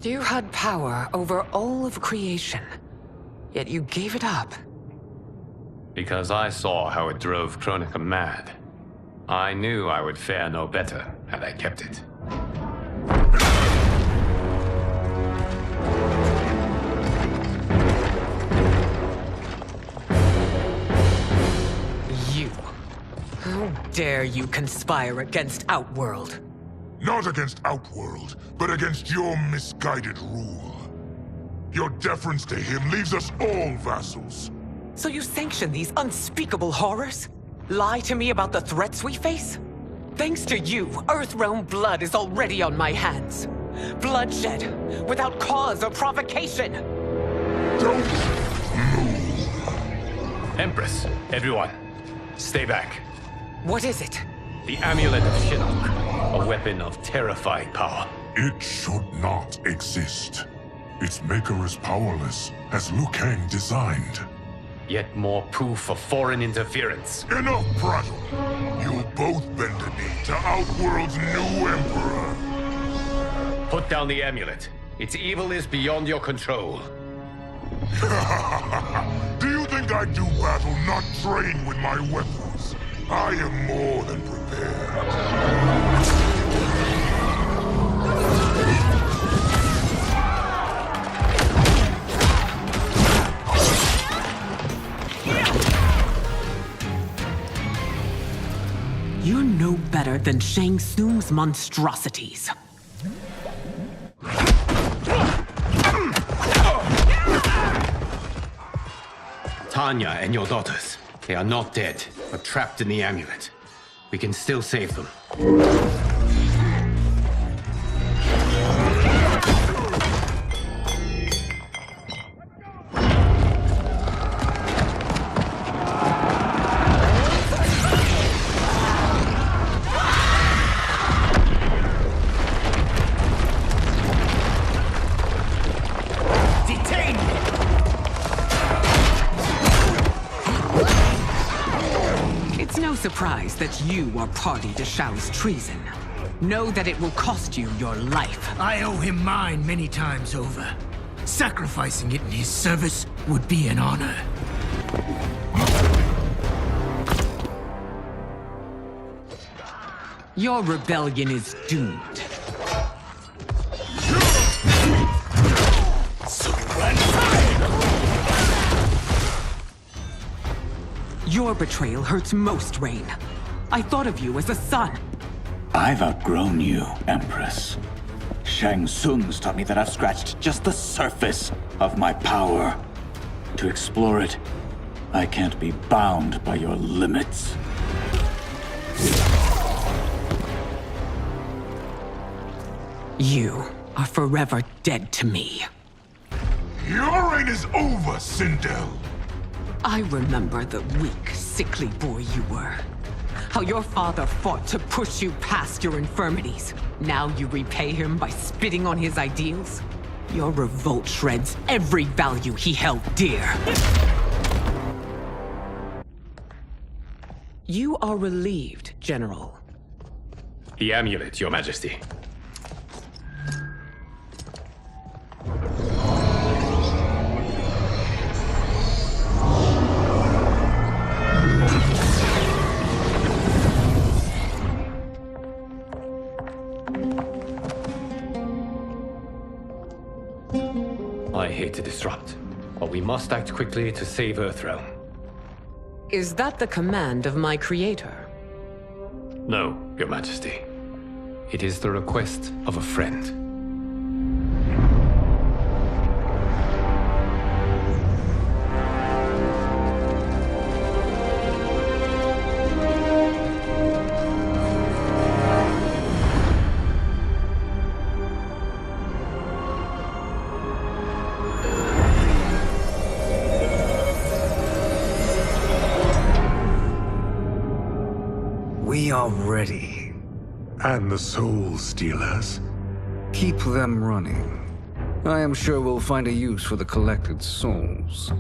You had power over all of creation, yet you gave it up. Because I saw how it drove Kronika mad. I knew I would fare no better had I kept it. You. How dare you conspire against Outworld? Not against Outworld, but against your misguided rule. Your deference to him leaves us all vassals. So you sanction these unspeakable horrors? Lie to me about the threats we face? Thanks to you, Earthrealm blood is already on my hands. Bloodshed, without cause or provocation. Don't move. Empress, everyone, stay back. What is it? The Amulet of Shinnok, a weapon of terrifying power. It should not exist. Its maker is powerless, as Liu Kang designed. Yet more proof of foreign interference. Enough prattle! You'll both bend the knee to Outworld's new emperor. Put down the amulet. Its evil is beyond your control. Do you think I do battle not trained with my weapons? I am more than prepared. You're no better than Shang Tsung's monstrosities. Tanya and your daughters, they are not dead, but trapped in the amulet. We can still save them. Surprised that you are party to Shao's treason. Know that it will cost you your life. I owe him mine many times over. Sacrificing it in his service would be an honor. Your rebellion is doomed. Your betrayal hurts most, Rain. I thought of you as a son. I've outgrown you, Empress. Shang Tsung's taught me that I've scratched just the surface of my power. To explore it, I can't be bound by your limits. You are forever dead to me. Your reign is over, Sindel. I remember the weak, sickly boy you were. How your father fought to push you past your infirmities. Now you repay him by spitting on his ideals? Your revolt shreds every value he held dear. You are relieved, General. The amulet, Your I hate to disrupt, but we must act quickly to save Earthrealm. Is that the command of my creator? No, Your Majesty. It is the request of a friend. We are ready. And the Soul Stealers? Keep them running. I am sure we'll find a use for the collected souls.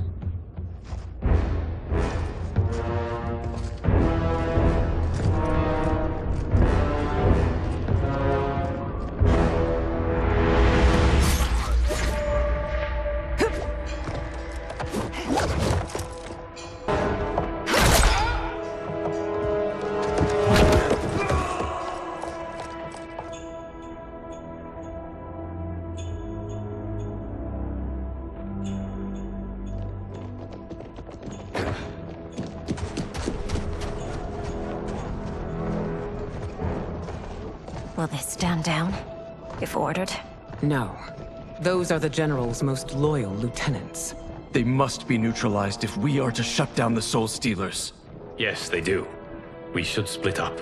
Will they stand down, if ordered? No. Those are the General's most loyal lieutenants. They must be neutralized if we are to shut down the Soul Stealers. Yes, they do. We should split up.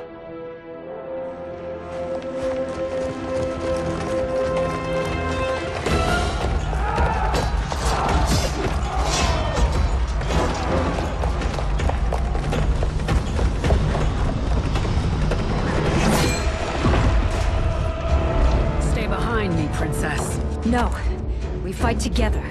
Stay behind me, Princess. No. We fight together.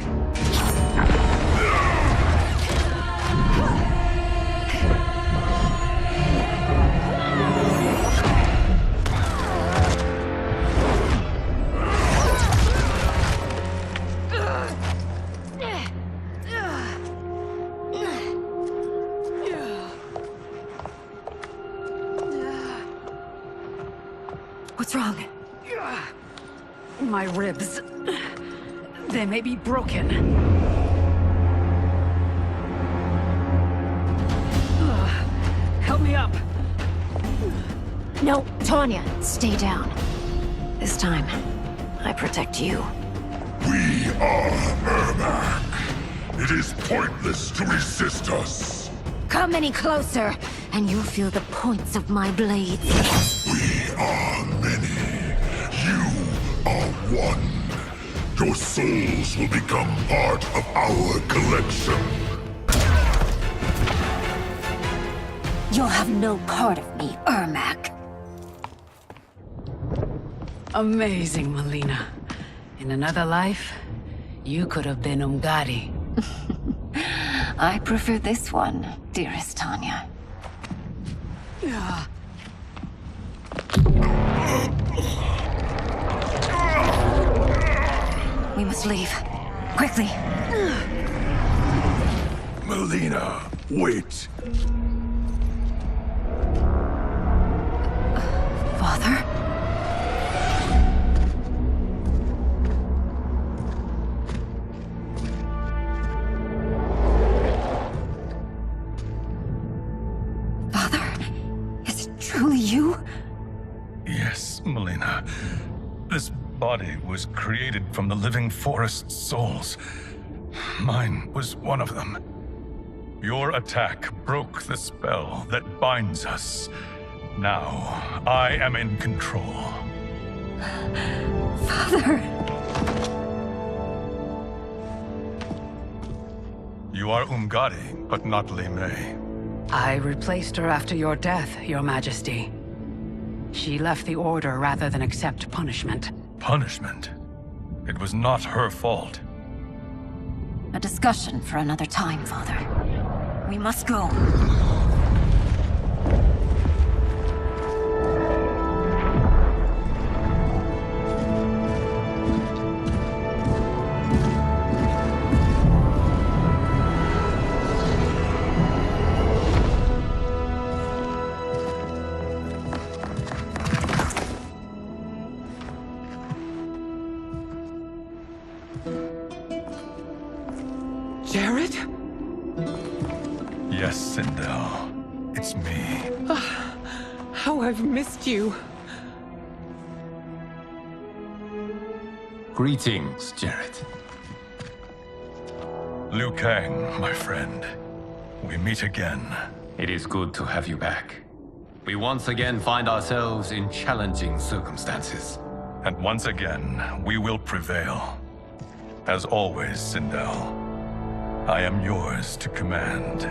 What's wrong? My ribs. They may be broken. Help me up. No, Tanya, stay down. This time, I protect you. We are Ermac. It is pointless to resist us. Come any closer, and you'll feel the points of my blades. We are many. You are one. Your souls will become part of our collection. You'll have no part of me, Ermac. Amazing, Melina. In another life, you could have been Umgadi. I prefer this one, dearest Tanya. We must leave. Quickly. Melina, wait. Father? Father? Is it truly you? Yes, Melina. This body was created from the living forest's souls. Mine was one of them. Your attack broke the spell that binds us. Now, I am in control. Father! You are Umgadi, but not Li Mei. I replaced her after your death, Your Majesty. She left the Order rather than accept punishment. Punishment? It was not her fault. A discussion for another time, Father. We must go. Jared? Yes, Sindel. It's me. How I've missed you. Greetings, Jared. Liu Kang, my friend. We meet again. It is good to have you back. We once again find ourselves in challenging circumstances. And once again, we will prevail. As always, Sindel, I am yours to command.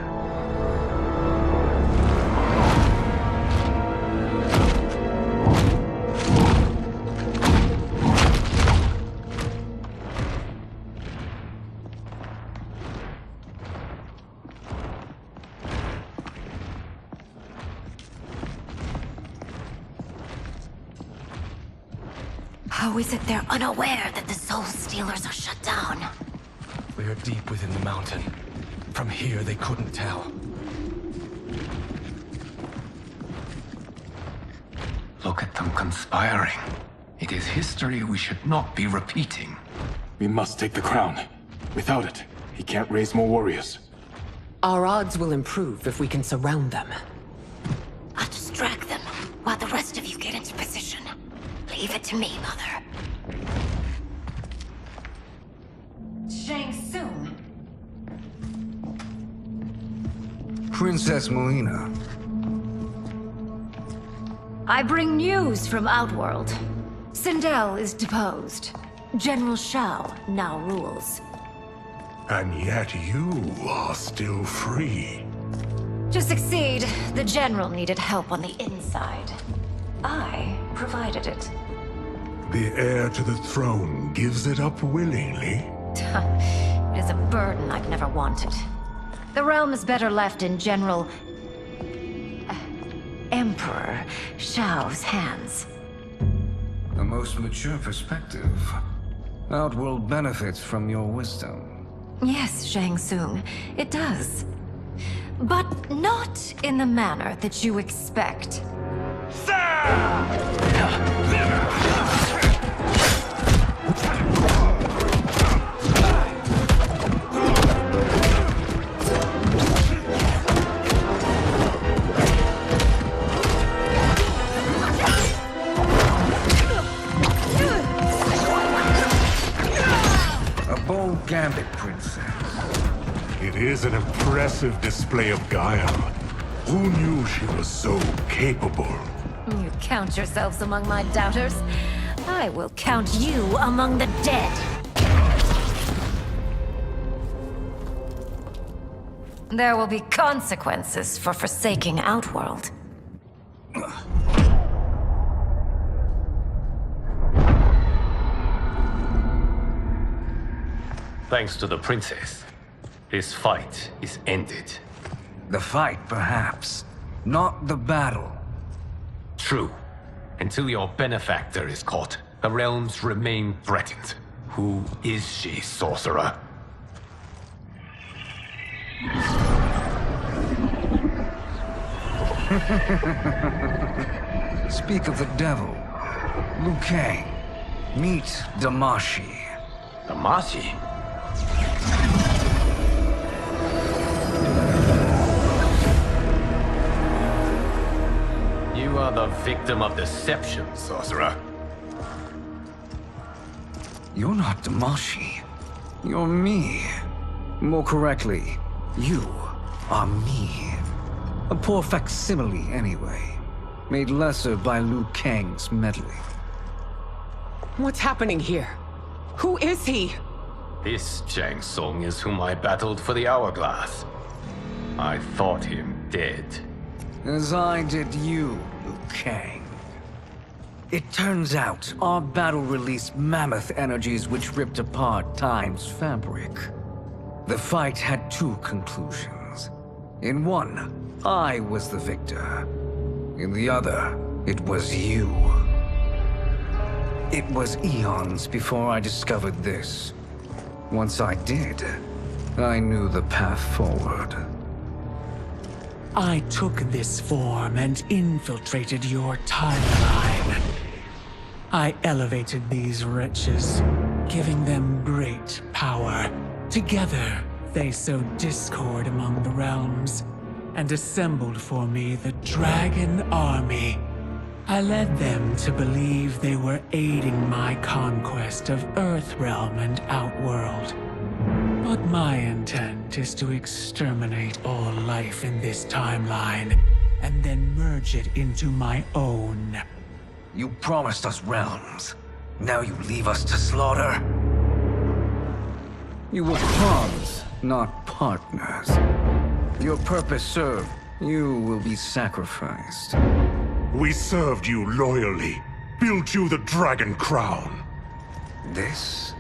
How is it they're unaware that the Soul Stealers are shut down? We are deep within the mountain. From here, they couldn't tell. Look at them conspiring. It is history we should not be repeating. We must take the crown. Without it, he can't raise more warriors. Our odds will improve if we can surround them. I'll distract them while the rest of you get into position. Leave it to me, Mother. Shang Tsung. Princess Melina. I bring news from Outworld. Sindel is deposed. General Shao now rules. And yet you are still free. To succeed, the General needed help on the inside. I provided it. The heir to the throne gives it up willingly. It is a burden I've never wanted. The realm is better left in General... Emperor Shao's hands. A most mature perspective. Outworld benefits from your wisdom. Yes, Shang Tsung, it does. But not in the manner that you expect. A bold gambit, Princess. It is an impressive display of guile. Who knew she was so capable? You count yourselves among my doubters. I will count you among the dead. There will be consequences for forsaking Outworld. Thanks to the princess, this fight is ended. The fight, perhaps. Not the battle. True. Until your benefactor is caught, the realms remain threatened. Who is she, sorcerer? Speak of the devil. Liu Kang. Meet Damashi. Damashi? You are the victim of deception, sorcerer. You're not Damashi. You're me. More correctly, you are me. A poor facsimile, anyway. Made lesser by Liu Kang's meddling. What's happening here? Who is he? This Shang Tsung is whom I battled for the Hourglass. I thought him dead. As I did you, Liu Kang. It turns out our battle released mammoth energies which ripped apart time's fabric. The fight had two conclusions. In one, I was the victor. In the other, it was you. It was eons before I discovered this. Once I did, I knew the path forward. I took this form and infiltrated your timeline. I elevated these wretches, giving them great power. Together, They sowed discord among the realms and assembled for me the Dragon Army. I led them to believe they were aiding my conquest of Earthrealm and Outworld. But my intent is to exterminate all life in this timeline and then merge it into my own. You promised us realms. Now you leave us to slaughter? You were pawns, not partners. Your purpose served. You will be sacrificed. We served you loyally, built you the Dragon Crown. This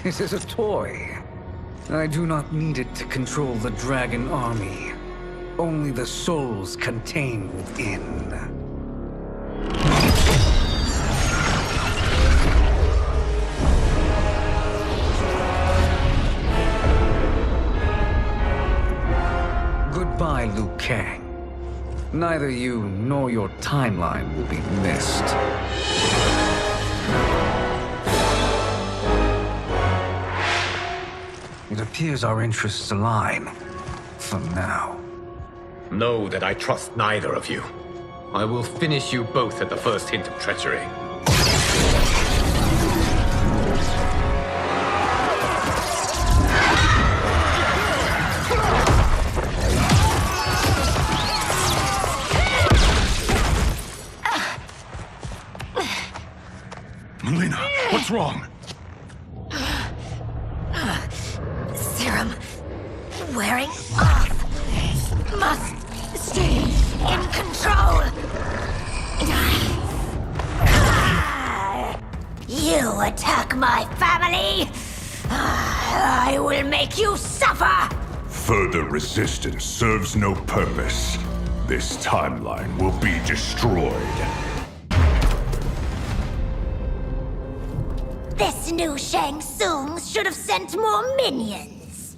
is a toy. I do not need it to control the Dragon Army. Only the souls contained within. Goodbye, Liu Kang. Neither you nor your timeline will be missed. It appears our interests align. For now. Know that I trust neither of you. I will finish you both at the first hint of treachery. Melina, what's wrong? Serum wearing off. Must stay in control. You attack my family, I will make you suffer. Further resistance serves no purpose. This timeline will be destroyed. This new Shang Tsung should have sent more minions.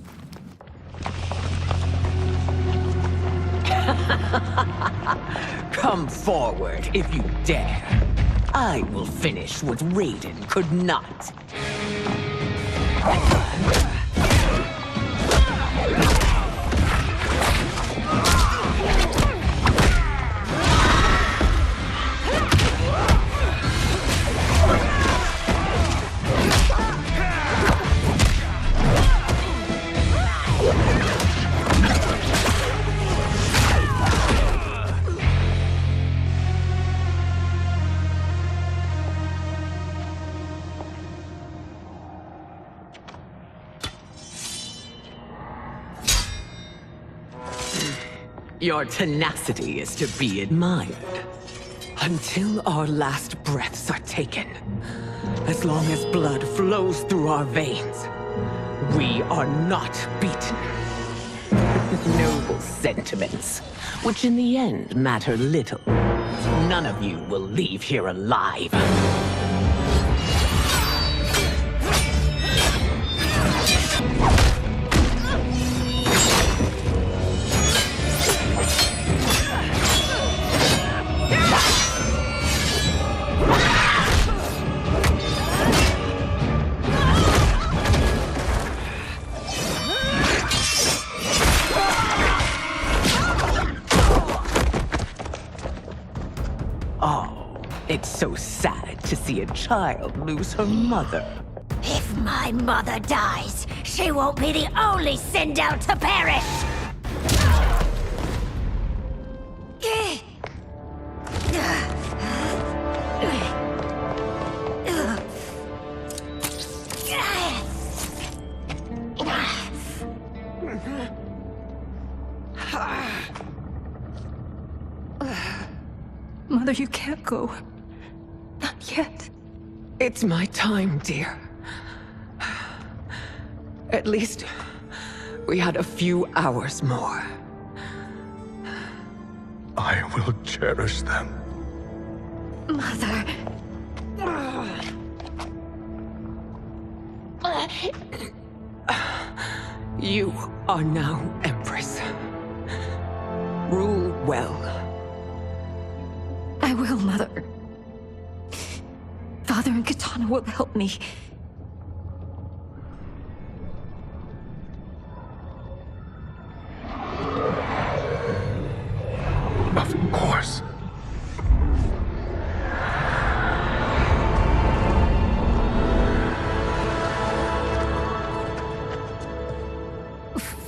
Come forward if you dare. I will finish what Raiden could not. Your tenacity is to be admired. Until our last breaths are taken, as long as blood flows through our veins, we are not beaten. Noble sentiments, which in the end matter little. None of you will leave here alive. It's so sad to see a child lose her mother. If my mother dies, she won't be the only Sindel to perish! Mother, you can't go. Not yet. It's my time, dear. At least, we had a few hours more. I will cherish them. Mother... You are now Empress. Rule well. I will, Mother. Father and Katana will help me.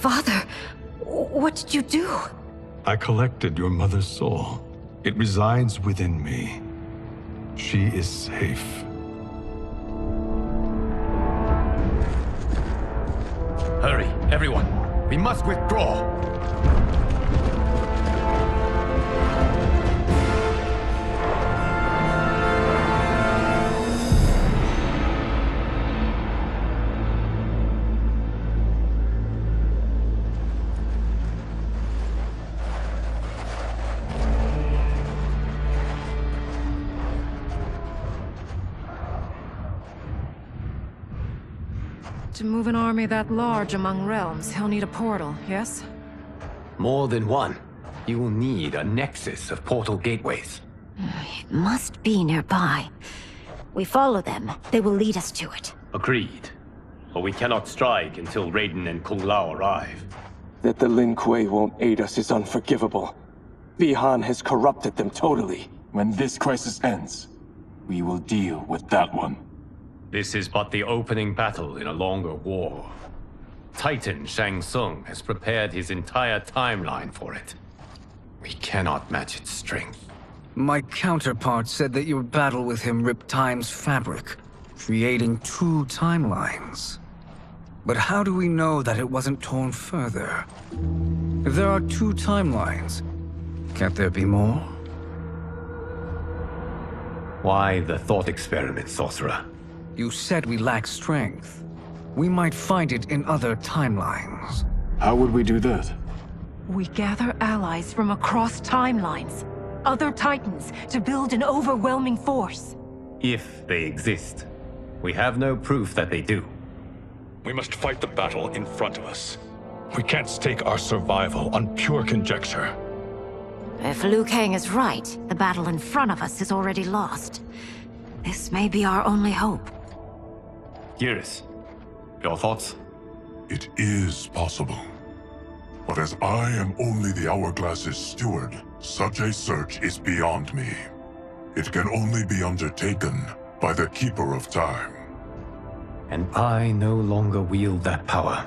Father, what did you do? I collected your mother's soul. It resides within me. She is safe. Hurry, everyone. We must withdraw. To move an army that large among realms, he'll need a portal, yes? More than one. You will need a nexus of portal gateways. It must be nearby. We follow them, they will lead us to it. Agreed. But we cannot strike until Raiden and Kung Lao arrive. That the Lin Kuei won't aid us is unforgivable. Bihan has corrupted them totally. When this crisis ends, we will deal with that one. This is but the opening battle in a longer war. Titan Shang Tsung has prepared his entire timeline for it. We cannot match its strength. My counterpart said that your battle with him ripped time's fabric, creating 2 timelines. But how do we know that it wasn't torn further? If there are 2 timelines, can't there be more? Why the thought experiment, Sorcerer? You said we lack strength. We might find it in other timelines. How would we do that? We gather allies from across timelines, other Titans, to build an overwhelming force. If they exist. We have no proof that they do. We must fight the battle in front of us. We can't stake our survival on pure conjecture. If Liu Kang is right, the battle in front of us is already lost. This may be our only hope. Geras, your thoughts? It is possible. But as I am only the Hourglass's steward, such a search is beyond me. It can only be undertaken by the Keeper of Time. And I no longer wield that power.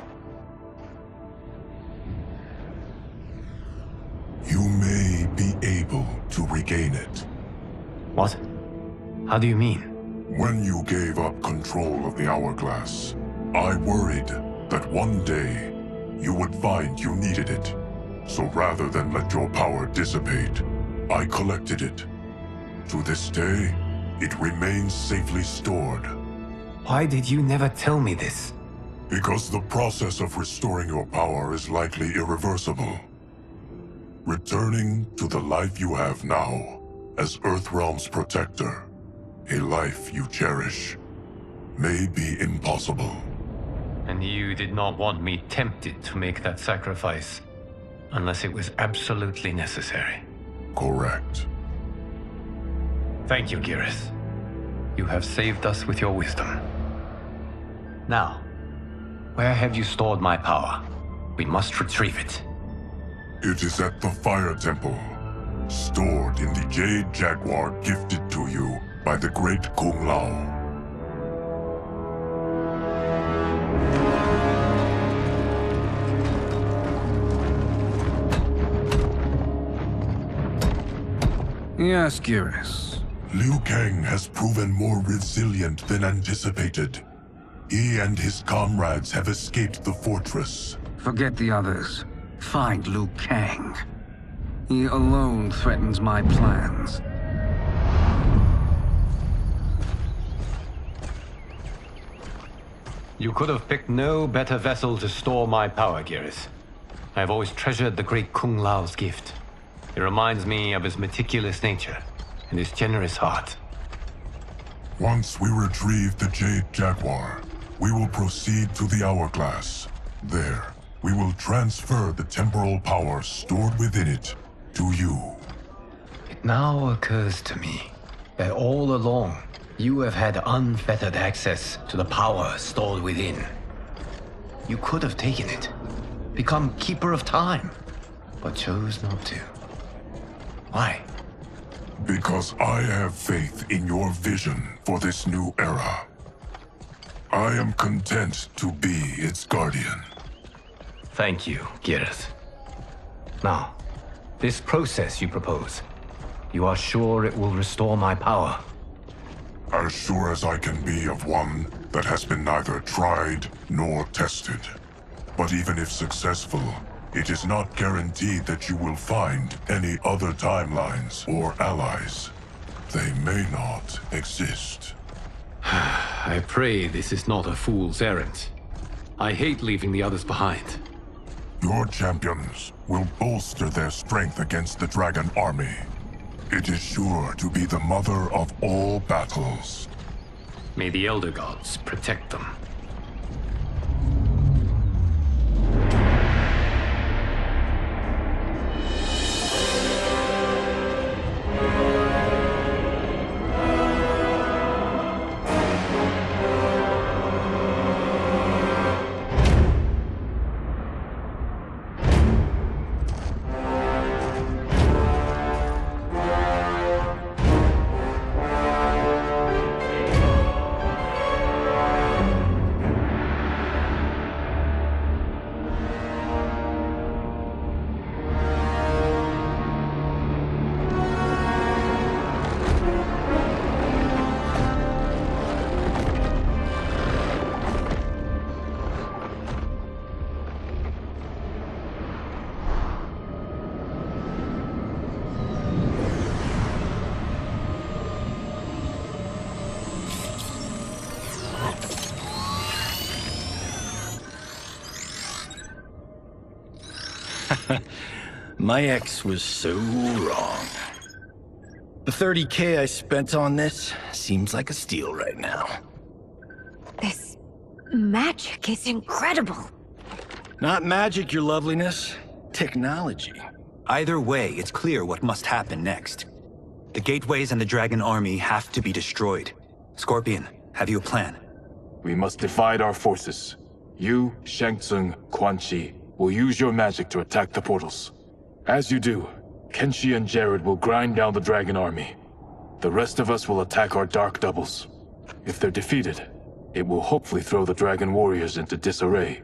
You may be able to regain it. What? How do you mean? When you gave up control of the Hourglass, I worried that one day you would find you needed it. So rather than let your power dissipate, I collected it. To this day, it remains safely stored. Why did you never tell me this? Because the process of restoring your power is likely irreversible. Returning to the life you have now, as Earthrealm's protector, a life you cherish, may be impossible. And you did not want me tempted to make that sacrifice, unless it was absolutely necessary. Correct. Thank you, Geras. You have saved us with your wisdom. Now, where have you stored my power? We must retrieve it. It is at the Fire Temple, stored in the Jade Jaguar gifted to you by the great Kung Lao. Yes, Geras. Liu Kang has proven more resilient than anticipated. He and his comrades have escaped the fortress. Forget the others. Find Liu Kang. He alone threatens my plans. You could have picked no better vessel to store my power, Geras. I have always treasured the great Kung Lao's gift. It reminds me of his meticulous nature and his generous heart. Once we retrieve the Jade Jaguar, we will proceed to the Hourglass. There, we will transfer the temporal power stored within it to you. It now occurs to me that all along, you have had unfettered access to the power stored within. You could have taken it, become Keeper of Time, but chose not to. Why? Because I have faith in your vision for this new era. I am content to be its guardian. Thank you, Geras. Now, this process you propose, you are sure it will restore my power? As sure as I can be of one that has been neither tried nor tested. But even if successful, it is not guaranteed that you will find any other timelines or allies. They may not exist. I pray this is not a fool's errand. I hate leaving the others behind. Your champions will bolster their strength against the Dragon Army. It is sure to be the mother of all battles. May the Elder Gods protect them. My ex was so wrong. The 30K I spent on this seems like a steal right now. This magic is incredible. Not magic, your loveliness. Technology. Either way, it's clear what must happen next. The gateways and the Dragon Army have to be destroyed. Scorpion, have you a plan? We must divide our forces. You, Shang Tsung, Quan Chi will use your magic to attack the portals. As you do, Kenshi and Jared will grind down the Dragon Army. The rest of us will attack our dark doubles. If they're defeated, it will hopefully throw the Dragon Warriors into disarray.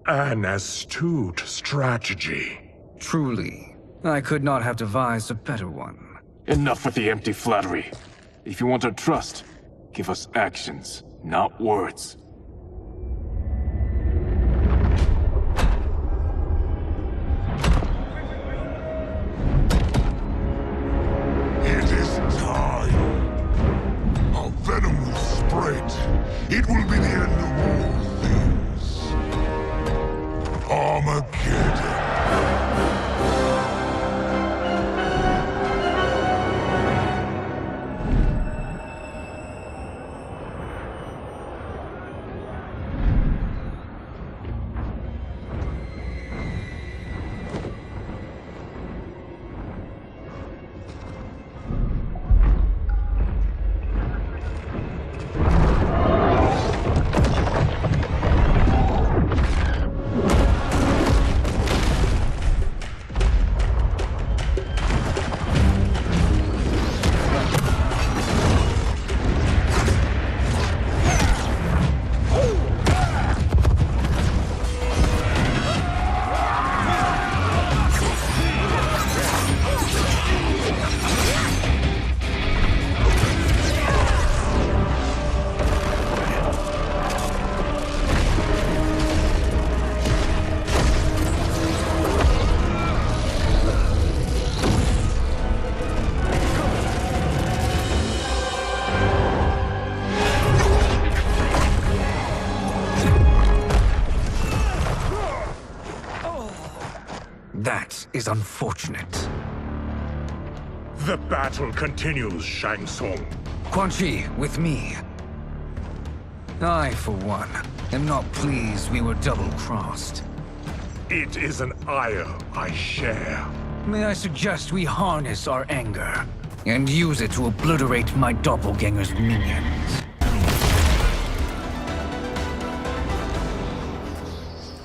An astute strategy. Truly, I could not have devised a better one. Enough with the empty flattery. If you want our trust, give us actions, not words. It is time. Our venom will spread. It will be the end of all things. Armageddon. That is unfortunate. The battle continues, Shang Tsung. Quan Chi, with me. I, for one, am not pleased we were double-crossed. It is an ire I share. May I suggest we harness our anger and use it to obliterate my doppelganger's minions?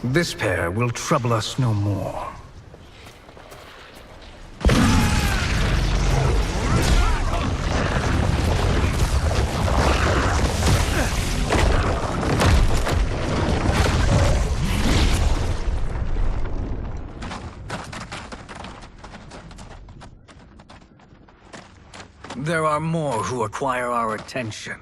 This pair will trouble us no more. There are more who require our attention.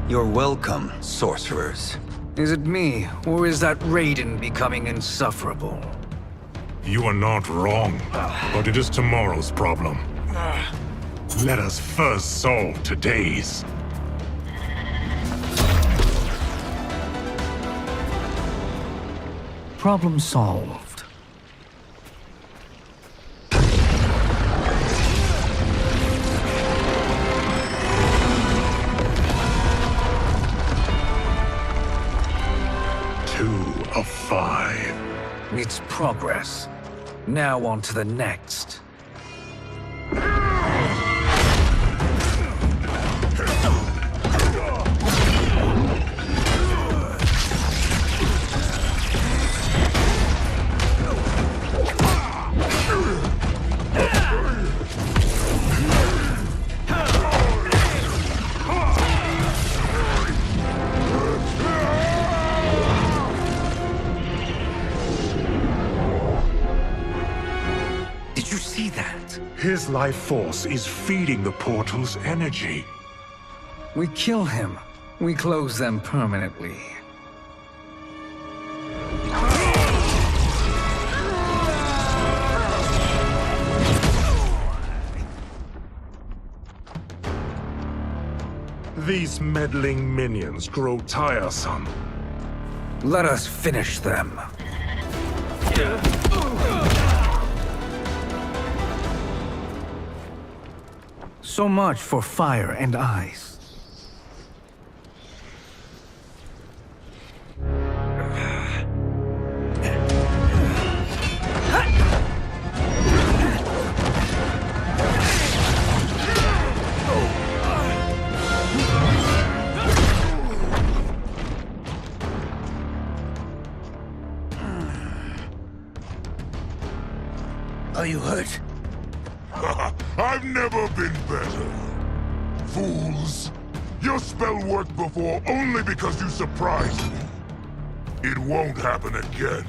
You're welcome, sorcerers. Is it me, or is that Raiden becoming insufferable? You are not wrong, but it is tomorrow's problem. Let us first solve today's. Problem solved. Of 5. It's progress. Now on to the next. His life force is feeding the portal's energy. We kill him. We close them permanently. These meddling minions grow tiresome. Let us finish them. So much for fire and ice. Are you hurt? I've never been better. Fools! Your spell worked before only because you surprised me. It won't happen again.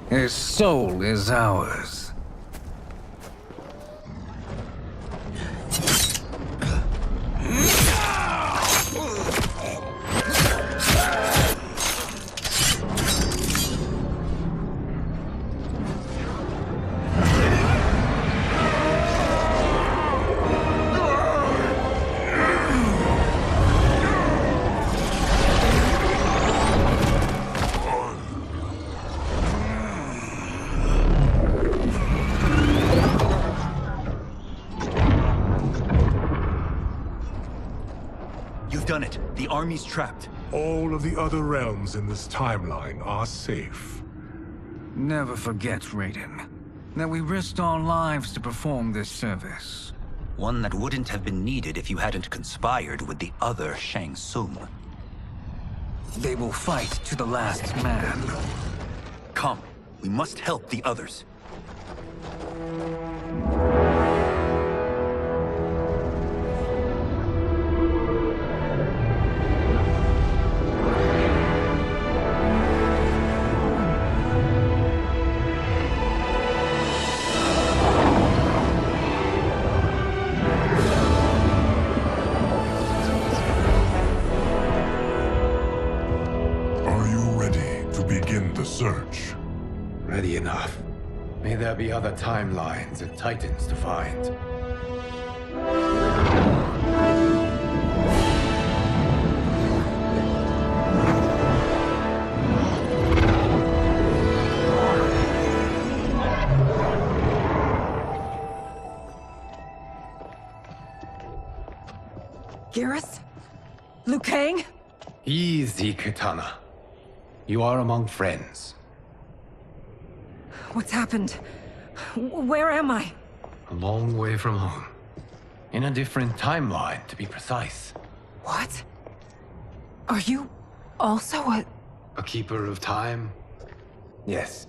His soul is ours. Done it. The army's trapped. All of the other realms in this timeline are safe. Never forget, Raiden, that we risked our lives to perform this service. One that wouldn't have been needed if you hadn't conspired with the other Shang Tsung. They will fight to the last man. Come, we must help the others. Search. Ready enough. May there be other timelines and Titans to find. Geras? Liu Kang? Easy, Kitana. You are among friends. What's happened? Where am I? A long way from home. In a different timeline, to be precise. What? Are you also a keeper of time? Yes.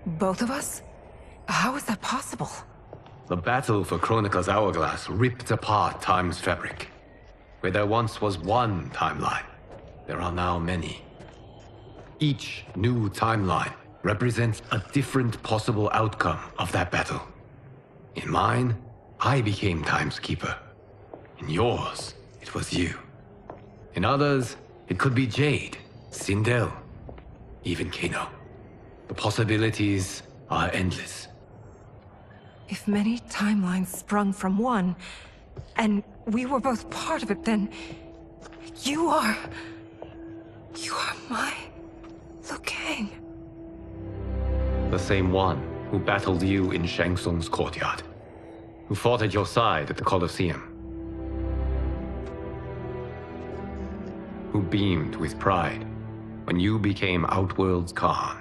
both of us? How is that possible? The battle for Chronica's hourglass ripped apart time's fabric. Where there once was one timeline, there are now many. Each new timeline represents a different possible outcome of that battle. In mine, I became Time's Keeper. In yours, it was you. In others, it could be Jade, Sindel, even Kano. The possibilities are endless. If many timelines sprung from one, and we were both part of it, then you are my Liu Kang. The same one who battled you in Shang Tsung's courtyard, who fought at your side at the Colosseum, who beamed with pride when you became Outworld's Khan.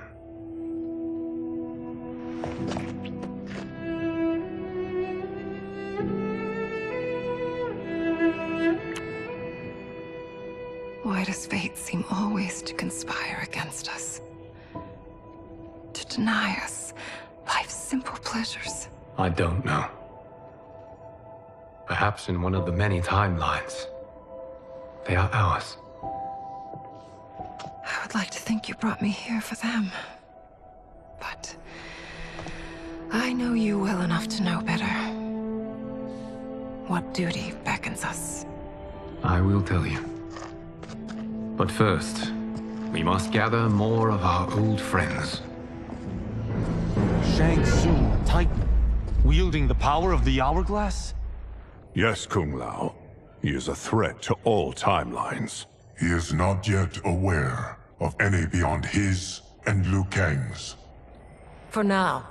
Why does fate seem always to conspire against us? To deny us life's simple pleasures? I don't know. Perhaps in one of the many timelines, they are ours. I would like to think you brought me here for them. But I know you well enough to know better. What duty beckons us? I will tell you. But first, we must gather more of our old friends. Shang Tsung, Titan, wielding the power of the hourglass? Yes, Kung Lao. He is a threat to all timelines. He is not yet aware of any beyond his and Liu Kang's. For now,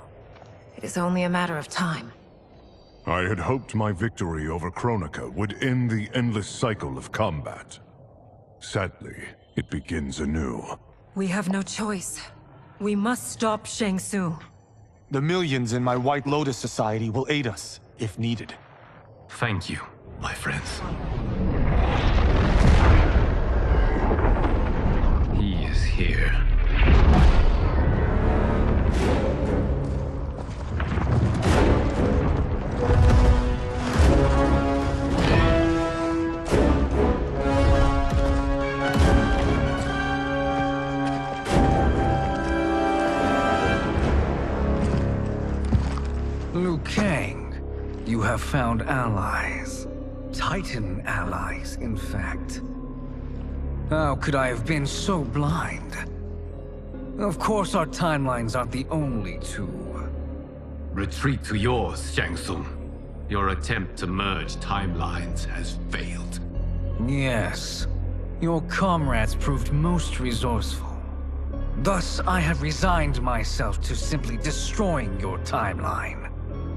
it is only a matter of time. I had hoped my victory over Chronica would end the endless cycle of combat. Sadly, it begins anew. We have no choice. We must stop Shang Tsung. The millions in my White Lotus Society will aid us, if needed. Thank you, my friends. He is here. Liu Kang, you have found allies. Titan allies, in fact. How could I have been so blind? Of course our timelines aren't the only two. Retreat to yours, Shang Tsung. Your attempt to merge timelines has failed. Yes. Your comrades proved most resourceful. Thus, I have resigned myself to simply destroying your timeline.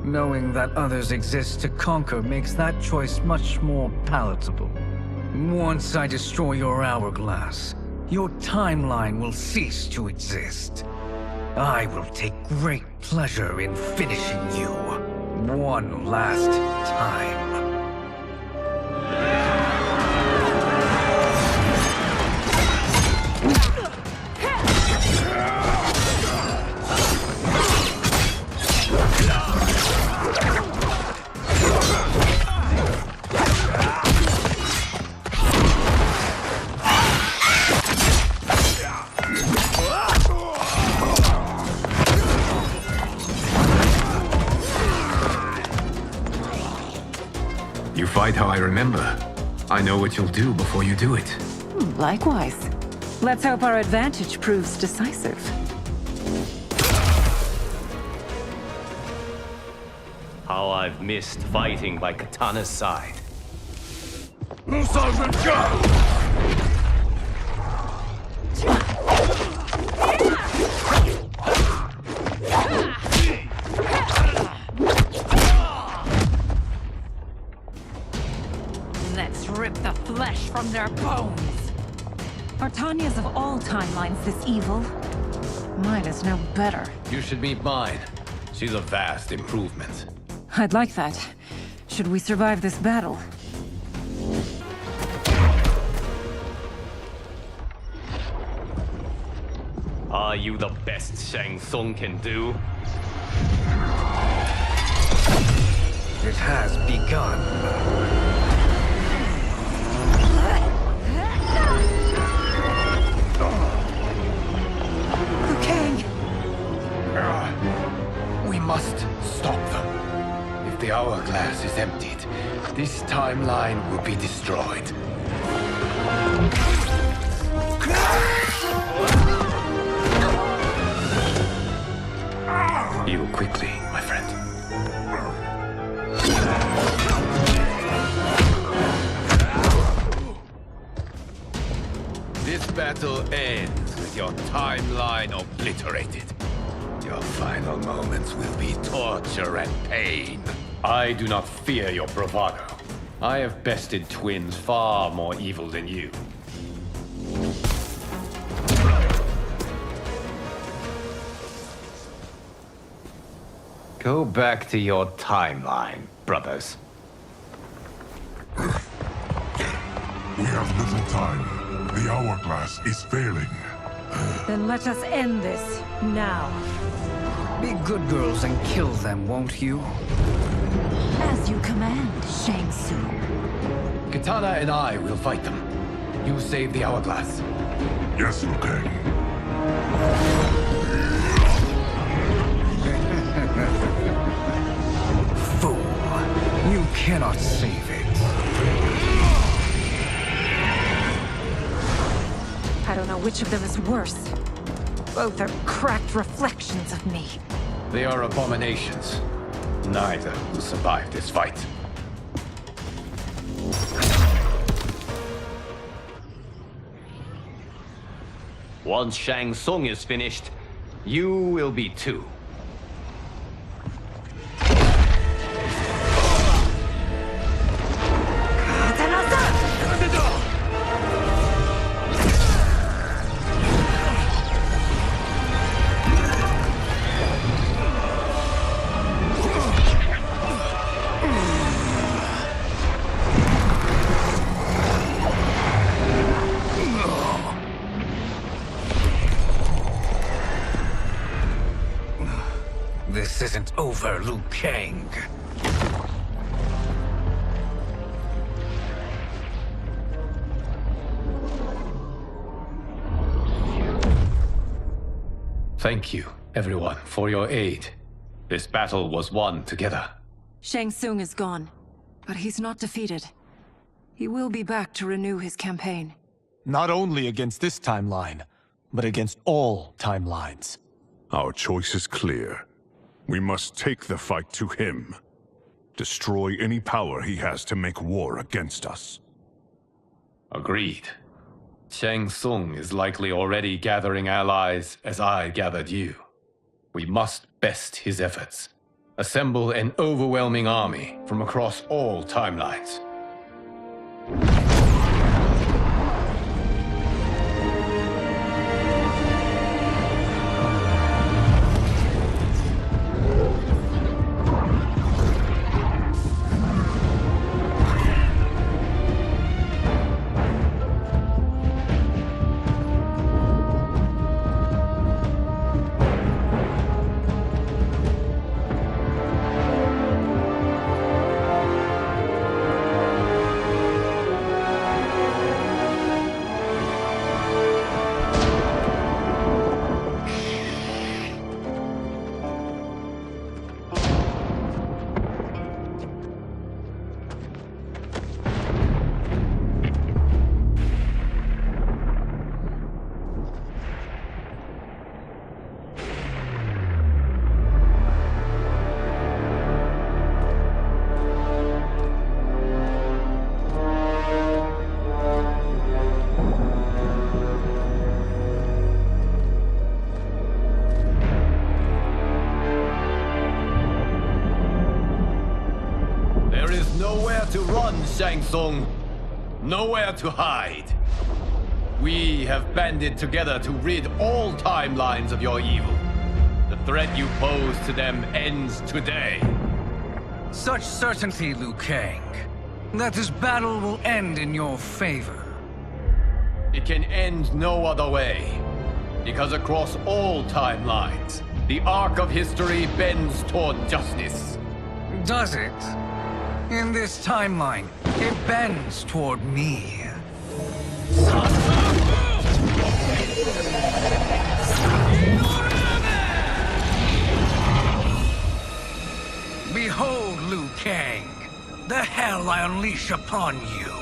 Knowing that others exist to conquer makes that choice much more palatable. Once I destroy your hourglass, your timeline will cease to exist. I will take great pleasure in finishing you one last time. You fight how I remember. I know what you'll do before you do it. Likewise. Let's hope our advantage proves decisive. How I've missed fighting by Katana's side. Let's rip the flesh from their bones. Are Tanya's of all timelines this evil? Mine is no better. You should meet mine. She She's a vast improvement. I'd like that. Should we survive this battle? Are you the best Shang Tsung can do? It has begun. Liu Kang! We must stop them. If the hourglass is emptied, this timeline will be destroyed. Heal quickly, my friend. This battle ends with your timeline obliterated. Your final moments will be torture and pain. I do not fear your bravado. I have bested twins far more evil than you. Go back to your timeline, brothers. We have little time. The hourglass is failing. Then let us end this, now. Be good girls and kill them, won't you? As you command, Shang Tsung. Katana and I will fight them. You save the hourglass. Yes, Liu Kang. Fool. You cannot save it. I don't know which of them is worse. Both are cracked reflections of me. They are abominations. Neither will survive this fight. Once Shang Tsung is finished, you will be too. This isn't over, Liu Kang. Thank you, everyone, for your aid. This battle was won together. Shang Tsung is gone, but he's not defeated. He will be back to renew his campaign. Not only against this timeline, but against all timelines. Our choice is clear. We must take the fight to him. Destroy any power he has to make war against us. Agreed. Shang Tsung is likely already gathering allies as I gathered you. We must best his efforts. Assemble an overwhelming army from across all timelines. To run, Shang Tsung. Nowhere to hide. We have banded together to rid all timelines of your evil. The threat you pose to them ends today. Such certainty, Liu Kang, that this battle will end in your favor. It can end no other way. Because across all timelines, the arc of history bends toward justice. Does it? In this timeline, it bends toward me. Behold, Liu Kang, the hell I unleash upon you.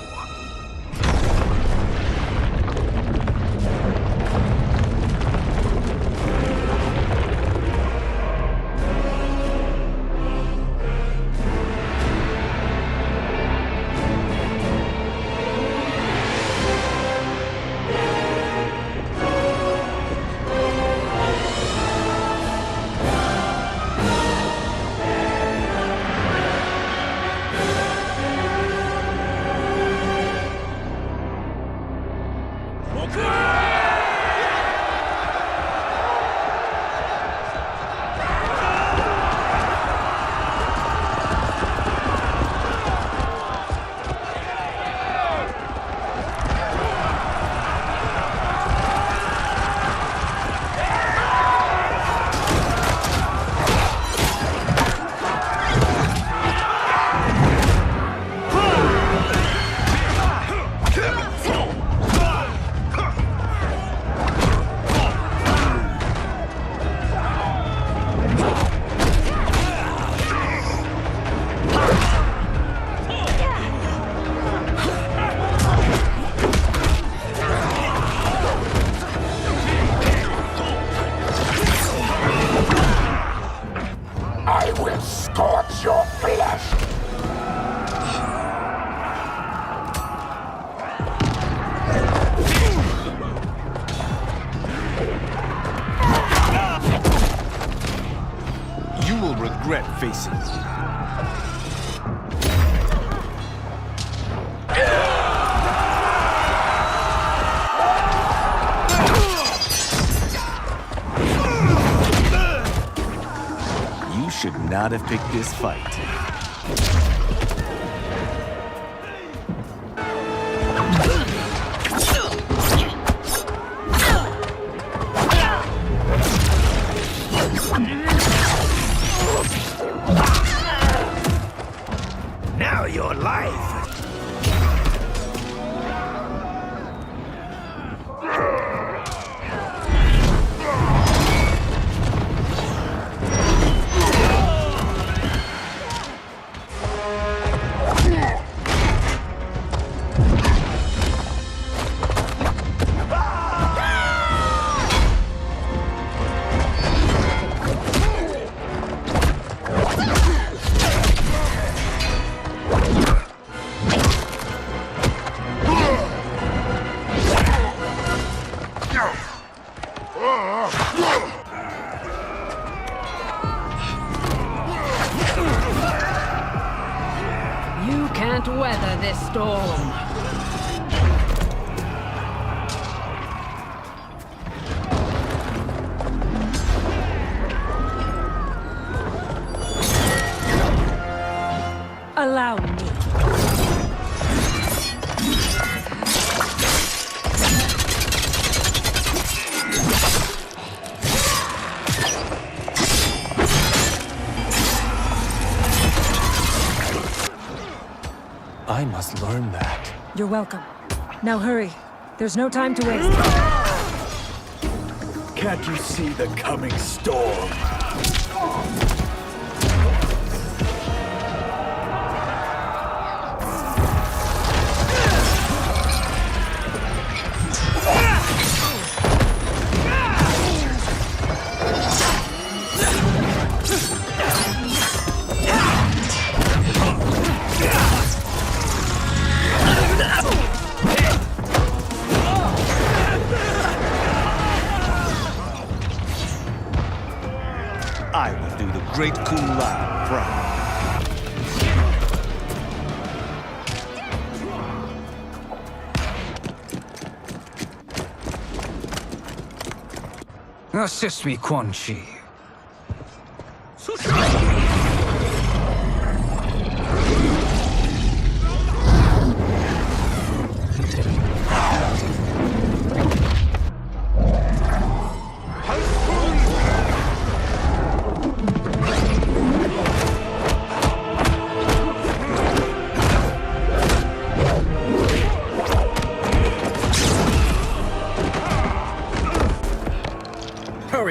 Facing. You should not have picked this fight. Now your life. You can't weather this storm. Allow me. I must learn that. You're welcome. Now hurry. There's no time to waste. Can't you see the coming storm? I will do the great Kun Lao proud. Assist me, Quan Chi.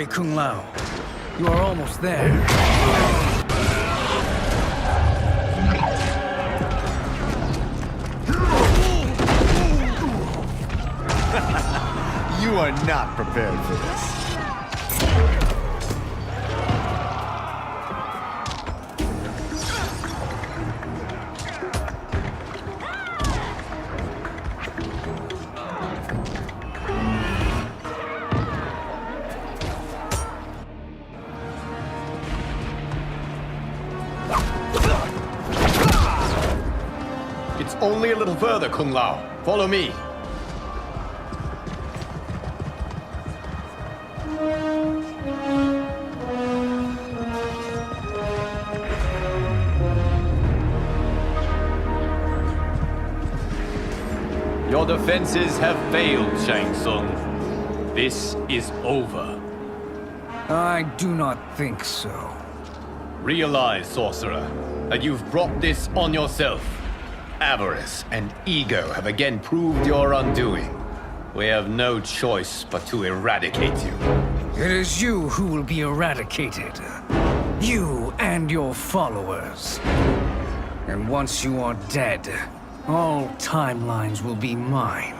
hurry, Kung Lao. You are almost there. You are not prepared for this. It's only a little further, Kung Lao. Follow me. Your defenses have failed, Shang Tsung. This is over. I do not think so. Realize, sorcerer, that you've brought this on yourself. Avarice and ego have again proved your undoing. We have no choice but to eradicate you. It is you who will be eradicated. You and your followers. And once you are dead, all timelines will be mine.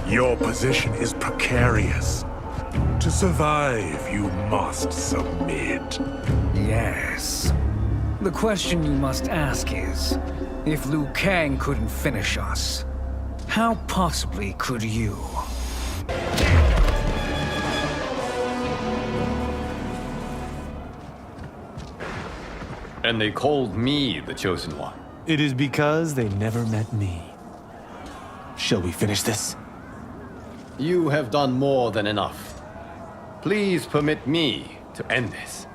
Your position is precarious. To survive, you must submit. Yes. The question you must ask is, if Liu Kang couldn't finish us, how possibly could you? And they called me the Chosen One. It is because they never met me. Shall we finish this? You have done more than enough. Please permit me to end this.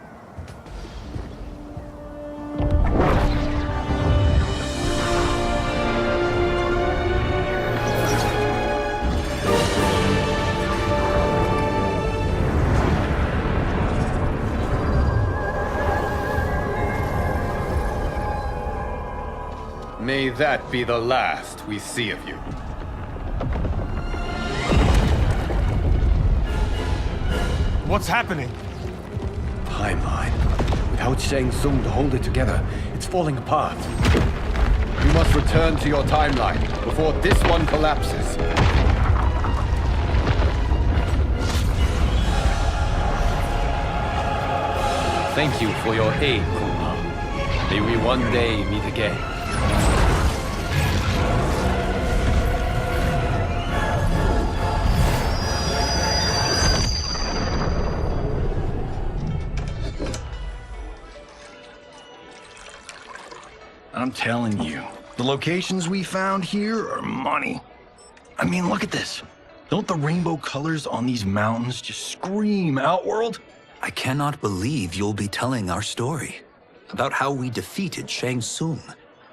May that be the last we see of you. What's happening? Timeline. Without Shang Tsung to hold it together, it's falling apart. You must return to your timeline before this one collapses. Thank you for your aid, Kung Lao. May we one day meet again. I'm telling you, the locations we found here are money. I mean, look at this. Don't the rainbow colors on these mountains just scream Outworld? I cannot believe you'll be telling our story about how we defeated Shang Tsung.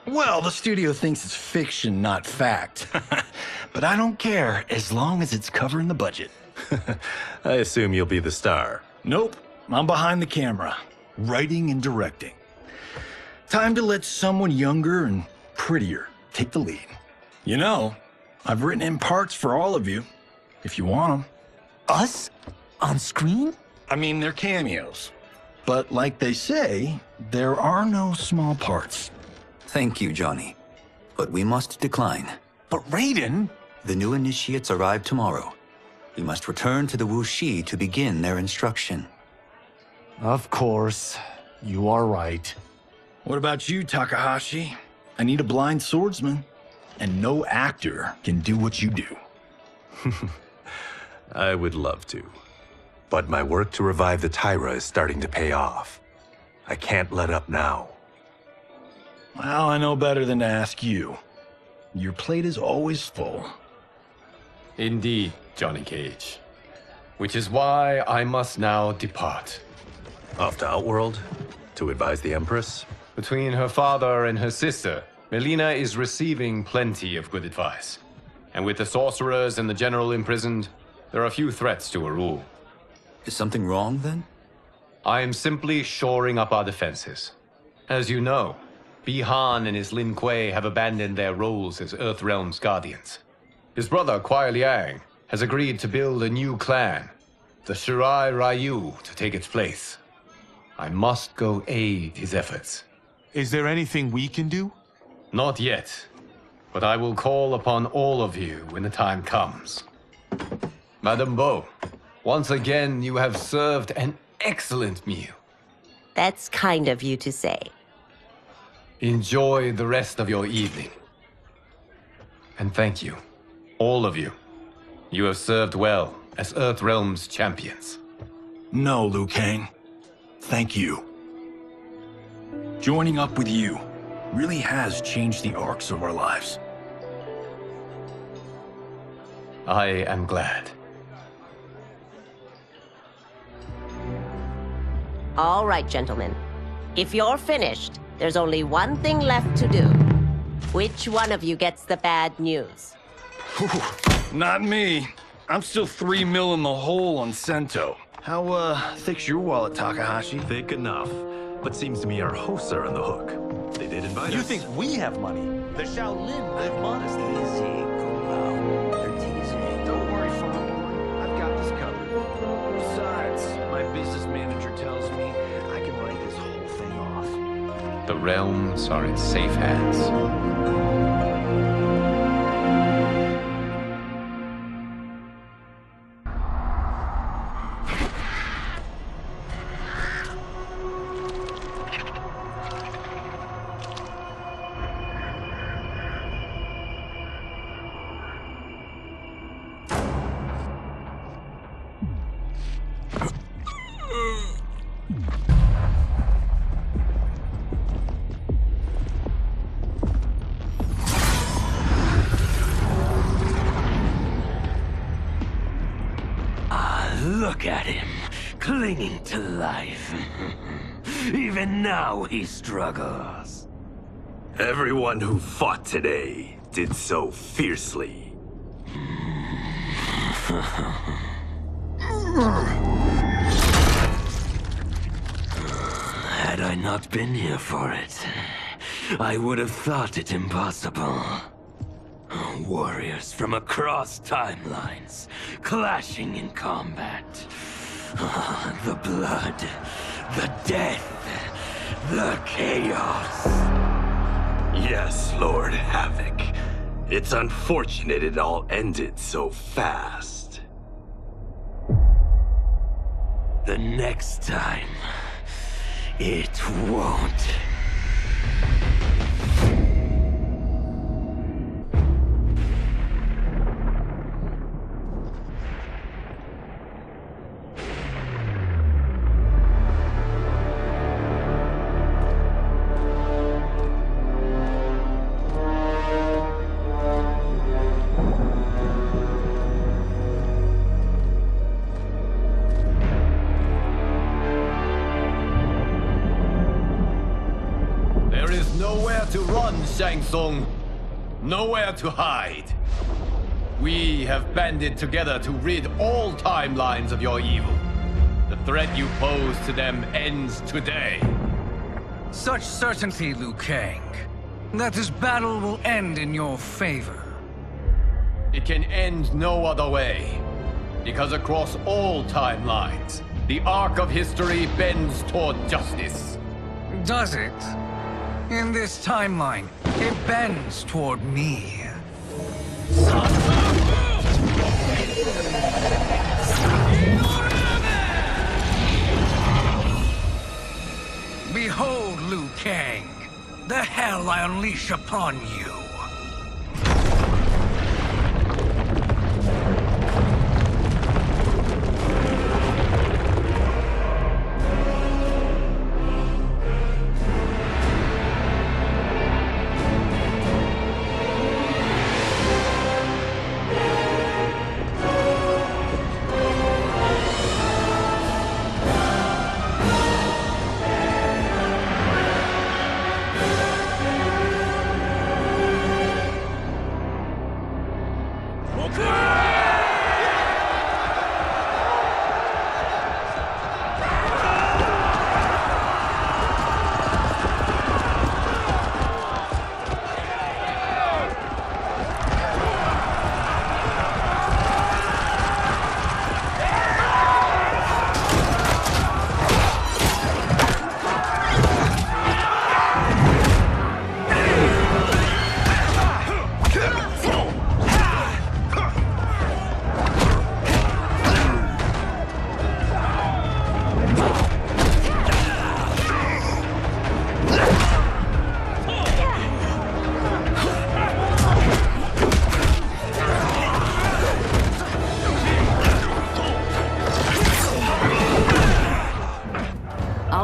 Well, the studio thinks it's fiction, not fact. But I don't care, as long as it's covering the budget. I assume you'll be the star. Nope, I'm behind the camera, writing and directing. Time to let someone younger and prettier take the lead. You know, I've written in parts for all of you, if you want them. Us? On screen? I mean, they're cameos. But like they say, there are no small parts. Thank you, Johnny. But we must decline. But Raiden! The new initiates arrive tomorrow. We must return to the Wuxi to begin their instruction. Of course. You are right. What about you, Takahashi? I need a blind swordsman. And no actor can do what you do. I would love to. But my work to revive the Tyra is starting to pay off. I can't let up now. Well, I know better than to ask you. Your plate is always full. Indeed, Johnny Cage. Which is why I must now depart. Off to Outworld? To advise the Empress? Between her father and her sister, Melina is receiving plenty of good advice. And with the sorcerers and the general imprisoned, there are few threats to her rule. Is something wrong, then? I am simply shoring up our defenses. As you know, Bi-Han and his Lin Kuei have abandoned their roles as Earthrealm's guardians. His brother, Kuai Liang, has agreed to build a new clan, the Shirai Ryu, to take its place. I must go aid his efforts. Is there anything we can do? Not yet, but I will call upon all of you when the time comes. Madame Bo, once again you have served an excellent meal. That's kind of you to say. Enjoy the rest of your evening. And thank you, all of you. You have served well as Earthrealm's champions. No, Liu Kang. Thank you. Joining up with you really has changed the arcs of our lives. I am glad. All right, gentlemen. If you're finished, there's only one thing left to do. Which one of you gets the bad news? Not me. I'm still 3 mil in the hole on Sento. How, thick's your wallet, Takahashi? Thick enough. But seems to me our hosts are on the hook. They did invite us. You think we have money? The Shaolin live modestly. Easy, cool. They're teasing. Don't worry, Farm. I've got this covered. Besides, my business manager tells me I can write this whole thing off. The realms are in safe hands. Look at him, clinging to life. Even now he struggles. Everyone who fought today did so fiercely. Had I not been here for it, I would have thought it impossible. Warriors from across timelines, clashing in combat. The blood, the death, the chaos. Yes, Lord Havik. It's unfortunate it all ended so fast. The next time, it won't. To run, Shang Tsung. Nowhere to hide. We have banded together to rid all timelines of your evil. The threat you pose to them ends today. Such certainty, Liu Kang, that this battle will end in your favor. It can end no other way. Because across all timelines, The arc of history bends toward justice. Does it? In this timeline, it bends toward me. Behold, Liu Kang, the hell I unleash upon you.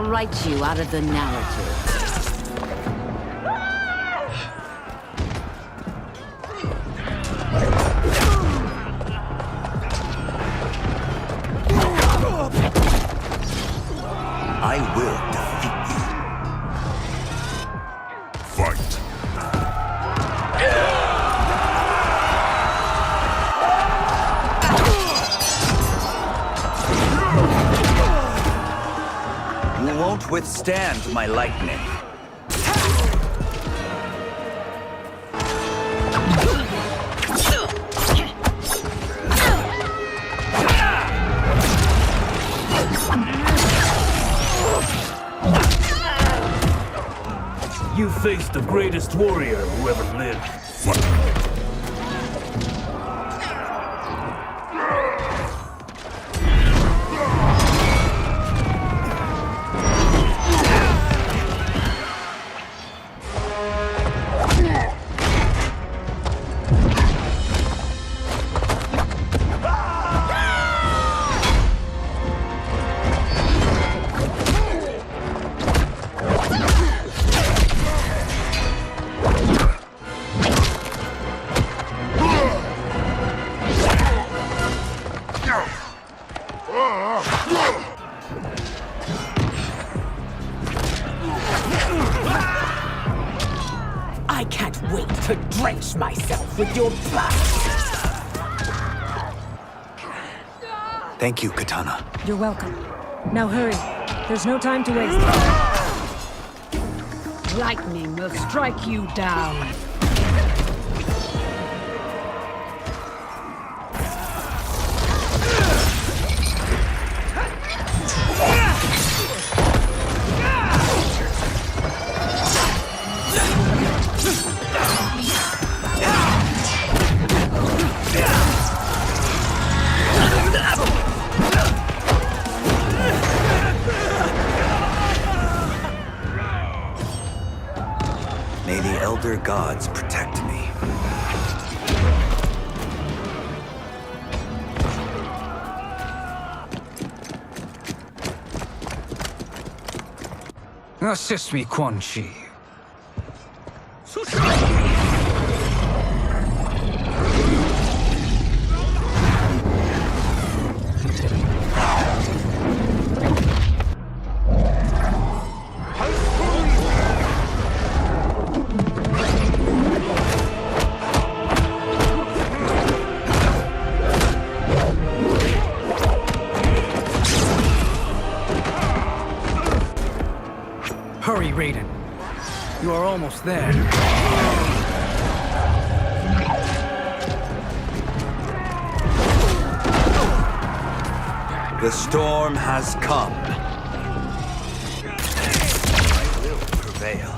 Write you out of the narrative. I will defeat you. Fight. You won't withstand my lightning. You faced the greatest warrior who ever lived. I can't wait to drench myself with your blood. Thank you, Katana. You're welcome. Now hurry. There's no time to waste. Lightning will strike you down. May the Elder Gods protect me. Assist me, Quan Chi. Hurry, Raiden. You are almost there. The storm has come. I will prevail.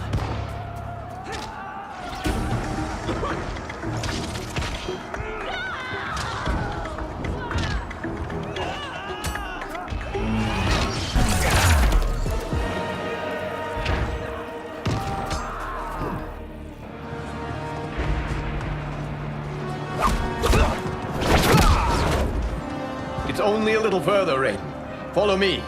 It's only a little further, Raiden. Follow me.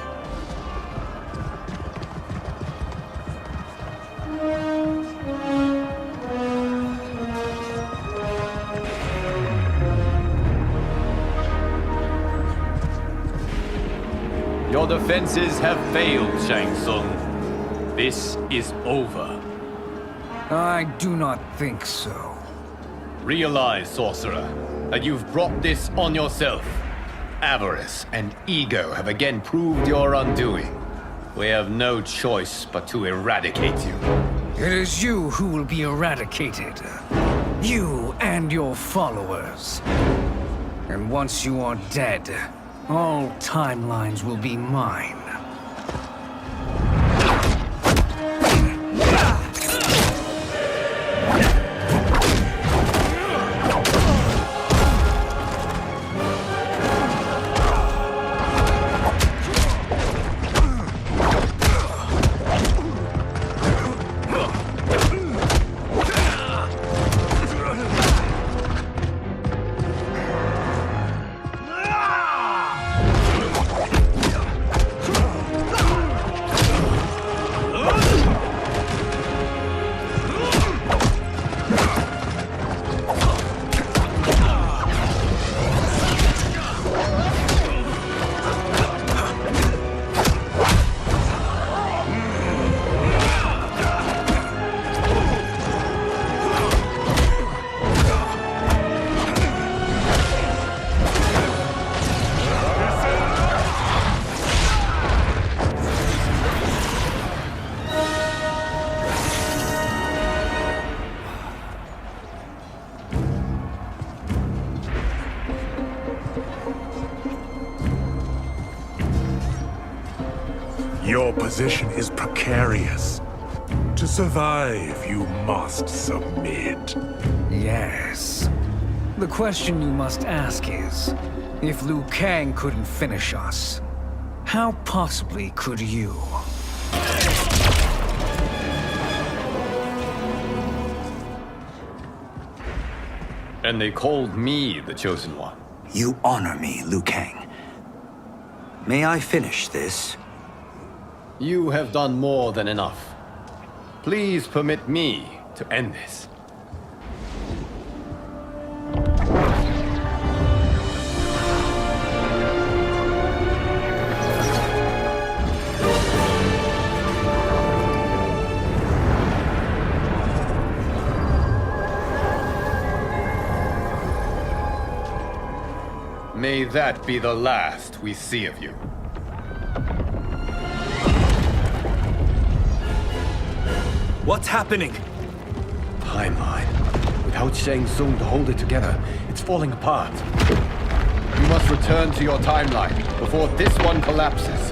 Your defenses have failed, Shang Tsung. This is over. I do not think so. Realize, sorcerer, that you've brought this on yourself. Avarice and ego have again proved your undoing. We have no choice but to eradicate you. It is you who will be eradicated. You and your followers. And once you are dead, all timelines will be mine. Your position is precarious. To survive, you must submit. Yes. The question you must ask is, if Liu Kang couldn't finish us, how possibly could you? And they called me the Chosen One. You honor me, Liu Kang. May I finish this? You have done more than enough. Please permit me to end this. May that be the last we see of you. What's happening? Timeline. Without Shang Tsung to hold it together, it's falling apart. You must return to your timeline before this one collapses.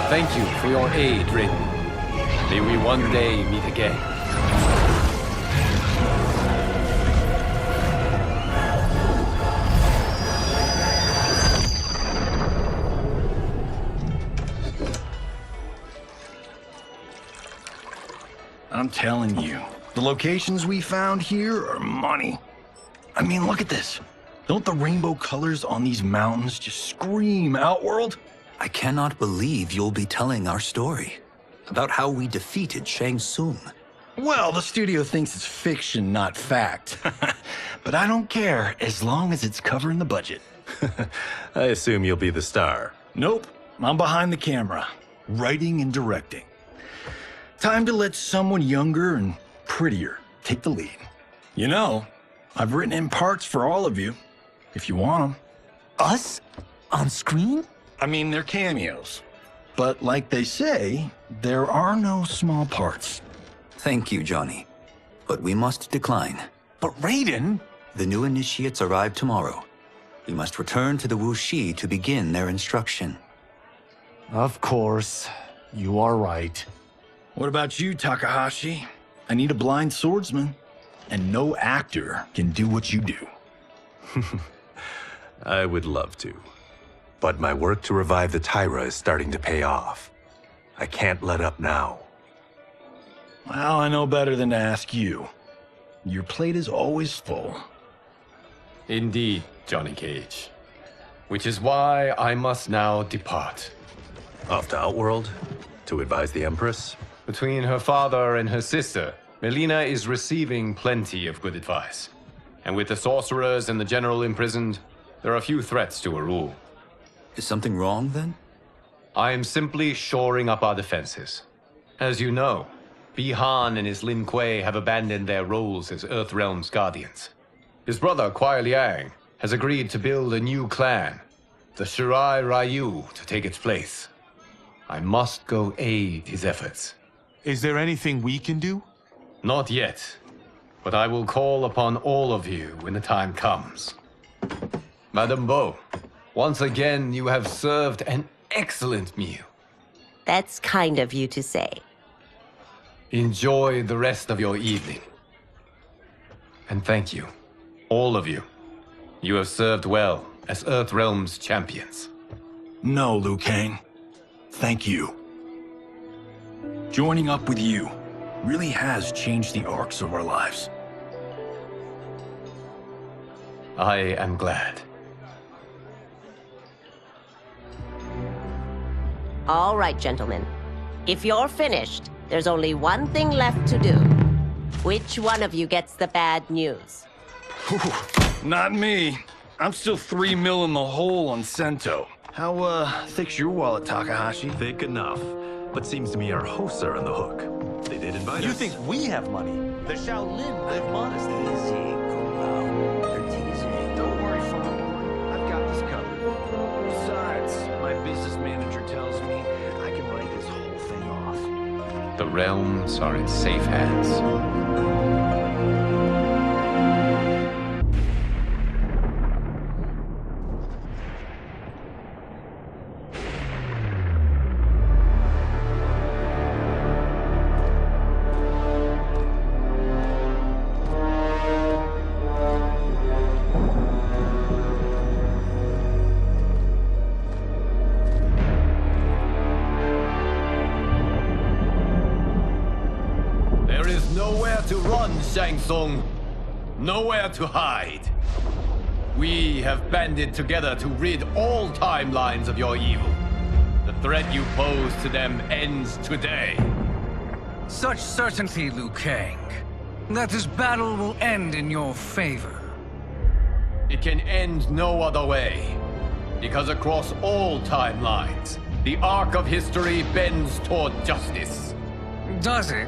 Thank you for your aid, Raiden. May we one day meet again. I'm telling you, the locations we found here are money. I mean, look at this. Don't the rainbow colors on these mountains just scream Outworld? I cannot believe you'll be telling our story about how we defeated Shang Tsung. Well, the studio thinks it's fiction, not fact. But I don't care, as long as it's covering the budget. I assume you'll be the star. Nope, I'm behind the camera, writing and directing. Time to let someone younger and prettier take the lead. You know, I've written in parts for all of you, if you want them. Us? On screen? I mean, they're cameos. But like they say, there are no small parts. Thank you, Johnny. But we must decline. But Raiden... The new initiates arrive tomorrow. We must return to the Wuxi to begin their instruction. Of course. You are right. What about you, Takahashi? I need a blind swordsman. And no actor can do what you do. I would love to. But my work to revive the Tyra is starting to pay off. I can't let up now. Well, I know better than to ask you. Your plate is always full. Indeed, Johnny Cage. Which is why I must now depart. Off to Outworld? To advise the Empress? Between her father and her sister, Melina is receiving plenty of good advice. And with the sorcerers and the general imprisoned, there are few threats to her rule. Is something wrong, then? I am simply shoring up our defenses. As you know, Bi-Han and his Lin Kuei have abandoned their roles as Earthrealm's guardians. His brother, Kuai Liang, has agreed to build a new clan, the Shirai Ryu, to take its place. I must go aid his efforts. Is there anything we can do? Not yet, but I will call upon all of you when the time comes. Madame Bo, once again you have served an excellent meal. That's kind of you to say. Enjoy the rest of your evening. And thank you, all of you. You have served well as Earthrealm's champions. No, Liu Kang. Thank you. Joining up with you really has changed the arcs of our lives. I am glad. All right, gentlemen. If you're finished, there's only one thing left to do. Which one of you gets the bad news? Not me. I'm still 3 mil in the hole on Sento. How, thick's your wallet, Takahashi? Thick enough. But seems to me our hosts are on the hook. They did invite us. You think we have money? The Shaolin live modestly. Easy, they're teasing. Don't worry, Father. I've got this covered. Besides, my business manager tells me I can write this whole thing off. The realms are in safe hands. Shang Tsung, nowhere to hide. We have banded together to rid all timelines of your evil. The threat you pose to them ends today. Such certainty, Liu Kang, that this battle will end in your favor. It can end no other way, because across all timelines, the arc of history bends toward justice. Does it?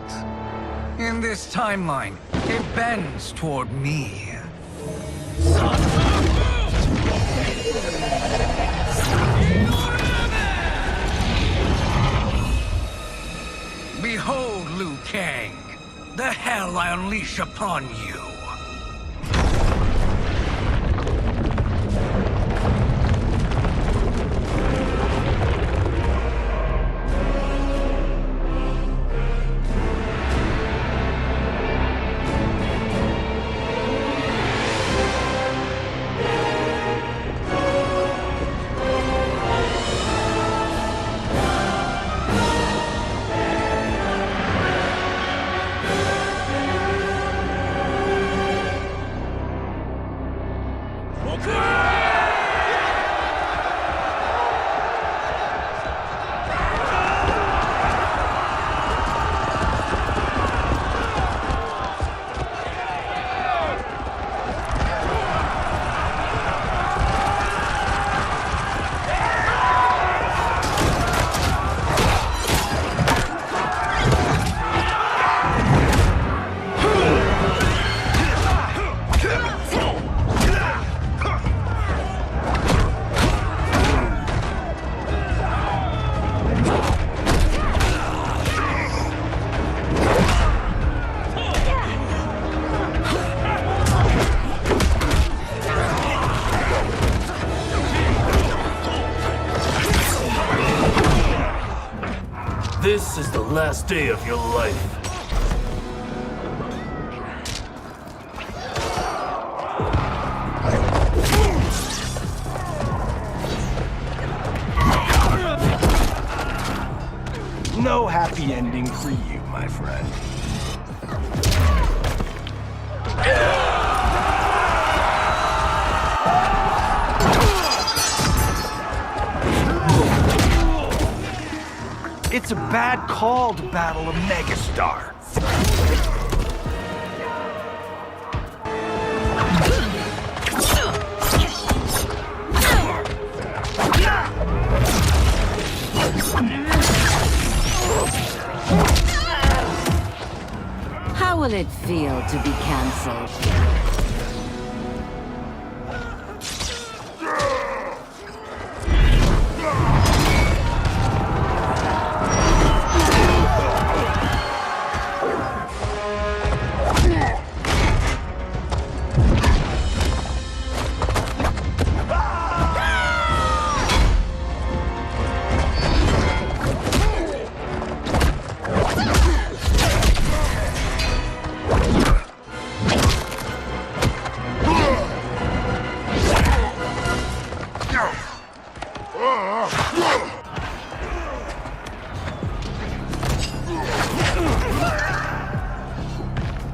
In this timeline, it bends toward me. Behold, Liu Kang, the hell I unleash upon you. is the last day of your life. No happy ending for you, my friend. It's a bad call to battle a megastar. How will it feel to be cancelled?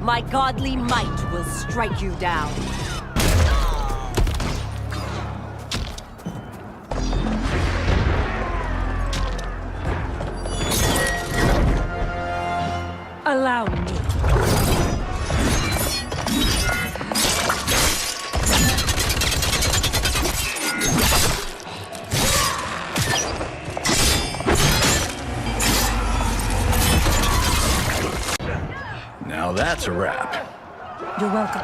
My godly might will strike you down. Allow me. Now that's a wrap. You're welcome.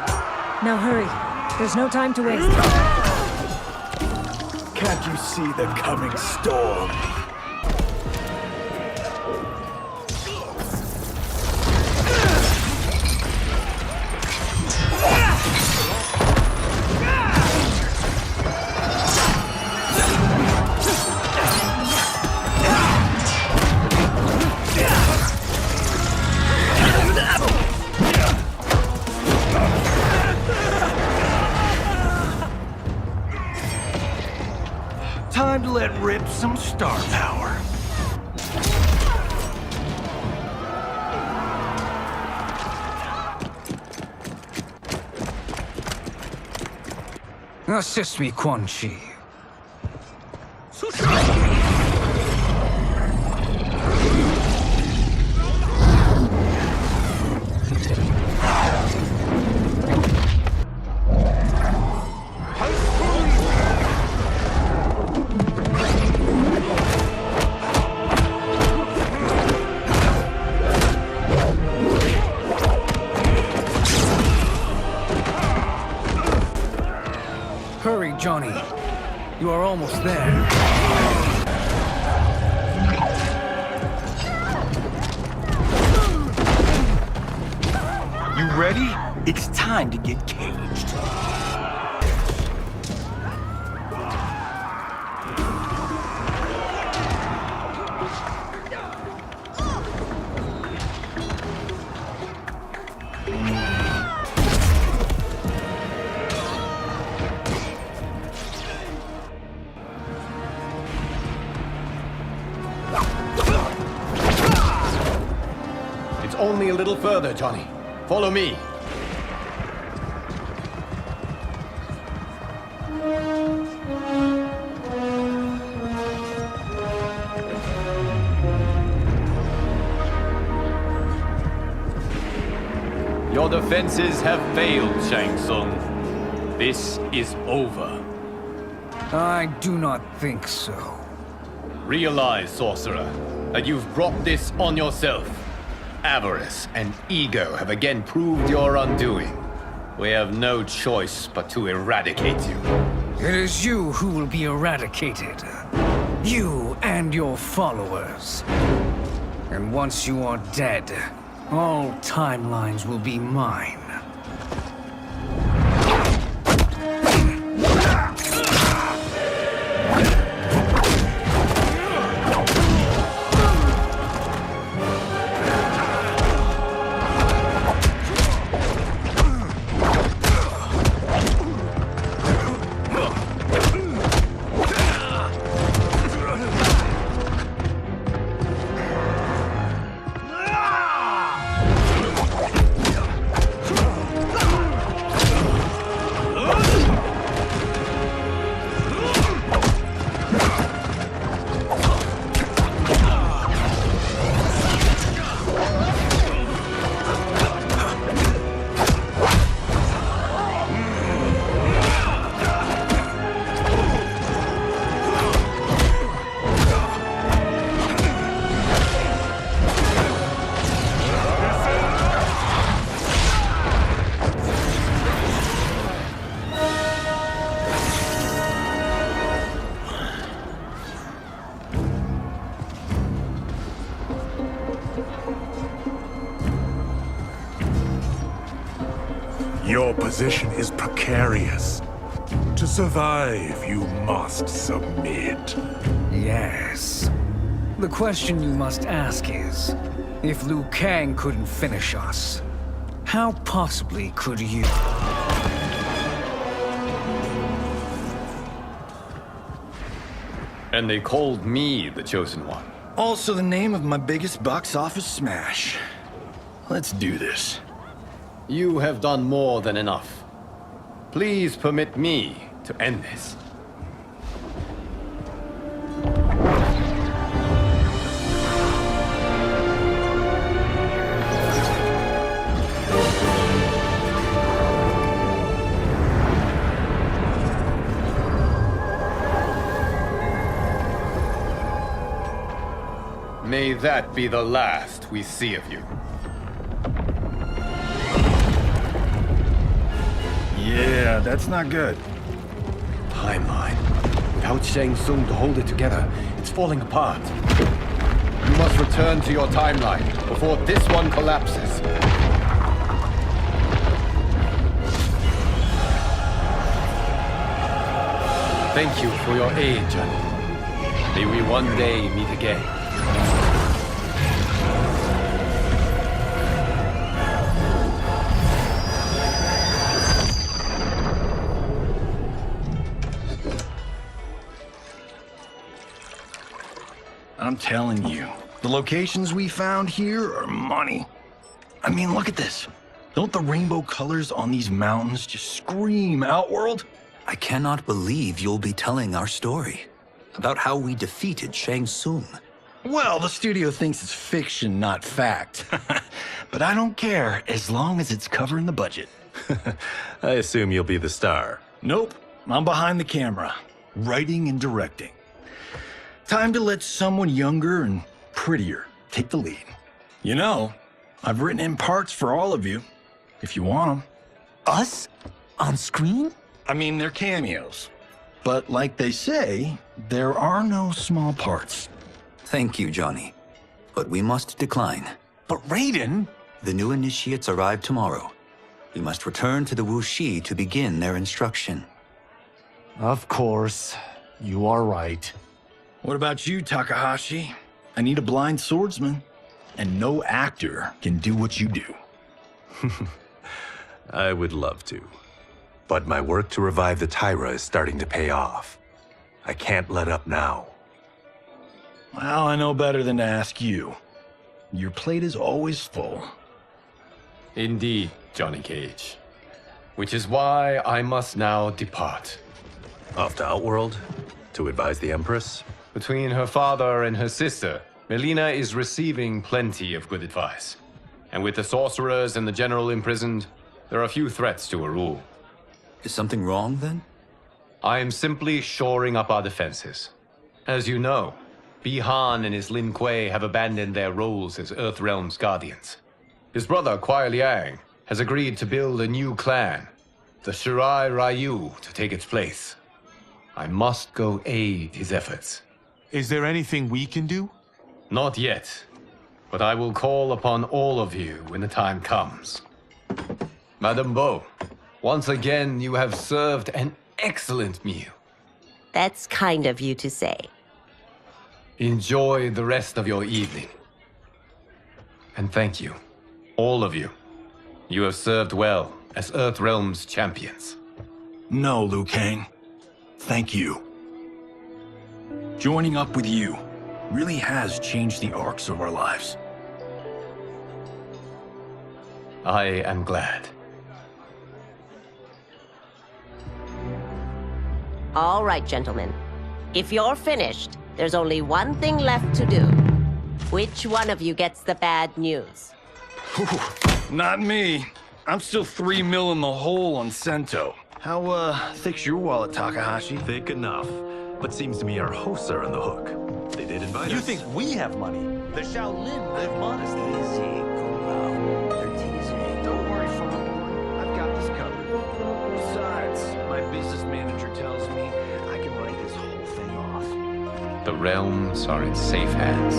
Now hurry. There's no time to waste. Can't you see the coming storm? Time to let rip some star power. Assist me, Quan Chi. Hurry, Johnny. You are almost there. You ready? It's time to get caged. It's only a little further, Johnny. Follow me. Your defenses have failed, Shang Tsung. This is over. I do not think so. Realize, sorcerer, that you've brought this on yourself. Avarice and ego have again proved your undoing. We have no choice but to eradicate you. It is you who will be eradicated. You and your followers. And once you are dead, all timelines will be mine. Your position is precarious. To survive, you must submit. Yes. The question you must ask is, if Liu Kang couldn't finish us, how possibly could you? And they called me the Chosen One. Also the name of my biggest box office smash. Let's do this. You have done more than enough. Please permit me to end this. May that be the last we see of you. Yeah, that's not good. Timeline. Without Shang Tsung to hold it together, it's falling apart. You must return to your timeline before this one collapses. Thank you for your aid, Johnny. May we one day meet again. I'm telling you, the locations we found here are money. I mean, look at this. Don't the rainbow colors on these mountains just scream Outworld? I cannot believe you'll be telling our story about how we defeated Shang Tsung. Well, the studio thinks it's fiction, not fact. But I don't care, as long as it's covering the budget. I assume you'll be the star. Nope, I'm behind the camera, writing and directing. Time to let someone younger and prettier take the lead. You know, I've written in parts for all of you, if you want them. Us? On screen? I mean, they're cameos. But like they say, there are no small parts. Thank you, Johnny. But we must decline. But Raiden? The new initiates arrive tomorrow. We must return to the Wuxi to begin their instruction. Of course. You are right. What about you, Takahashi? I need a blind swordsman, and no actor can do what you do. I would love to. But my work to revive the Tyra is starting to pay off. I can't let up now. Well, I know better than to ask you. Your plate is always full. Indeed, Johnny Cage. Which is why I must now depart. Off to Outworld? To advise the Empress? Between her father and her sister, Melina is receiving plenty of good advice. And with the sorcerers and the general imprisoned, there are few threats to her rule. Is something wrong, then? I am simply shoring up our defenses. As you know, Bi-Han and his Lin Kuei have abandoned their roles as Earthrealm's guardians. His brother, Kuai Liang, has agreed to build a new clan, the Shirai Ryu, to take its place. I must go aid his efforts. Is there anything we can do? Not yet, but I will call upon all of you when the time comes. Madame Bo, once again you have served an excellent meal. That's kind of you to say. Enjoy the rest of your evening. And thank you, all of you. You have served well as Earthrealm's champions. No, Liu Kang. Thank you. Joining up with you really has changed the arcs of our lives. I am glad. All right, gentlemen. If you're finished, there's only one thing left to do. Which one of you gets the bad news? Not me. I'm still 3 mil in the hole on Sento. How, thick's your wallet, Takahashi? Thick enough. But seems to me our hosts are on the hook. They did invite us. You think we have money? The Shaolin live modestly. Easy, cool. They're teasing. Don't worry, Fonborn. I've got this covered. Besides, my business manager tells me I can write this whole thing off. The realms are in safe hands.